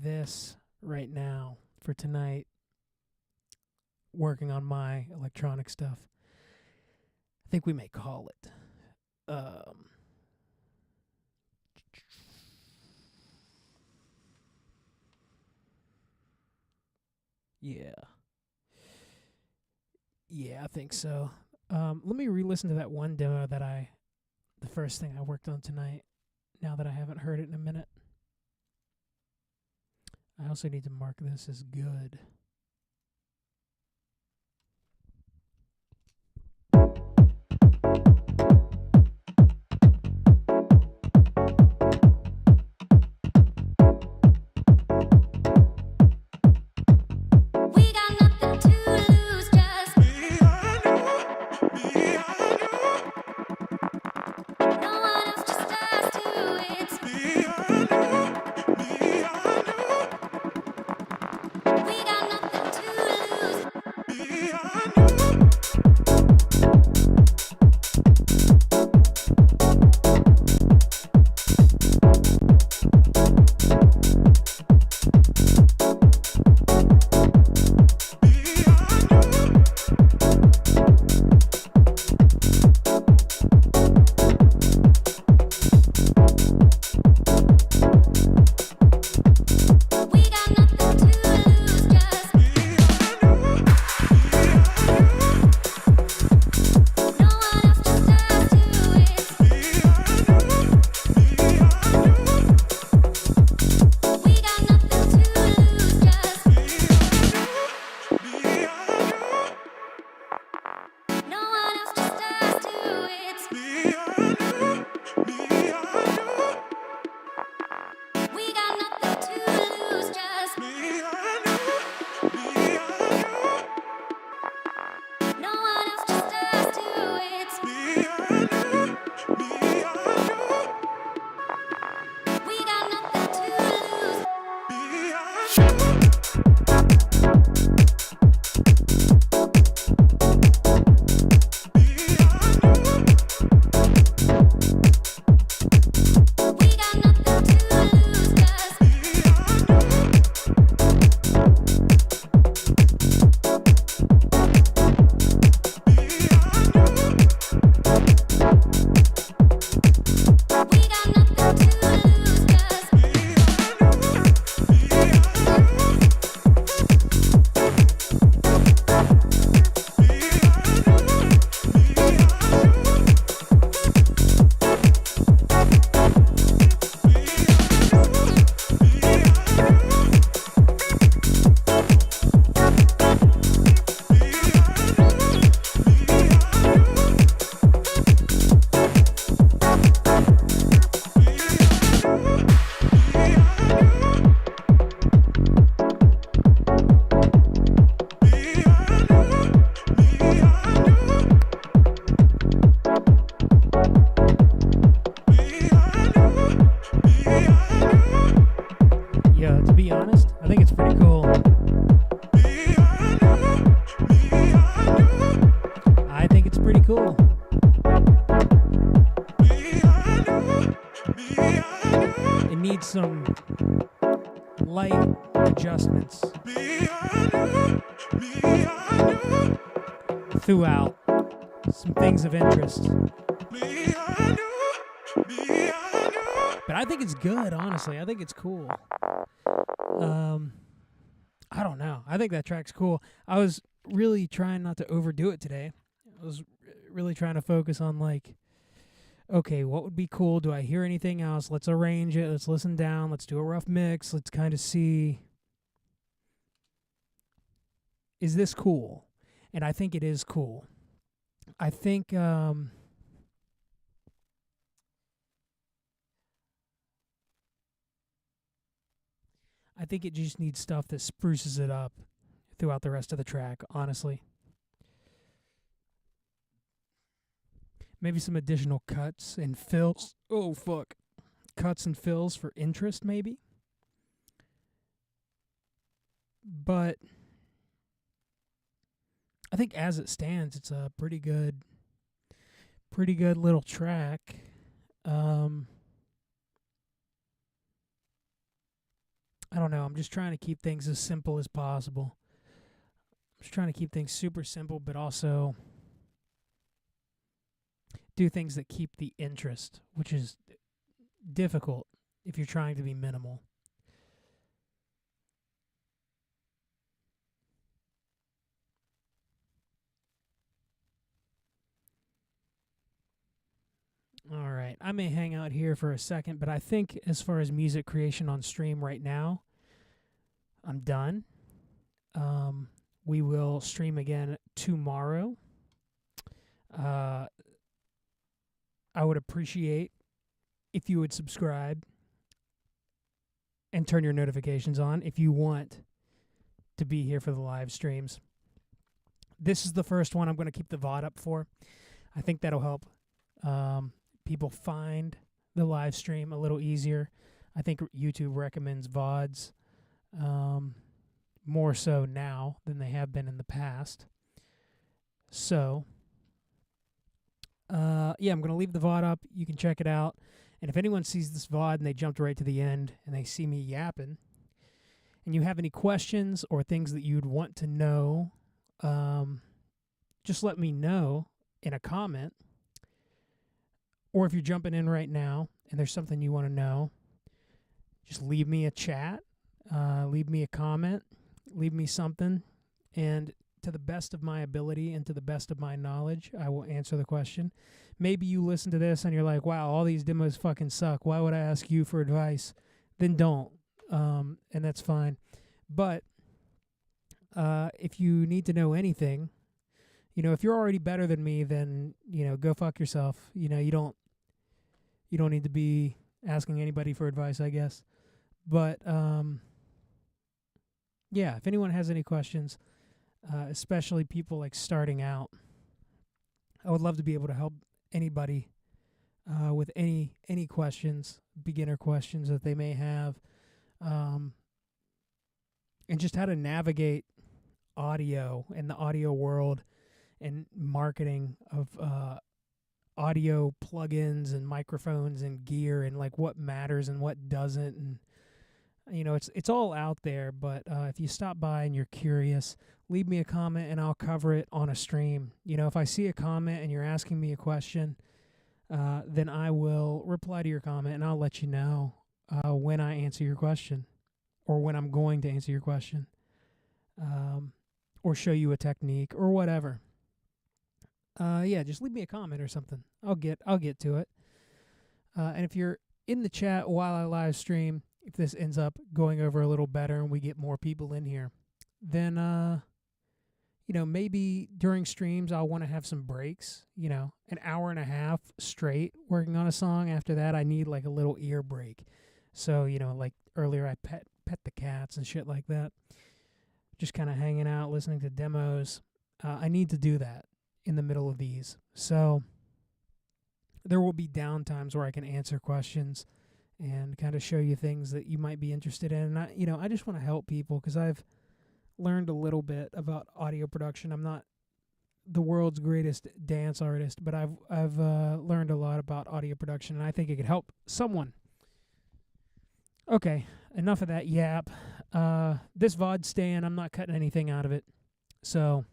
this right now for tonight, working on my electronic stuff, I think we may call it. Yeah, I think so. Let me re-listen to that one demo the first thing I worked on tonight, now that I haven't heard it in a minute. I also need to mark this as good. We got nothing honest. I think it's pretty cool. I think it's pretty cool. It needs some light adjustments throughout. Some things of interest. But I think it's good, honestly. I think it's cool. I don't know. I think that track's cool. I was really trying not to overdo it today. I was really trying to focus on, like, okay, what would be cool? Do I hear anything else? Let's arrange it. Let's listen down. Let's do a rough mix. Let's kind of see, is this cool? And I think it is cool. I think it just needs stuff that spruces it up throughout the rest of the track, honestly. Maybe some additional cuts and fills. Oh, fuck. Cuts and fills for interest, maybe. But I think as it stands, it's a pretty good little track. I don't know. I'm just trying to keep things as simple as possible. I'm just trying to keep things super simple, but also do things that keep the interest, which is difficult if you're trying to be minimal. All right. I may hang out here for a second, but I think as far as music creation on stream right now, I'm done. We will stream again tomorrow. I would appreciate if you would subscribe and turn your notifications on if you want to be here for the live streams. This is the first one I'm going to keep the VOD up for. I think that'll help people find the live stream a little easier. I think YouTube recommends VODs more so now than they have been in the past. So, yeah, I'm going to leave the VOD up. You can check it out. And if anyone sees this VOD and they jumped right to the end and they see me yapping, and you have any questions or things that you'd want to know, just let me know in a comment. Or if you're jumping in right now and there's something you want to know, just leave me a chat, leave me a comment, leave me something, and to the best of my ability and to the best of my knowledge, I will answer the question. Maybe you listen to this and you're like, wow, all these demos fucking suck. Why would I ask you for advice? Then don't, and that's fine. But if you need to know anything, if you're already better than me, then, go fuck yourself. You don't need to be asking anybody for advice, I guess. But, yeah, if anyone has any questions, especially people like starting out, I would love to be able to help anybody with any questions, beginner questions that they may have, and just how to navigate audio and the audio world and marketing of audio plugins and microphones and gear and like what matters and what doesn't. And it's all out there, but if you stop by and you're curious, leave me a comment and I'll cover it on a stream. If I see a comment and you're asking me a question, then I will reply to your comment and I'll let you know when I answer your question or when I'm going to answer your question, or show you a technique or whatever. Yeah, just leave me a comment or something. I'll get to it. And if you're in the chat while I live stream, if this ends up going over a little better and we get more people in here, then maybe during streams I'll want to have some breaks, an hour and a half straight working on a song. After that I need like a little ear break. So, like earlier I pet the cats and shit like that. Just kind of hanging out, listening to demos. I need to do that in the middle of these. So there will be down times where I can answer questions and kind of show you things that you might be interested in. And I just want to help people because I've learned a little bit about audio production. I'm not the world's greatest dance artist, but I've learned a lot about audio production, and I think it could help someone. Okay, enough of that yap. This VOD's staying. I'm not cutting anything out of it. So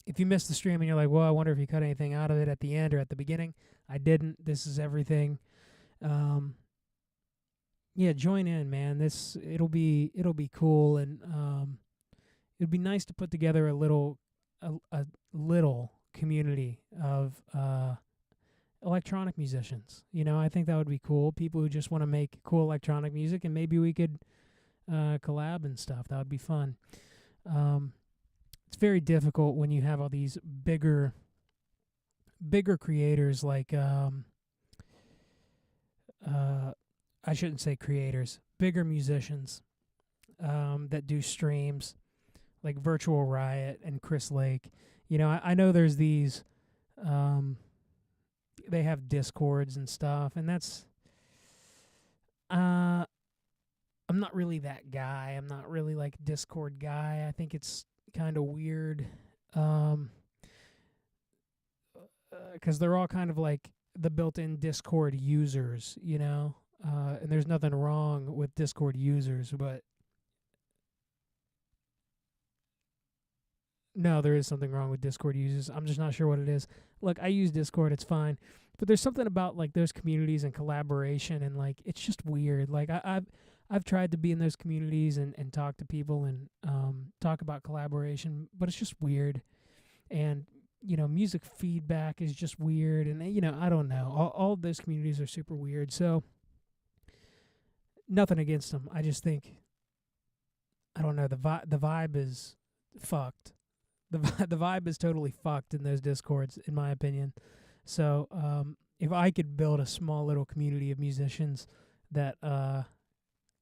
if you missed the stream and you're like, well, I wonder if you cut anything out of it at the end or at the beginning, I didn't. This is everything. Yeah, join in, man. It'll be cool, and it'd be nice to put together a little community of electronic musicians. I think that would be cool. People who just want to make cool electronic music, and maybe we could collab and stuff. That would be fun. It's very difficult when you have all these bigger creators like I shouldn't say creators, bigger musicians that do streams like Virtual Riot and Chris Lake. I know there's these they have Discords and stuff, and that's I'm not really that guy. I'm not really like Discord guy. I think it's kind of weird because they're all kind of like the built-in Discord users, and there's nothing wrong with Discord users, but no, there is something wrong with Discord users. I'm just not sure what it is. Look, I use Discord, it's fine. But there's something about like those communities and collaboration, and like it's just weird. Like I've tried to be in those communities and talk to people and talk about collaboration, but it's just weird. And music feedback is just weird, and I don't know. All of those communities are super weird. So nothing against them. I just think I don't know, the vibe is fucked. The vibe is totally fucked in those Discords, in my opinion. So if I could build a small little community of musicians that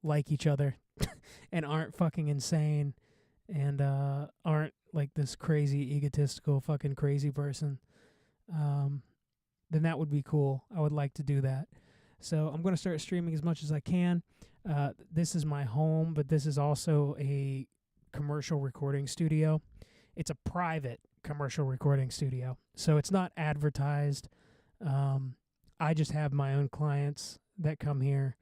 like each other and aren't fucking insane and aren't like this crazy egotistical fucking crazy person, then that would be cool. I would like to do that. So I'm going to start streaming as much as I can. This is my home, but this is also a commercial recording studio. It's a private commercial recording studio, so it's not advertised. I just have my own clients that come here,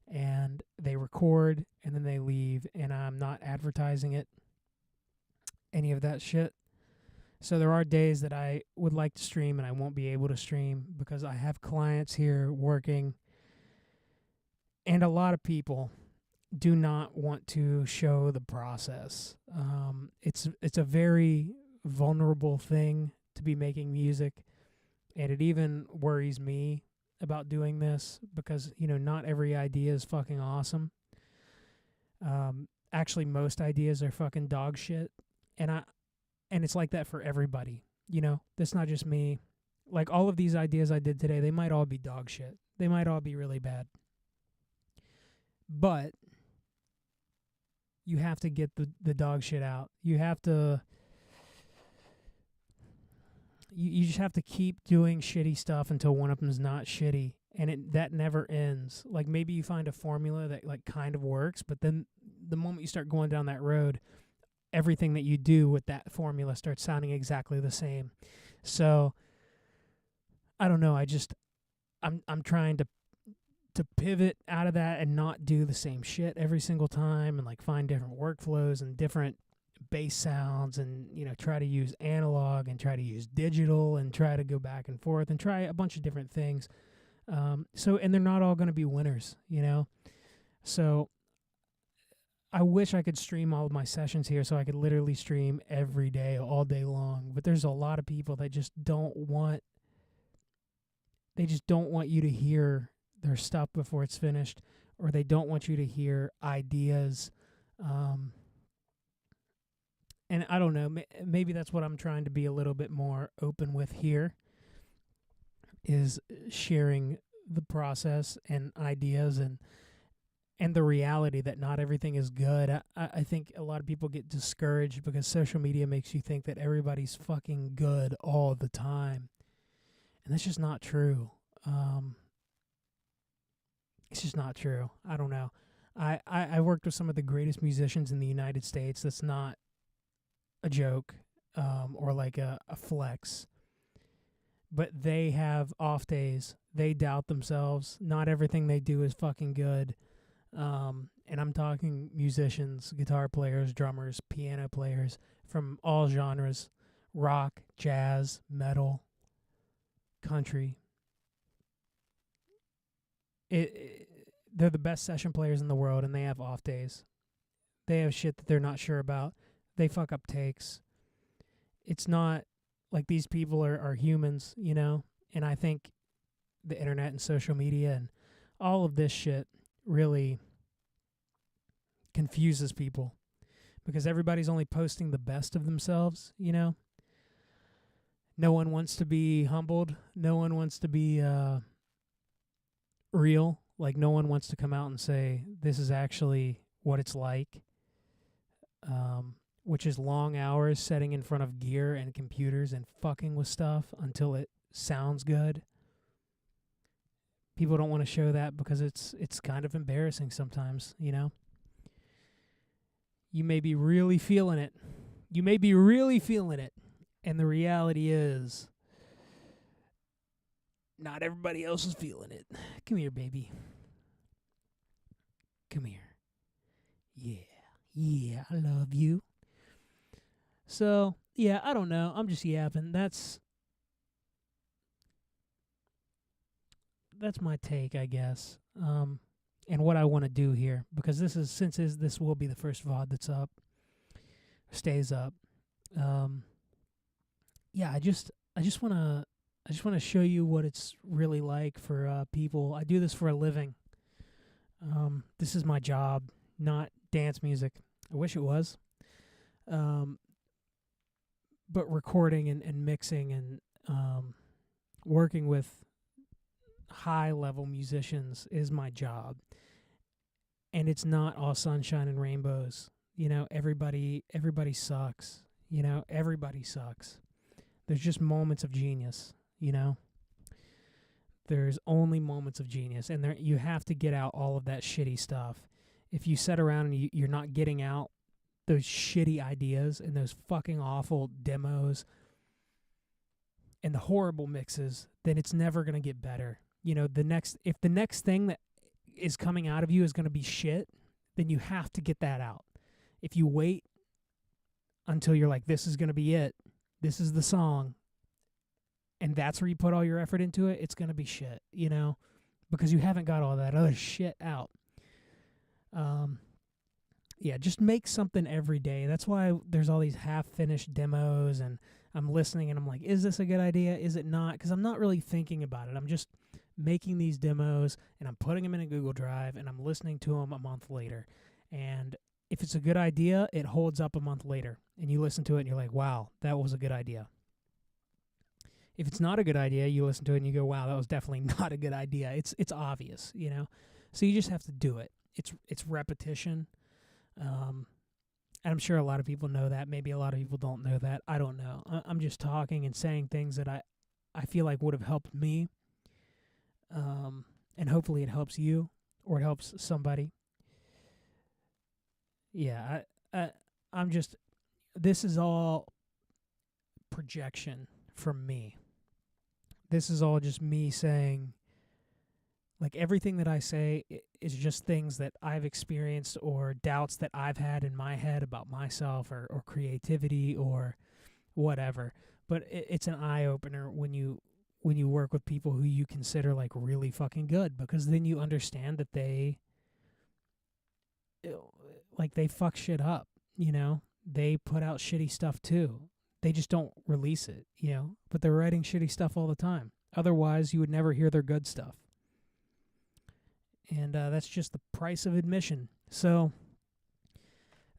and they record, and then they leave, and I'm not advertising it, any of that shit. So there are days that I would like to stream, and I won't be able to stream because I have clients here working, and a lot of people do not want to show the process. It's a very vulnerable thing to be making music, and it even worries me about doing this because not every idea is fucking awesome. Actually, most ideas are fucking dog shit, and it's like that for everybody. That's not just me. Like all of these ideas I did today, they might all be dog shit. They might all be really bad. But you have to get the dog shit out. You have to you just have to keep doing shitty stuff until one of them's not shitty, and that never ends. Like maybe you find a formula that like kind of works, but then the moment you start going down that road, everything that you do with that formula starts sounding exactly the same. So I don't know, I'm trying to pivot out of that and not do the same shit every single time, and like find different workflows and different bass sounds, and try to use analog and try to use digital and try to go back and forth and try a bunch of different things. And they're not all going to be winners, So I wish I could stream all of my sessions here so I could literally stream every day, all day long. But there's a lot of people that just don't want you to hear their stuff before it's finished, or they don't want you to hear ideas. And I don't know, maybe that's what I'm trying to be a little bit more open with here, is sharing the process and ideas and the reality that not everything is good. I think a lot of people get discouraged because social media makes you think that everybody's fucking good all the time. And that's just not true. It's just not true. I don't know. I worked with some of the greatest musicians in the United States. That's not a joke, or like a flex. But they have off days. They doubt themselves. Not everything they do is fucking good. And I'm talking musicians, guitar players, drummers, piano players from all genres: rock, jazz, metal, country. They're the best session players in the world, and they have off days. They have shit that they're not sure about. They fuck up takes. It's not like these people are humans, you know? And I think the internet and social media and all of this shit really confuses people because everybody's only posting the best of themselves, you know? No one wants to be humbled. No one wants to be real. Like, no one wants to come out and say, this is actually what it's like, which is long hours sitting in front of gear and computers and fucking with stuff until it sounds good. People don't want to show that because it's kind of embarrassing sometimes, you know? You may be really feeling it. You may be really feeling it. And the reality is, not everybody else is feeling it. Come here, baby. Come here. Yeah, I love you. So, yeah, I don't know. I'm just yapping. That's my take, I guess. And what I want to do here, because this will be the first VOD that's up, stays up. Yeah, I just want to show you what it's really like for people. I do this for a living. This is my job, not dance music. I wish it was. But recording and mixing and working with high-level musicians is my job. And it's not all sunshine and rainbows. You know, everybody sucks. You know, everybody sucks. There's just moments of genius, you know? There's only moments of genius, and you have to get out all of that shitty stuff. If you sit around and you're not getting out those shitty ideas and those fucking awful demos and the horrible mixes, then it's never going to get better. You know, if the next thing that is coming out of you is going to be shit, then you have to get that out. If you wait until you're like, this is going to be it, this is the song, and that's where you put all your effort into it, it's going to be shit, you know, because you haven't got all that other shit out. Yeah, just make something every day. That's why there's all these half-finished demos, and I'm listening, and I'm like, is this a good idea? Is it not? Because I'm not really thinking about it. I'm just making these demos, and I'm putting them in a Google Drive, and I'm listening to them a month later. And if it's a good idea, it holds up a month later, and you listen to it, and you're like, wow, that was a good idea. If it's not a good idea, you listen to it, and you go, wow, that was definitely not a good idea. It's obvious, you know? So you just have to do it. It's repetition. And I'm sure a lot of people know that. Maybe a lot of people don't know that. I don't know. I'm just talking and saying things that I feel like would have helped me. And hopefully it helps you or it helps somebody. Yeah, I'm just, this is all projection from me. This is all just me saying, like, everything that I say is just things that I've experienced or doubts that I've had in my head about myself or creativity or whatever. But it's an eye-opener when you work with people who you consider, like, really fucking good, because then you understand that they fuck shit up, you know? They put out shitty stuff too. They just don't release it, you know? But they're writing shitty stuff all the time. Otherwise, you would never hear their good stuff. And that's just the price of admission. So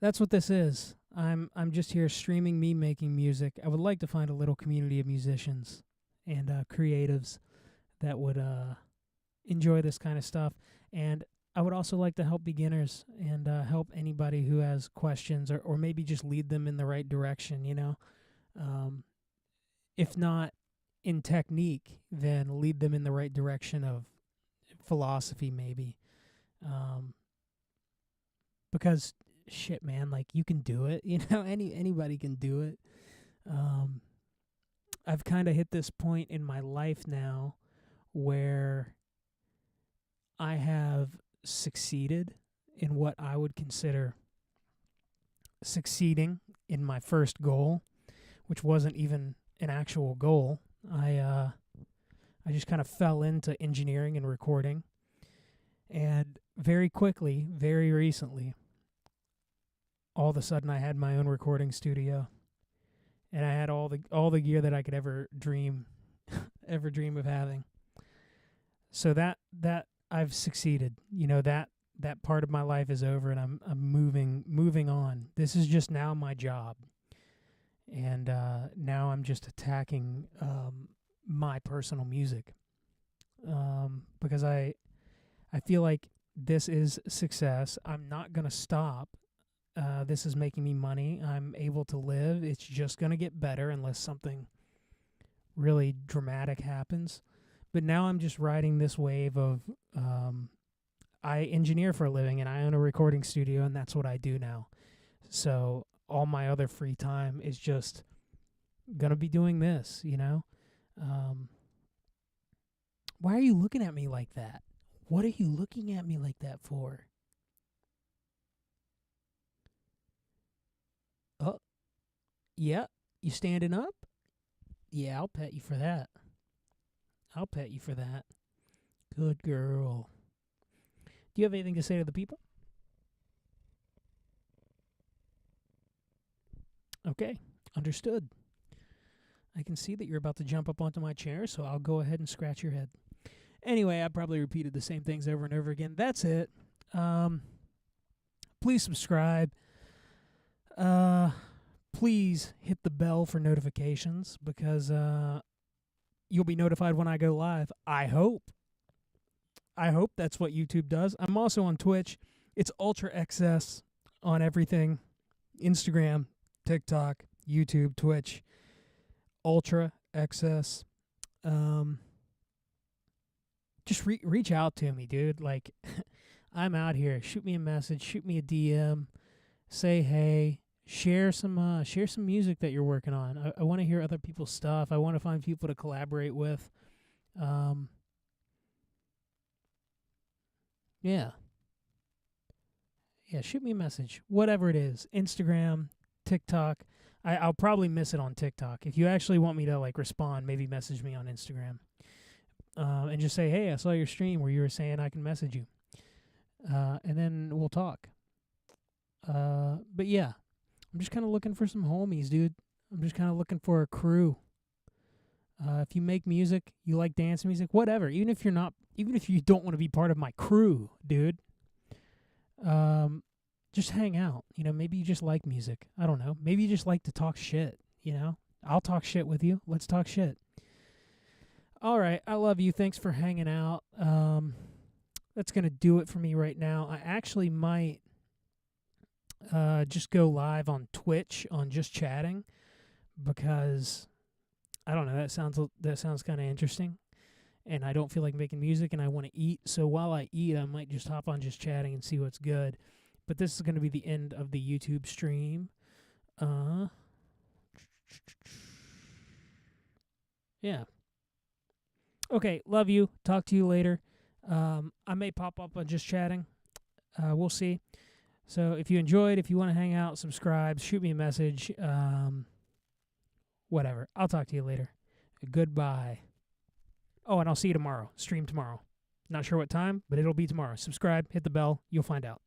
that's what this is. I'm just here streaming me making music. I would like to find a little community of musicians and creatives that would enjoy this kind of stuff. And I would also like to help beginners and help anybody who has questions or maybe just lead them in the right direction, you know. If not in technique, then lead them in the right direction of philosophy maybe. Because shit, man, like you can do it, anybody can do it. I've kind of hit this point in my life now where I have succeeded in what I would consider succeeding in my first goal, which wasn't even an actual goal. I just kind of fell into engineering and recording, and very quickly, very recently, all of a sudden I had my own recording studio, and I had all the gear that I could ever dream of having. So that I've succeeded. That part of my life is over, and I'm moving on. This is just now my job, and now I'm just attacking my personal music, because I feel like this is success. I'm not gonna stop. This is making me money. I'm able to live. It's just gonna get better unless something really dramatic happens. But now I'm just riding this wave of I engineer for a living, and I own a recording studio, and that's what I do now. So all my other free time is just gonna be doing this, Why are you looking at me like that? What are you looking at me like that for? Oh, yeah, you standing up? Yeah, I'll pet you for that. Good girl. Do you have anything to say to the people? Okay, understood. I can see that you're about to jump up onto my chair, so I'll go ahead and scratch your head. Anyway, I probably repeated the same things over and over again. That's it. Please subscribe. Please hit the bell for notifications, because you'll be notified when I go live. I hope that's what YouTube does. I'm also on Twitch. It's Ultra XS on everything. Instagram, TikTok, YouTube, Twitch. Ultra XS. Just reach out to me, dude. Like, I'm out here. Shoot me a message. Shoot me a DM. Say hey. Share some music that you're working on. I want to hear other people's stuff. I want to find people to collaborate with. Yeah, shoot me a message. Whatever it is. Instagram, TikTok. I'll probably miss it on TikTok. If you actually want me to respond, maybe message me on Instagram. And just say, hey, I saw your stream where you were saying I can message you. And then we'll talk. But yeah, I'm just kind of looking for some homies, dude. I'm just kind of looking for a crew. If you make music, you like dance music, whatever. Even if you don't want to be part of my crew, dude, just hang out. Maybe you just like music. I don't know. Maybe you just like to talk shit. I'll talk shit with you. Let's talk shit. All right, I love you. Thanks for hanging out. That's gonna do it for me right now. I actually might just go live on Twitch on Just Chatting, because I don't know, that sounds kind of interesting, and I don't feel like making music, and I want to eat. So while I eat, I might just hop on Just Chatting and see what's good. But this is going to be the end of the YouTube stream. Yeah. Okay, love you. Talk to you later. I may pop up on Just Chatting. We'll see. So if you enjoyed, if you want to hang out, subscribe, shoot me a message. Whatever. I'll talk to you later. Goodbye. Oh, and I'll see you tomorrow. Stream tomorrow. Not sure what time, but it'll be tomorrow. Subscribe, hit the bell. You'll find out.